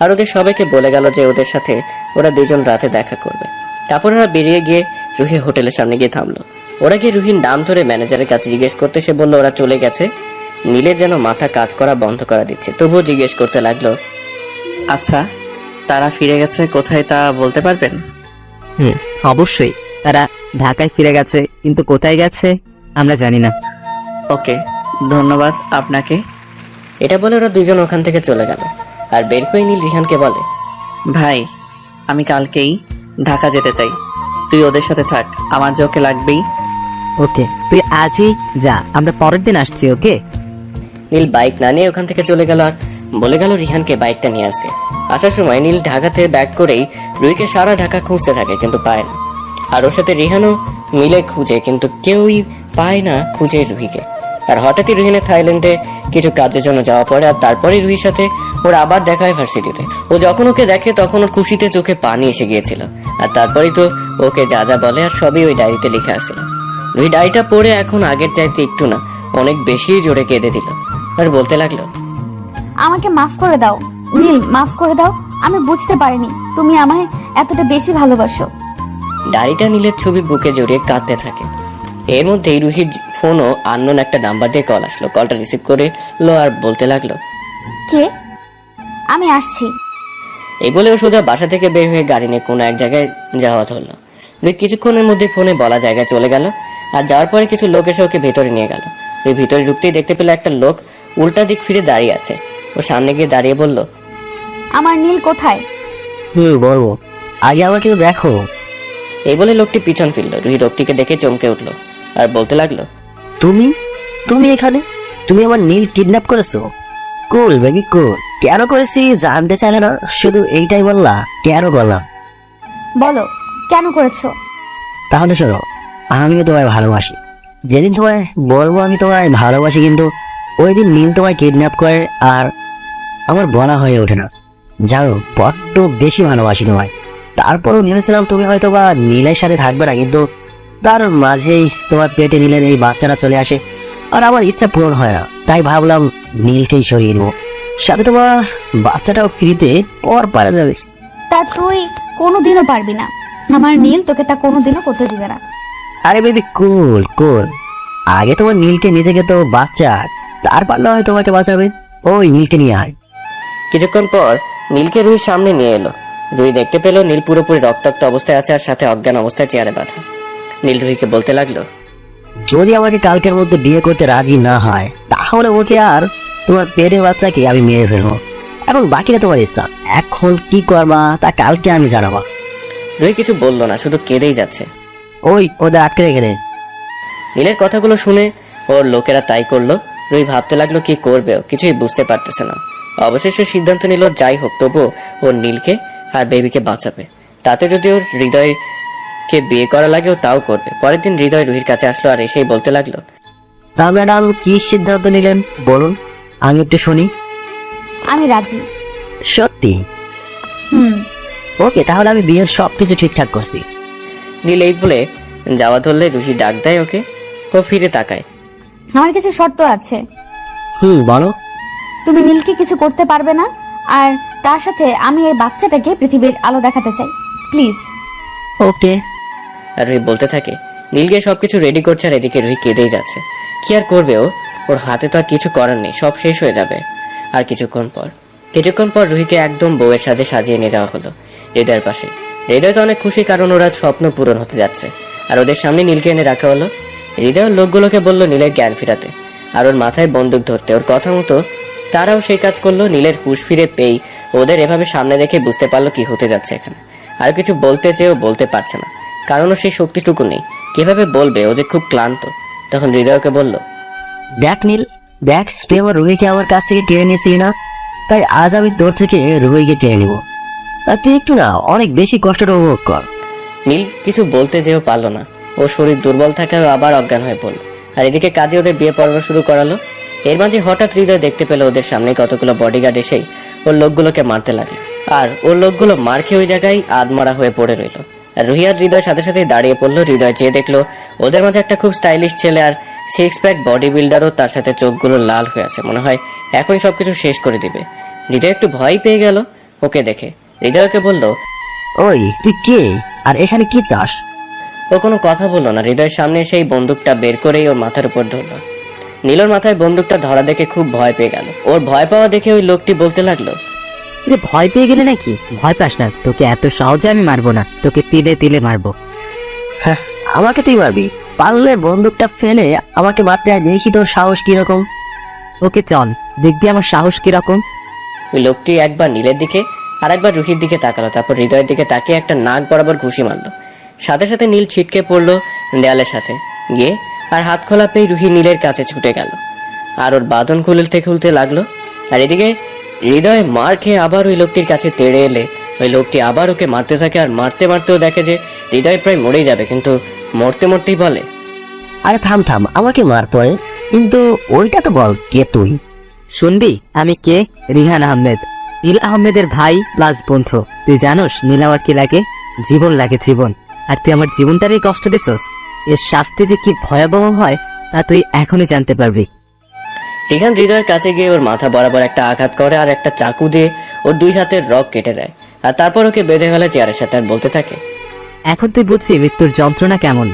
আর ওদের সবাইকে বলে গেল যে ওদের সাথে ওরা দুজন রাতে দেখা করবে। তারপর ওরা বেরিয়ে গিয়ে রুহির হোটেলের সামনে গিয়ে থামলো। ওরা গিয়ে রুহির নাম ধরে ম্যানেজারের কাছে জিজ্ঞেস করতে, সে বললো ওরা চলে গেছে। নীলের যেন মাথা কাজ করা বন্ধ করা দিচ্ছে, তবুও জিজ্ঞেস করতে লাগলো, আচ্ছা তারা ফিরে গেছে কোথায় তা বলতে পারবেন? অবশ্যই, তারা ঢাকায় ফিরে গেছে, কিন্তু কোথায় গেছে আমরা জানি না। ওকে, ধন্যবাদ আপনাকে। এটা বলে ওরা দুজন ওখান থেকে চলে গেল। আর বের হয়ে নীল রিহানকে বলে, ভাই আমি কালকেই ঢাকা যেতে চাই, তুই ওদের সাথে থাক, আমার যে ওকে লাগবেই। ওকে, তুই আজই যা, আমরা পরের দিন আসছি। ওকে। নীল বাইক না নিয়ে ওখান থেকে চলে গেল আর বলে গেল রিহানকে বাইকটা নিয়ে আসতে। আসার সময় নীল ঢাকাতে ব্যাক করেই রুহিকে সারা ঢাকা খুঁজতে থাকে, কিন্তু পায় না। আর ওর সাথে রিহানও মিলে খুঁজে, কিন্তু কেউই পায় না খুঁজে রুহিকে। আর হঠাৎই রুহিনের থাইল্যান্ডে কিছু কাজের জন্য যাওয়া পড়ে, আর তারপরে রুহির সাথে ওর আবার দেখা হয় ভার্সিটিতে। ও যখন ওকে দেখে তখন ওর খুশিতে চোখে পানি এসে গিয়েছিল। আর তারপরেই তো ওকে যা যা বলে আর সবই ওই ডায়েরিতে লিখে আসছিল। রুহি ডায়েরিটা পড়ে এখন আগের চাইতে একটু না অনেক বেশি জোরে কেঁদে দিল আর বলতে লাগলো, আমাকে মাফ করে দাও নীল, মাফ করে দাও। আমি বুঝতে পারিনি তুমি আমায় এতটা বেশি ভালোবাসো। ডায়েরিটা নীলের ছবি বুকে জড়িয়ে কাঁদতে থাকে। এর মধ্যেই রুহির ফোনও আননোন একটা নাম্বার দিয়ে কল আসলো। কলটা রিসিভ করে লো আর বলতে লাগলো, কে? আমি আসছি। এই বলে ও সোজা বাসা থেকে বের হয়ে গাড়ি নিয়ে কোনো এক জায়গায় যাওয়া ধরলো। রুহি কিছুক্ষণের মধ্যে ফোনে বলা জায়গায় চলে গেল আর যাওয়ার পরে কিছু লোক এসে ওকে ভেতরে নিয়ে গেল। রুহি ভিতরে ঢুকতেই দেখতে পেল একটা লোক উল্টা দিক ফিরে দাঁড়িয়ে আছে। ও সামনে গিয়ে দাঁড়িয়ে বলল, আমার নীল কোথায়? বলবো, আগে আমাকে দেখো। এই বলে লোকটি পিছন ফিরল। রুহি লোকটিকে দেখে চমকে উঠলো আর বলতে লাগলো, তুমি তুমি এখানে? তুমি আমার নীল কিডন্যাপ করেছো? কুল বেবি কুল। কেন করেছি জানতে চাইলে না, শুধু এইটাই বললা কেন করলাম? বলো কেন করেছো? তাহলে শোনো, আমিও তোমায় ভালোবাসি। যেদিন তোমায় বলবো আমি তোমায় ভালোবাসি, কিন্তু ওই দিন নীল তোমায় কিডন্যাপ করে আর আমার বলা হয়ে ওঠে না। জানো, বড্ড বেশি ভালোবাসি তোমায়। তারপরও ভেবেছিলাম তুমি হয়তো বা নীলের সাথে থাকবে না, কিন্তু তার মাঝেই তোমার পেটে নীলের এই বাচ্চাটা চলে আসে আর আমার ইচ্ছা পূরণ হয় না। তাই ভাবলাম নীলকেই সরিয়ে নেবো, সাথে তোমার বাচ্চাটাও ফ্রিতে পর পারা যাবে। তা তুই কোনোদিনও পারবি না, আমার নীল তোকে তা কোনোদিনও করতে দিবে না। আরে বেবি কুল কুল, আগে তোমার নীলকে নিজেকে তো বাচ্চা, তারপর না হয় তোমাকে বাঁচাবে। ওই নীলকে নিয়ে আয়। কিছুক্ষণ পর নীলকে রুহির সামনে নিয়ে এলো। রুহি দেখতে পেল নীল পুরোপুরি রক্তাক্ত অবস্থায় আছে আর সাথে অজ্ঞান অবস্থায় চেয়ারে বাঁধা। নীল রুহিকে বলতে লাগলো, যদি আমাকে কালকের মধ্যে বিয়ে করতে রাজি না হয় তাহলে ওকে আর তোমার পেটের বাচ্চাকে আমি মেরে ফেলবো। এখন বাকিটা তোমার ইচ্ছা, এখন কি করবা তা কালকে আমি জানাবো। রুহি কিছু বললো না, শুধু কেঁদেই যাচ্ছে। ওই ওদের আটকে রেখে দে। নীলের কথাগুলো শুনে ওর লোকেরা তাই করলো। রুহি ভাবতে লাগলো কি করবে, কিছুই বুঝতে পারতেছে না। অবশেষে সিদ্ধান্ত নিল যাই হোক তবুও ওর নীলকে আর বেবিকে বাঁচাবে। তাতে যদি ওর হৃদয়কে বিয়ে করা লাগে ও তাও করবে। পরের দিন হৃদয় রুহির কাছে আসলো আর এসেই বলতে লাগলো, তা ম্যাডাম কি সিদ্ধান্ত নিলেন বলুন, আমি একটু শুনি। আমি রাজি। সত্যি? ওকে, তাহলে আমি বিয়ের সবকিছু ঠিকঠাক করছি। নীল এই বলে যাওয়া ধরলে রুহি ডাক দেয় ওকে। ও ফিরে তাকায়। আমার কিছু শর্ত আছে। বলো। তুমি নীলকে কিছু করতে পারবে না, আর তার সাথে আমি এই বাচ্চাটাকে পৃথিবীর আলো দেখাতে চাই, প্লিজ। ওকে। আর রুহি বলতে থাকে। নীলকে সবকিছু রেডি করছে আর এদিকে রুহি কেঁদেই যাচ্ছে। কি আর করবে ও, ওর হাতে তো আর কিছু করার নেই, সব শেষ হয়ে যাবে। আর কিছুক্ষণ পর রুহিকে একদম বউয়ের সাজে সাজিয়ে নিয়ে যাওয়া হলো হৃদয়ের পাশে। হৃদয় তো অনেক খুশি, কারণ ওরা স্বপ্ন পূরণ হতে যাচ্ছে। আর ওদের সামনে নীলকে এনে রাখা হলো। হৃদয়ের লোকগুলোকে বলল নীলের জ্ঞান ফিরাতে আর ওর মাথায় বন্দুক ধরতে। ওর কথা মতো তারাও সেই কাজ করলো। নীলের হুঁশ ফিরে পেয়ে ওদের এভাবে সামনে দেখে বুঝতে পারলো কি হতে যাচ্ছে এখানে। আর কিছু বলতে চেয়েও বলতে পারছে না, কারণ ও সেই শক্তিটুকু নেই। কিভাবে বলবে, ও যে খুব ক্লান্ত। তখন হৃদয়কে বলল, দেখ নীল, দেখ তুই আমার রুহিকে আমার কাছ থেকে কেড়ে নিয়েছিলি না, তাই আজ আমি তোর থেকে রুহিকে কেড়ে নিব। আর তুই একটু না অনেক বেশি কষ্টটা উপভোগ কর। নীল কিছু বলতে যেও পারলো না। ও শরীর দুর্বল থাকায় আবার অজ্ঞান হয়ে পড়লো। আর এদিকে কাজে ওদের বিয়ে পড়ানো শুরু করালো। এর মাঝে হঠাৎ হৃদয় দেখতে পেল ওদের সামনে কতগুলো বডিগার্ড এসেই ওর লোকগুলোকে মারতে লাগলো। আর ওর লোকগুলো মার খেয়ে ওই জায়গায় আধমরা হয়ে পড়ে রইল। রুহি আর হৃদয় সাথে সাথে দাঁড়িয়ে পড়লো। হৃদয় চেয়ে দেখলো ওদের মাঝে একটা খুব স্টাইলিশ ছেলে, আর সিক্স প্যাক বডি বিল্ডারও তার সাথে, চোখগুলো লাল হয়ে আছে, মনে হয় এখনই সবকিছু শেষ করে দিবে। হৃদয় একটু ভয় পেয়ে গেল ওকে দেখে। হৃদয়কে বলল, ওই তুই কে আর এখানে কি চাস? ও কোনো কথা বললো না। হৃদয়ের সামনে সেই বন্দুকটা বের করেই ওর মাথার উপর ধরলো। নীলর মাথায় বন্দুকটা ধরা দেখে খুব ভয় পেয়ে গেল। ওর ভয় পাওয়া দেখে ওই লোকটি বলতে লাগলো, ভয় পেয়ে গেলে নাকি? ভয় পাস না, তোকে এত সহজে আমি মারবো না, তোকে তিলে তিলে মারবো। হ্যাঁ, আমাকে তুই মারবি? পারলে বন্দুকটা ফেলে আমাকে মারতে আয়, দেখি তোর সাহস কিরকম। ওকে চল, দেখবি আমার সাহস কিরকম। ওই লোকটি একবার নীলের দিকে আর একবার রুহির দিকে তাকালো, তারপর হৃদয়ের দিকে তাকিয়ে একটা নাক বরাবর ঘুষি মারলো। সাথে সাথে নীল ছিটকে পড়লো দেয়ালের সাথে গিয়ে, আর হাত খোলা পেয়ে রুহি নীলের কাছে ছুটে গেল আর ওর বাঁধন খুলতে লাগলো। আর এদিকে হৃদয় মার খেয়ে আবার ওই লোকটির কাছে তেড়ে এলে ওই লোকটি আবার ওকে মারতে থাকে। আর মারতে মারতেও দেখে যে হৃদয় প্রায় মরেই যাবে, কিন্তু মরতেই বলে, আরে থাম থাম, আমাকে মার পরে, কিন্তু ওইটা তো বল কে তুই? শুনবি আমি কে? রিহান আহমেদ, নীল আহমেদের ভাই প্লাস বন্ধু। তুই জানোস নীল আমার কি লাগে? জীবন লাগে, জীবন। আর তুই আমার জীবনটারই কষ্ট দিছস। এর শাস্তি যে কি ভয়াবহ হয় তা তুই এখনই জানতে পারবি। রিহান হৃদয়ের কাছে গিয়ে ওর মাথা বরাবর একটা আঘাত করে আর একটা চাকু দিয়ে ওর দুই হাতের রগ কেটে দেয়। আর তারপর ওকে বেঁধে ফেলে চেয়ারের সাথে আর বলতে থাকে, এখন তুই বুঝবি মৃত্যুর যন্ত্রণা কেমন।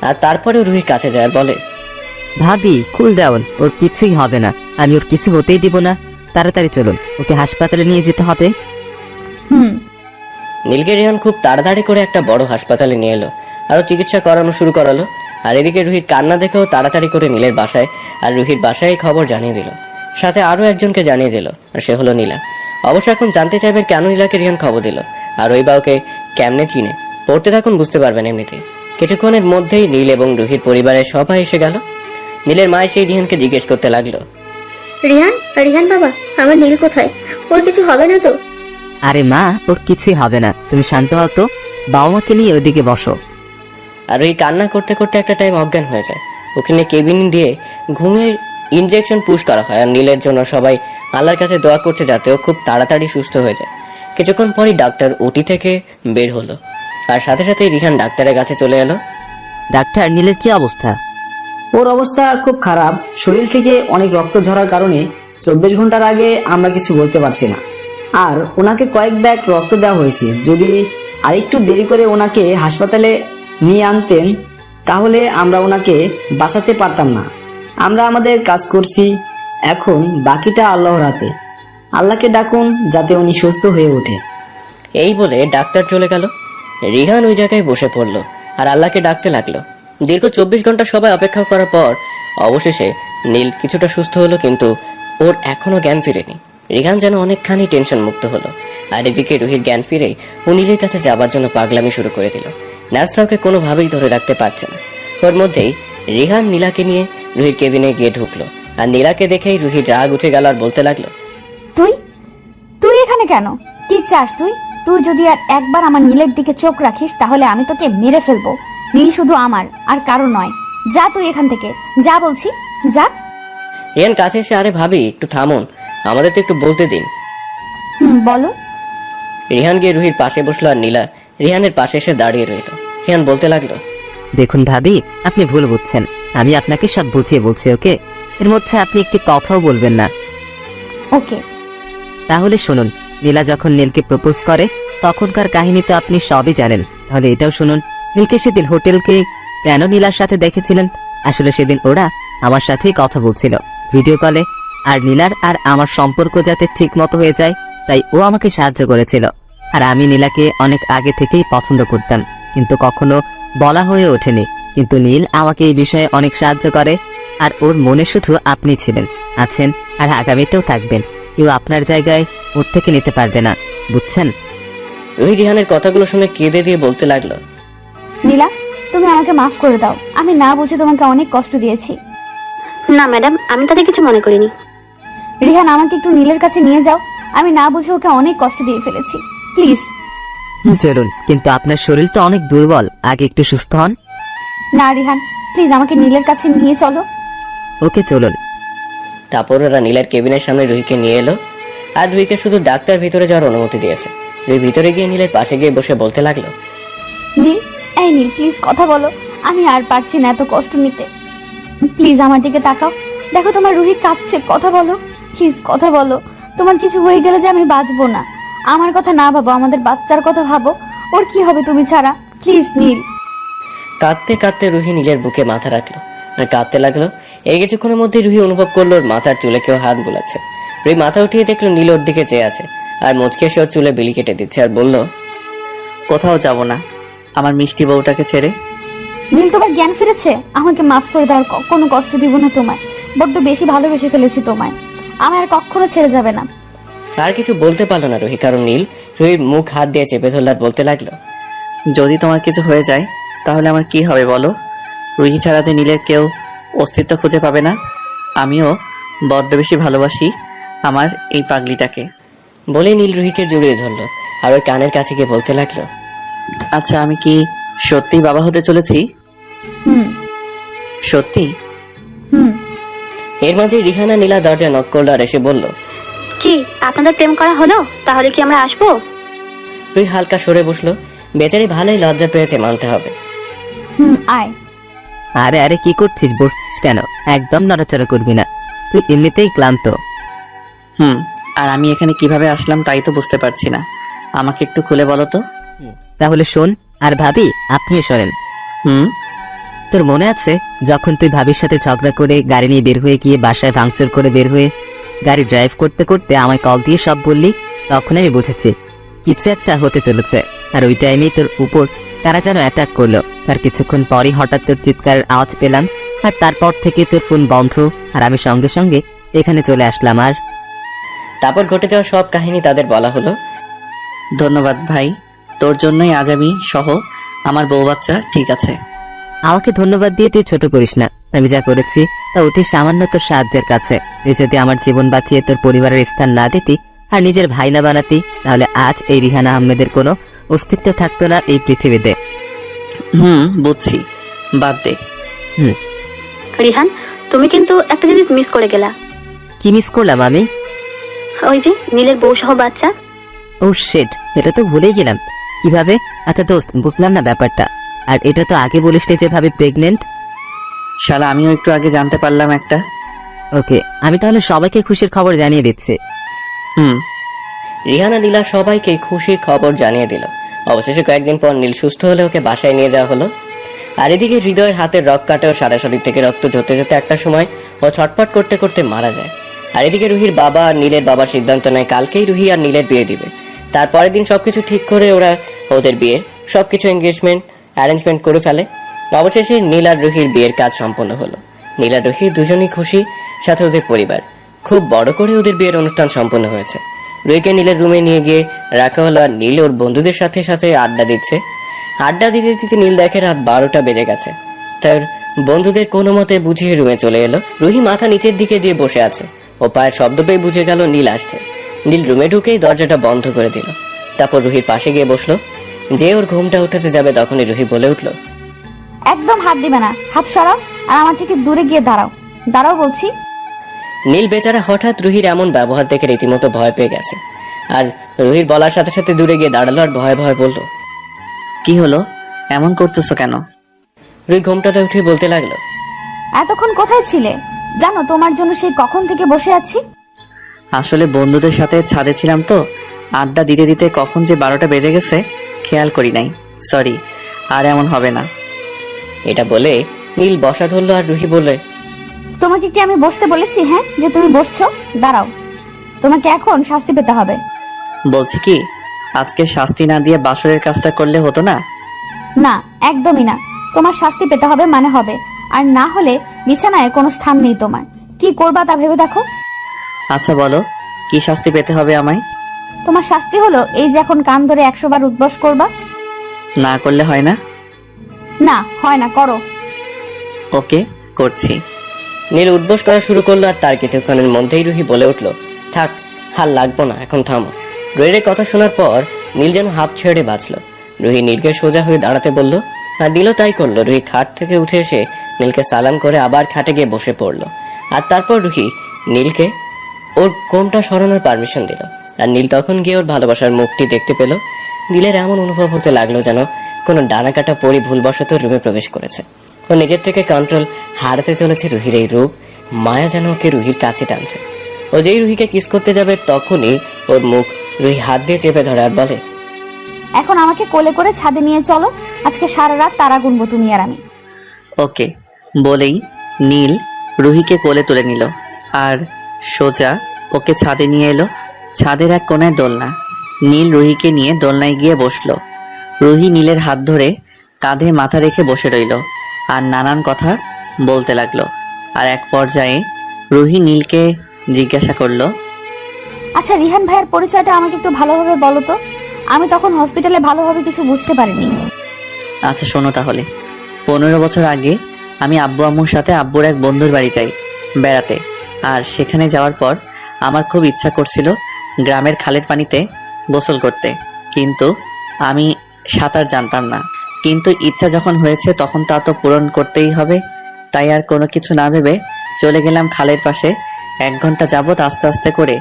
আর তারপরে রুহির কাছে যায় আর বলে, ভাবি কুল ডাউন, ওর কিছুই হবে না, আমি ওর কিছু হতেই দিব না। তাড়াতাড়ি চলুন, ওকে হাসপাতালে নিয়ে যেতে হবে। নীলকে রিহান খুব তাড়াতাড়ি করে একটা বড় হাসপাতালে নিয়ে এলো, আরো চিকিৎসা করানো শুরু করালো। আর এদিকে রুহির কান্না দেখেও তাড়াতাড়ি করে নীলের বাসায় আর রুহির বাসায় খবর জানিয়ে দিল, সাথে আরো একজনকে জানিয়ে দিল, আর সে হলো নীলা। অবশ্য এখন জানতে চাইবেন কেন নীলাকে রিহান খবর দিল আর ওই বা ওকে কেমনে চিনে। পড়তে থাকুন, বুঝতে পারবেন এমনিতে। কিছুক্ষণের মধ্যেই নীল এবং রুহির পরিবারের সবাই এসে গেল। নীলের মা সেই রিহানকে জিজ্ঞেস করতে লাগলো, রিহান বাবা, আমার নীল কোথায়? ওর কিছু হবে না তো? আরে মা, ওর কিছুই হবে না, তুমি শান্ত হও তো। বাবা মাকে নিয়ে ওইদিকে বসো। আর ওই কান্না করতে করতে একটা টাইম অজ্ঞান হয়ে যায়। ওখানে কেবিন দিয়ে ঘুমের ইনজেকশন পুশ করা হয়। আর নীলের জন্য সবাই আল্লাহর কাছে দোয়া করছে যাতে ও খুব তাড়াতাড়ি সুস্থ হয়ে যায়। কিছুক্ষণ পরই ডাক্তার ওটি থেকে বের হলো, আর সাথে সাথে রিহান ডাক্তারের কাছে চলে এলো। ডাক্তার, নীলের কি অবস্থা? ওর অবস্থা খুব খারাপ। শরীর থেকে অনেক রক্ত ঝরার কারণে 24 ঘন্টার আগে আমরা কিছু বলতে পারছি না। আর ওনাকে কয়েক ব্যাগ রক্ত দেওয়া হয়েছে। যদি আরেকটু দেরি করে ওনাকে হাসপাতালে নিয়ে আনতেন তাহলে আমরা ওনাকে বাঁচাতে পারতাম না। আমরা আমাদের কাজ করছি, এখন বাকিটা আল্লাহর হাতে। আল্লাহকে ডাকুন যাতে উনি সুস্থ হয়ে ওঠে। এই বলে ডাক্তার চলে গেল। রিহান ওই জায়গায় বসে পড়লো আর আল্লাহকে ডাকতে লাগলো। দীর্ঘ 24 ঘন্টা সবাই অপেক্ষা করার পর অবশেষে নীল কিছুটা সুস্থ হলো, কিন্তু ওর এখনো জ্ঞান ফিরেনি। রিহান যেন অনেকখানি টেনশন মুক্ত হলো। আর এদিকে রুহির জ্ঞান ফিরেই ও নীলের কাছে যাবার জন্য পাগলামি শুরু করে দিল। নার্সরা ওকে কোনোভাবেই ধরে রাখতে পারছে না। ওর মধ্যেই রিহান নীলাকে নিয়ে রুহির কেবিনে গিয়ে ঢুকলো। আর নীলাকে দেখেই রুহির রাগ উঠে গেল আর বলতে লাগলো, তুই এখানে কেন? কি চাস তুই? তুই যদি আর একবার আমার নীলের দিকে চোখ রাখিস তাহলে আমি তোকে মেরে ফেলবো। নীল শুধু আমার আর কারো নয়। যা তুই এখান থেকে, যা বলছি, যা। রিহান কাছে এসে, আরে ভাবি একটু থামুন, আমাদের তো একটু বলতে দিন। বলো। রিহান গিয়ে রুহির পাশে বসলো আর নীলা রিহানের পাশে এসে দাঁড়িয়ে রইল। রিহান বলতে লাগলো, দেখুন ভাবি, আপনি ভুল বুঝছেন। আমি আপনাকে সব বুঝিয়ে বলছি, ওকে? এর মধ্যে আপনি একটি কথাও বলবেন না, ওকে? তাহলে শুনুন, নীলা যখন নীলকে প্রপোজ করে তখনকার কাহিনী তো আপনি সবই জানেন। তাহলে এটাও শুনুন, নীলকে সেদিন হোটেলকে কেন নীলার সাথে দেখেছিলেন? আসলে সেদিন ওরা আমার সাথেই কথা বলছিল ভিডিও কলে। আর নীলার আর আমার সম্পর্ক যাতে ঠিক মতো হয়ে যায় তাই ও আমাকে সাহায্য করেছিল। আর আমি নীলাকে অনেক আগে থেকেই পছন্দ করতাম, কিন্তু কখনো বলা হয়ে ওঠেনি। কিন্তু নীল আমাকে এই বিষয়ে অনেক সাহায্য করে। আর ওর মনে শুধু আপনি ছিলেন, আছেন, আর আগামীতেও থাকবেন। কেউ আপনার জায়গায় ওর থেকে নিতে পারবে না, বুঝছেন? রুহি রিহানের কথাগুলো শুনে কেঁদে দিয়ে বলতে লাগলো, নীলা, তুমি আমাকে মাফ করে দাও। আমি না বুঝে তোমাকে অনেক কষ্ট দিয়েছি। না ম্যাডাম, আমি তাতে কিছু মনে করিনি। রিহান, আমাকে একটু নীলের কাছে নিয়ে যাও। আমি না বুঝে ওকে অনেক কষ্ট দিয়ে ফেলেছি, প্লিজ। চলুন, কিন্তু আপনার শরীর তো অনেক দুর্বল, আগে একটু সুস্থ হন। না রিহান, প্লিজ আমাকে নীলের কাছে নিয়ে চলো। ওকে, চলুন। তারপর ওরা নীলের কেবিনের সামনে রুহিকে নিয়ে এলো আর রুহিকে শুধু ডাক্তার ভিতরে যাওয়ার অনুমতি দিয়েছে। রুহি ভিতরে গিয়ে নীলের পাশে গিয়ে বসে বলতে লাগলো, নীল, এই নীল প্লিজ কথা বলো। আমি আর পারছি না এত কষ্ট নিতে। প্লিজ আমার দিকে তাকাও, দেখো তোমার রুহি কাঁদছে, কথা বলো প্লিজ, কথা বলো। তোমার কিছু হয়ে গেলে যে আমি বাঁচবো না। আমার কথা না ভাবো, আমাদের বাচ্চার কথা ভাবো। ওর কি হবে তুমি ছাড়া? প্লিজ নীল। কাঁদতে কাঁদতে রুহি নীলের বুকে মাথা রাখলো আর কাঁদতে লাগলো। এই কিছুক্ষণের মধ্যে রুহি অনুভব করলো ওর মাথার চুলে কেউ হাত বুলাচ্ছে। রুহি মাথা উঠিয়ে দেখলো নীল ওর দিকে চেয়ে আছে আর মুচকে সে ওর চুলে বিলি কেটে দিচ্ছে আর বলল, কোথাও যাব না আমার মিষ্টি বউটাকে ছেড়ে। নীল তোমার জ্ঞান ফিরেছে? আমাকে মাফ করে দাও, কোনো কষ্ট দিব না তোমায়। বড্ড বেশি ভালোবেসে ফেলেছি তোমায়, আমার আর কখনো ছেড়ে যাবে না। আর কিছু বলতে পারলো না রুহি, কারণ নীল রুহির মুখ হাত দিয়ে চেপে ধরল আর বলতে লাগলো, যদি তোমার কিছু হয়ে যায় তাহলে আমার কি হবে বলো? রুহি ছাড়া যে নীলের কেউ অস্তিত্ব খুঁজে পাবে না। আমিও বড্ড বেশি ভালোবাসি আমার এই পাগলিটাকে। বলে নীল রুহিকে জড়িয়ে ধরলো আর ওর কানের কাছে গিয়ে বলতে লাগলো, আচ্ছা আমি কি সত্যি বাবা হতে চলেছি? সত্যি? এর মাঝে রিহানা নীলা দরজা নক করলো আর এসে বলল, কি আপনাদের প্রেম করা হলো? তাহলে কি আমরা আসবো? রুহি হালকা সরে বসলো। বেচারি ভালোই লজ্জা পেয়েছে মানতে হবে। আয়। আরে আরে কি করছিস, বসছিস কেন? একদম নড়াচড়া করবি না, তুই এমনিতেই ক্লান্ত। আর আমি এখানে কিভাবে আসলাম তাই তো বুঝতে পারছি না, আমাকে একটু খুলে বলো তো। তাহলে শোন, আর ভাবি আপনিও শোনেন। তোর মনে আছে যখন তুই ভাবির সাথে ঝগড়া করে গাড়ি নিয়ে বের হয়ে গিয়ে বাসায় ভাঙচুর করে বের হয়ে গাড়ি ড্রাইভ করতে করতে আমায় কল দিয়ে সব বললি? তখন আমি বুঝেছি কিছু একটা হতে চলেছে। আর ওই টাইমেই তোর উপর কারা যেন অ্যাটাক করলো। তার কিছুক্ষণ পরই হঠাৎ তোর চিৎকারের আওয়াজ পেলাম, আর তারপর থেকে তোর ফোন বন্ধ, আর আমি সঙ্গে সঙ্গে এখানে চলে আসলাম। আর তারপর ঘটে যাওয়া সব কাহিনী তাদের বলা হলো। ধন্যবাদ ভাই, তোর জন্যই আজ আমি সহ আমার বউ বাচ্চা ঠিক আছে। আমাকে ধন্যবাদ দিয়ে তুই ছোট করিস না, আমি যা করেছি তা অতি সামান্য তোর সাহায্যের কাছে। তুই যদি আমার জীবন বাঁচিয়ে তোর পরিবারের স্থান না দিতি আর নিজের ভাই না বানাতি, তাহলে আজ এই রিহানা আহমেদের কোনো অস্তিত্ব থাকতো না এই পৃথিবীতে। বুঝছি, বাদ দে। রিহান, তুমি কিন্তু একটা জিনিস মিস করে গেলা। কি মিস করলাম আমি? ওই যে নীলের বউ সহ বাচ্চা। ও শিট, এটা তো ভুলেই গেলাম। কিভাবে? আচ্ছা দোস্ত, বুঝলাম না ব্যাপারটা। আর এটা তো আগে বলিসনি যে ভাবি প্রেগনেন্ট। শালা আমিও একটু আগে জানতে পারলাম একটা। ওকে, আমি তাহলে সবাইকে খুশির খবর জানিয়ে দিচ্ছি। রিহানা নীলা সবাইকে খুশির খবর জানিয়ে দিল। অবশেষে কয়েকদিন পর নীল সুস্থ হলে ওকে বাসায় নিয়ে যাওয়া হলো। আর এদিকে হৃদয়ের হাতের রক কাটে ও সারা শরীর থেকে রক্ত ঝরতে ঝরতে একটা সময় ও ছটফট করতে করতে মারা যায়। আর এদিকে রুহির বাবা আর নীলের বাবা সিদ্ধান্ত নেয় কালকেই রুহি আর নীলের বিয়ে দিবে। তারপরের দিন সবকিছু ঠিক করে ওরা ওদের বিয়ের সবকিছু এনগেজমেন্ট অ্যারেঞ্জমেন্ট করে ফেলে। অবশেষে নীল আর রুহির বিয়ের কাজ সম্পন্ন হলো। নীল আর রুহি দুজনেই খুশি, সাথে ওদের পরিবার। খুব বড় করে ওদের বিয়ের অনুষ্ঠান সম্পন্ন হয়েছে। রুহিকে নীলের রুমে নিয়ে গিয়ে রাখা হলো আর নীল ওর বন্ধুদের সাথে সাথে আড্ডা দিচ্ছে। আড্ডা দিতে দিতে নীল দেখে রাত 12টা বেজে গেছে। তার বন্ধুদের কোনো মতে বুঝিয়ে রুমে চলে এলো। রুহি মাথা নিচের দিকে দিয়ে বসে আছে। ও পায়ের শব্দ পেয়ে বুঝে গেল নীল আসছে। নীল রুমে ঢুকেই দরজাটা বন্ধ করে দিল। তারপর রুহির পাশে গিয়ে বসলো। যে ওর ঘুমটা উঠাতে যাবে তখনই রুহি বলে উঠলো, একদম হাত দিবে না, হাত সরাও আর আমার থেকে দূরে গিয়ে দাঁড়াও। দাঁড়াও বলছি। নীল বেচারা হঠাৎ রুহির এমন ব্যবহার দেখে রীতিমতো ভয় পেয়ে গেছে। আর রুহির বলার সাথে সাথে দূরে গিয়ে দাঁড়ালো আর ভয়ে ভয়ে বলল, কি হলো, এমন করতেছো কেন? রুহি ঘুমটাতে উঠে বলতে লাগলো, এতক্ষণ কোথায় ছিলে? জানো তোমার জন্য সেই কখন থেকে বসে আছি। আসলে বন্ধুদের সাথে ছাদে ছিলাম তো, আড্ডা দিতে দিতে কখন যে 12টা বেজে গেছে খেয়াল করি নাই, সরি, আর এমন হবে না। এটা বলে নীল বসা ধরলো আর রুহি বলে, তোমাকে কি আমি বসতে বলেছি? হ্যাঁ, যে তুমি বসছো? দাঁড়াও, তোমাকে এখন শাস্তি পেতে হবে। বলছি কি, আজকে শাস্তি না দিয়ে বাসরের কাজটা করলে হতো না? না, একদমই না। তোমার শাস্তি পেতে হবে মানে হবে, আর না হলে বিছানায় কোনো স্থান নেই তোমার। কি করবা তা ভেবে দেখো। আচ্ছা বলো, কি শাস্তি পেতে হবে আমায়? তোমার শাস্তি হলো এই যে এখন কান ধরে 100 বার উদ্বাস করবা। না করলে হয় না? না হয় না, করো। ওকে, করছি। নীল উদ্বোস করা শুরু করলো আর তার কিছুক্ষণের মধ্যেই রুহি বলে উঠলো, থাক, হাল লাগবো না, এখন থামো। রুহির কথা শোনার পর নীল যেন হাঁপ ছেড়ে বাঁচলো। রুহি নীলকে সোজা হয়ে দাঁড়াতে বলল আর নীলও তাই করলো। রুহি খাট থেকে উঠে এসে নীলকে সালাম করে আবার খাটে গিয়ে বসে পড়লো। আর তারপর রুহি নীলকে ওর কোমটা সরানোর পারমিশন দিল। আর নীল তখন গিয়ে ওর ভালোবাসার মুখটি দেখতে পেল। নীলের এমন অনুভব হতে লাগলো যেন কোনো ডানাকাটা পরি ভুলবশত রুমে প্রবেশ করেছে। ও নিজের থেকে কন্ট্রোল হারাতে চলেছে রুহির এই রূপ। মায়া যেন ওকে রুহির কাছে টানছে। ও যেই রুহিকে কিস করতে যাবে তখনই ওর মুখ রুহি হাত দিয়ে চেপে ধরে আর বলে, এখন আমাকে কোলে করে ছাদে নিয়ে চলো, আজকে সারা রাত তারা গুনবো তুমি আর আমি। ওকে বলেই নীল রুহিকে কোলে তুলে নিল আর সোজা ওকে ছাদে নিয়ে এলো। ছাদের এক কোণায় দোলনা। নীল রুহিকে নিয়ে দোলনায় গিয়ে বসলো। রুহি নীলের হাত ধরে কাঁধে মাথা রেখে বসে রইল আর নানান কথা বলতে লাগলো। আর এক পর্যায়ে রুহি নীলকে জিজ্ঞাসা করলো, আচ্ছা রিহান ভাইয়ের পরিচয়টা আমাকে একটু ভালোভাবে বলো তো, আমি তখন হসপিটালে ভালোভাবে কিছু বুঝতে পারিনি। আচ্ছা শোনো তাহলে। 15 বছর আগে আমি আব্বু আম্মুর সাথে আব্বুর এক বন্ধুর বাড়ি যাই বেড়াতে। আর সেখানে যাওয়ার পর আমার খুব ইচ্ছা করছিল গ্রামের খালের পানিতে গোসল করতে, কিন্তু আমি সাঁতার জানতাম না। কিন্তু ইচ্ছা যখন হয়েছে তখন তা তো পূরণ করতেই হবে। তাই আর কোনো কিছু না ভেবে চলে গেলাম খালের পাশে। 1 ঘন্টা যাবত আস্তে আস্তে করে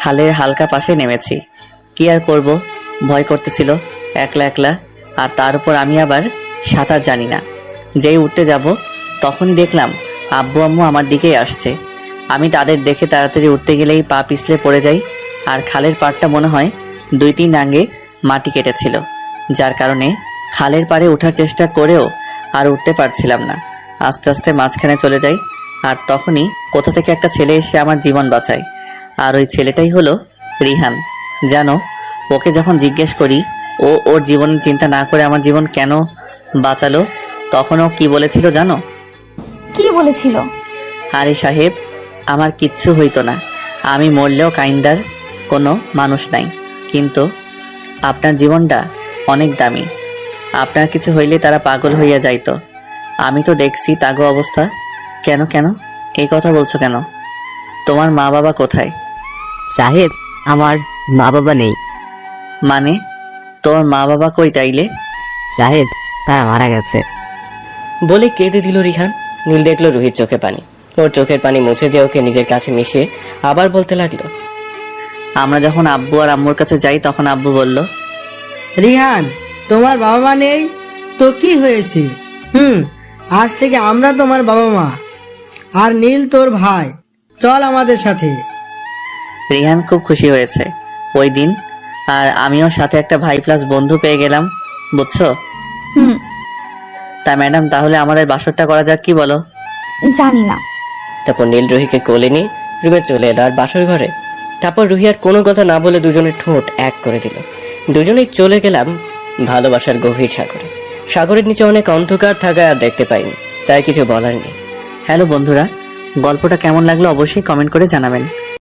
খালের হালকা পাশে নেমেছি। কি আর করব, ভয় করতেছিল একলা একলা। আর তার উপর আমি আবার সাঁতার জানি না। যেই উঠতে যাব তখনই দেখলাম আব্বু আম্মু আমার দিকেই আসছে। আমি তাদের দেখে তাড়াতাড়ি উঠতে গেলেই পা পিছলে পড়ে যাই। আর খালের পাড়টা মনে হয় 2-3 ডাঙ্গে মাটি কেটেছিল, যার কারণে খালের পাড়ে ওঠার চেষ্টা করেও আর উঠতে পারছিলাম না। আস্তে আস্তে মাঝখানে চলে যাই। আর তখনই কোথা থেকে একটা ছেলে এসে আমার জীবন বাঁচায়। আর ওই ছেলেটাই হলো রিহান। জানো, ওকে যখন জিজ্ঞেস করি ও ওর জীবনের চিন্তা না করে আমার জীবন কেন বাঁচালো, তখন ও কি বলেছিল জানো? কি বলেছিল? আরে সাহেব, আমার কিচ্ছু হইতো না, আমি মরলেও কাইন্দার কোনো মানুষ নাই, কিন্তু আপনার জীবনটা অনেক দামি, আপনার কিছু হইলে তারা পাগল হইয়া যাইতো। আমি তো দেখছি তাগো অবস্থা। কেন কেন এই কথা বলছো কেন? তোমার মা বাবা কোথায়? সাহেব, আমার মা বাবা নেই। মানে তোমার মা বাবা কই তাইলে? সাহেব, তারা মারা গেছে। বলে কেঁদে দিল রিহান। নীল দেখলো রুহির চোখে পানি। ওর চোখের পানি মুছে দিয়ে ওকে নিজের কাছে মিশিয়ে আবার বলতে লাগলো, আমরা যখন আব্বু আর আম্মুর কাছে যাই তখন আব্বু বলল, রিহান, তোমার বাবা মা নেই তো কি হয়েছে? আজ থেকে আমরা তোমার বাবা মা, আর নীল তোর ভাই, চল আমাদের সাথে। রিহান খুব খুশি হয়েছে ওই দিন। আর আমিও সাথে একটা ভাই প্লাস বন্ধু পেয়ে গেলাম, বুঝছো? তা ম্যাডাম, তাহলে আমাদের বাসরটা করা যাক, কি বলো? জানি না। তারপর নীল রুহিকে কোলে নিয়ে রুমে চলে এলো আর বাসর ঘরে। তারপর রুহি আর কোনো কথা না বলে দুজনের ঠোঁট এক করে দিল। দুজনেই চলে গেলাম ভালোবাসার গভীর সাগরে। সাগরের নিচে অনেক অন্ধকার থাকায় আর দেখতে পাইনি, তাই কিছু বলার নেই। হ্যালো বন্ধুরা, গল্পটা কেমন লাগলো অবশ্যই কমেন্ট করে জানাবেন।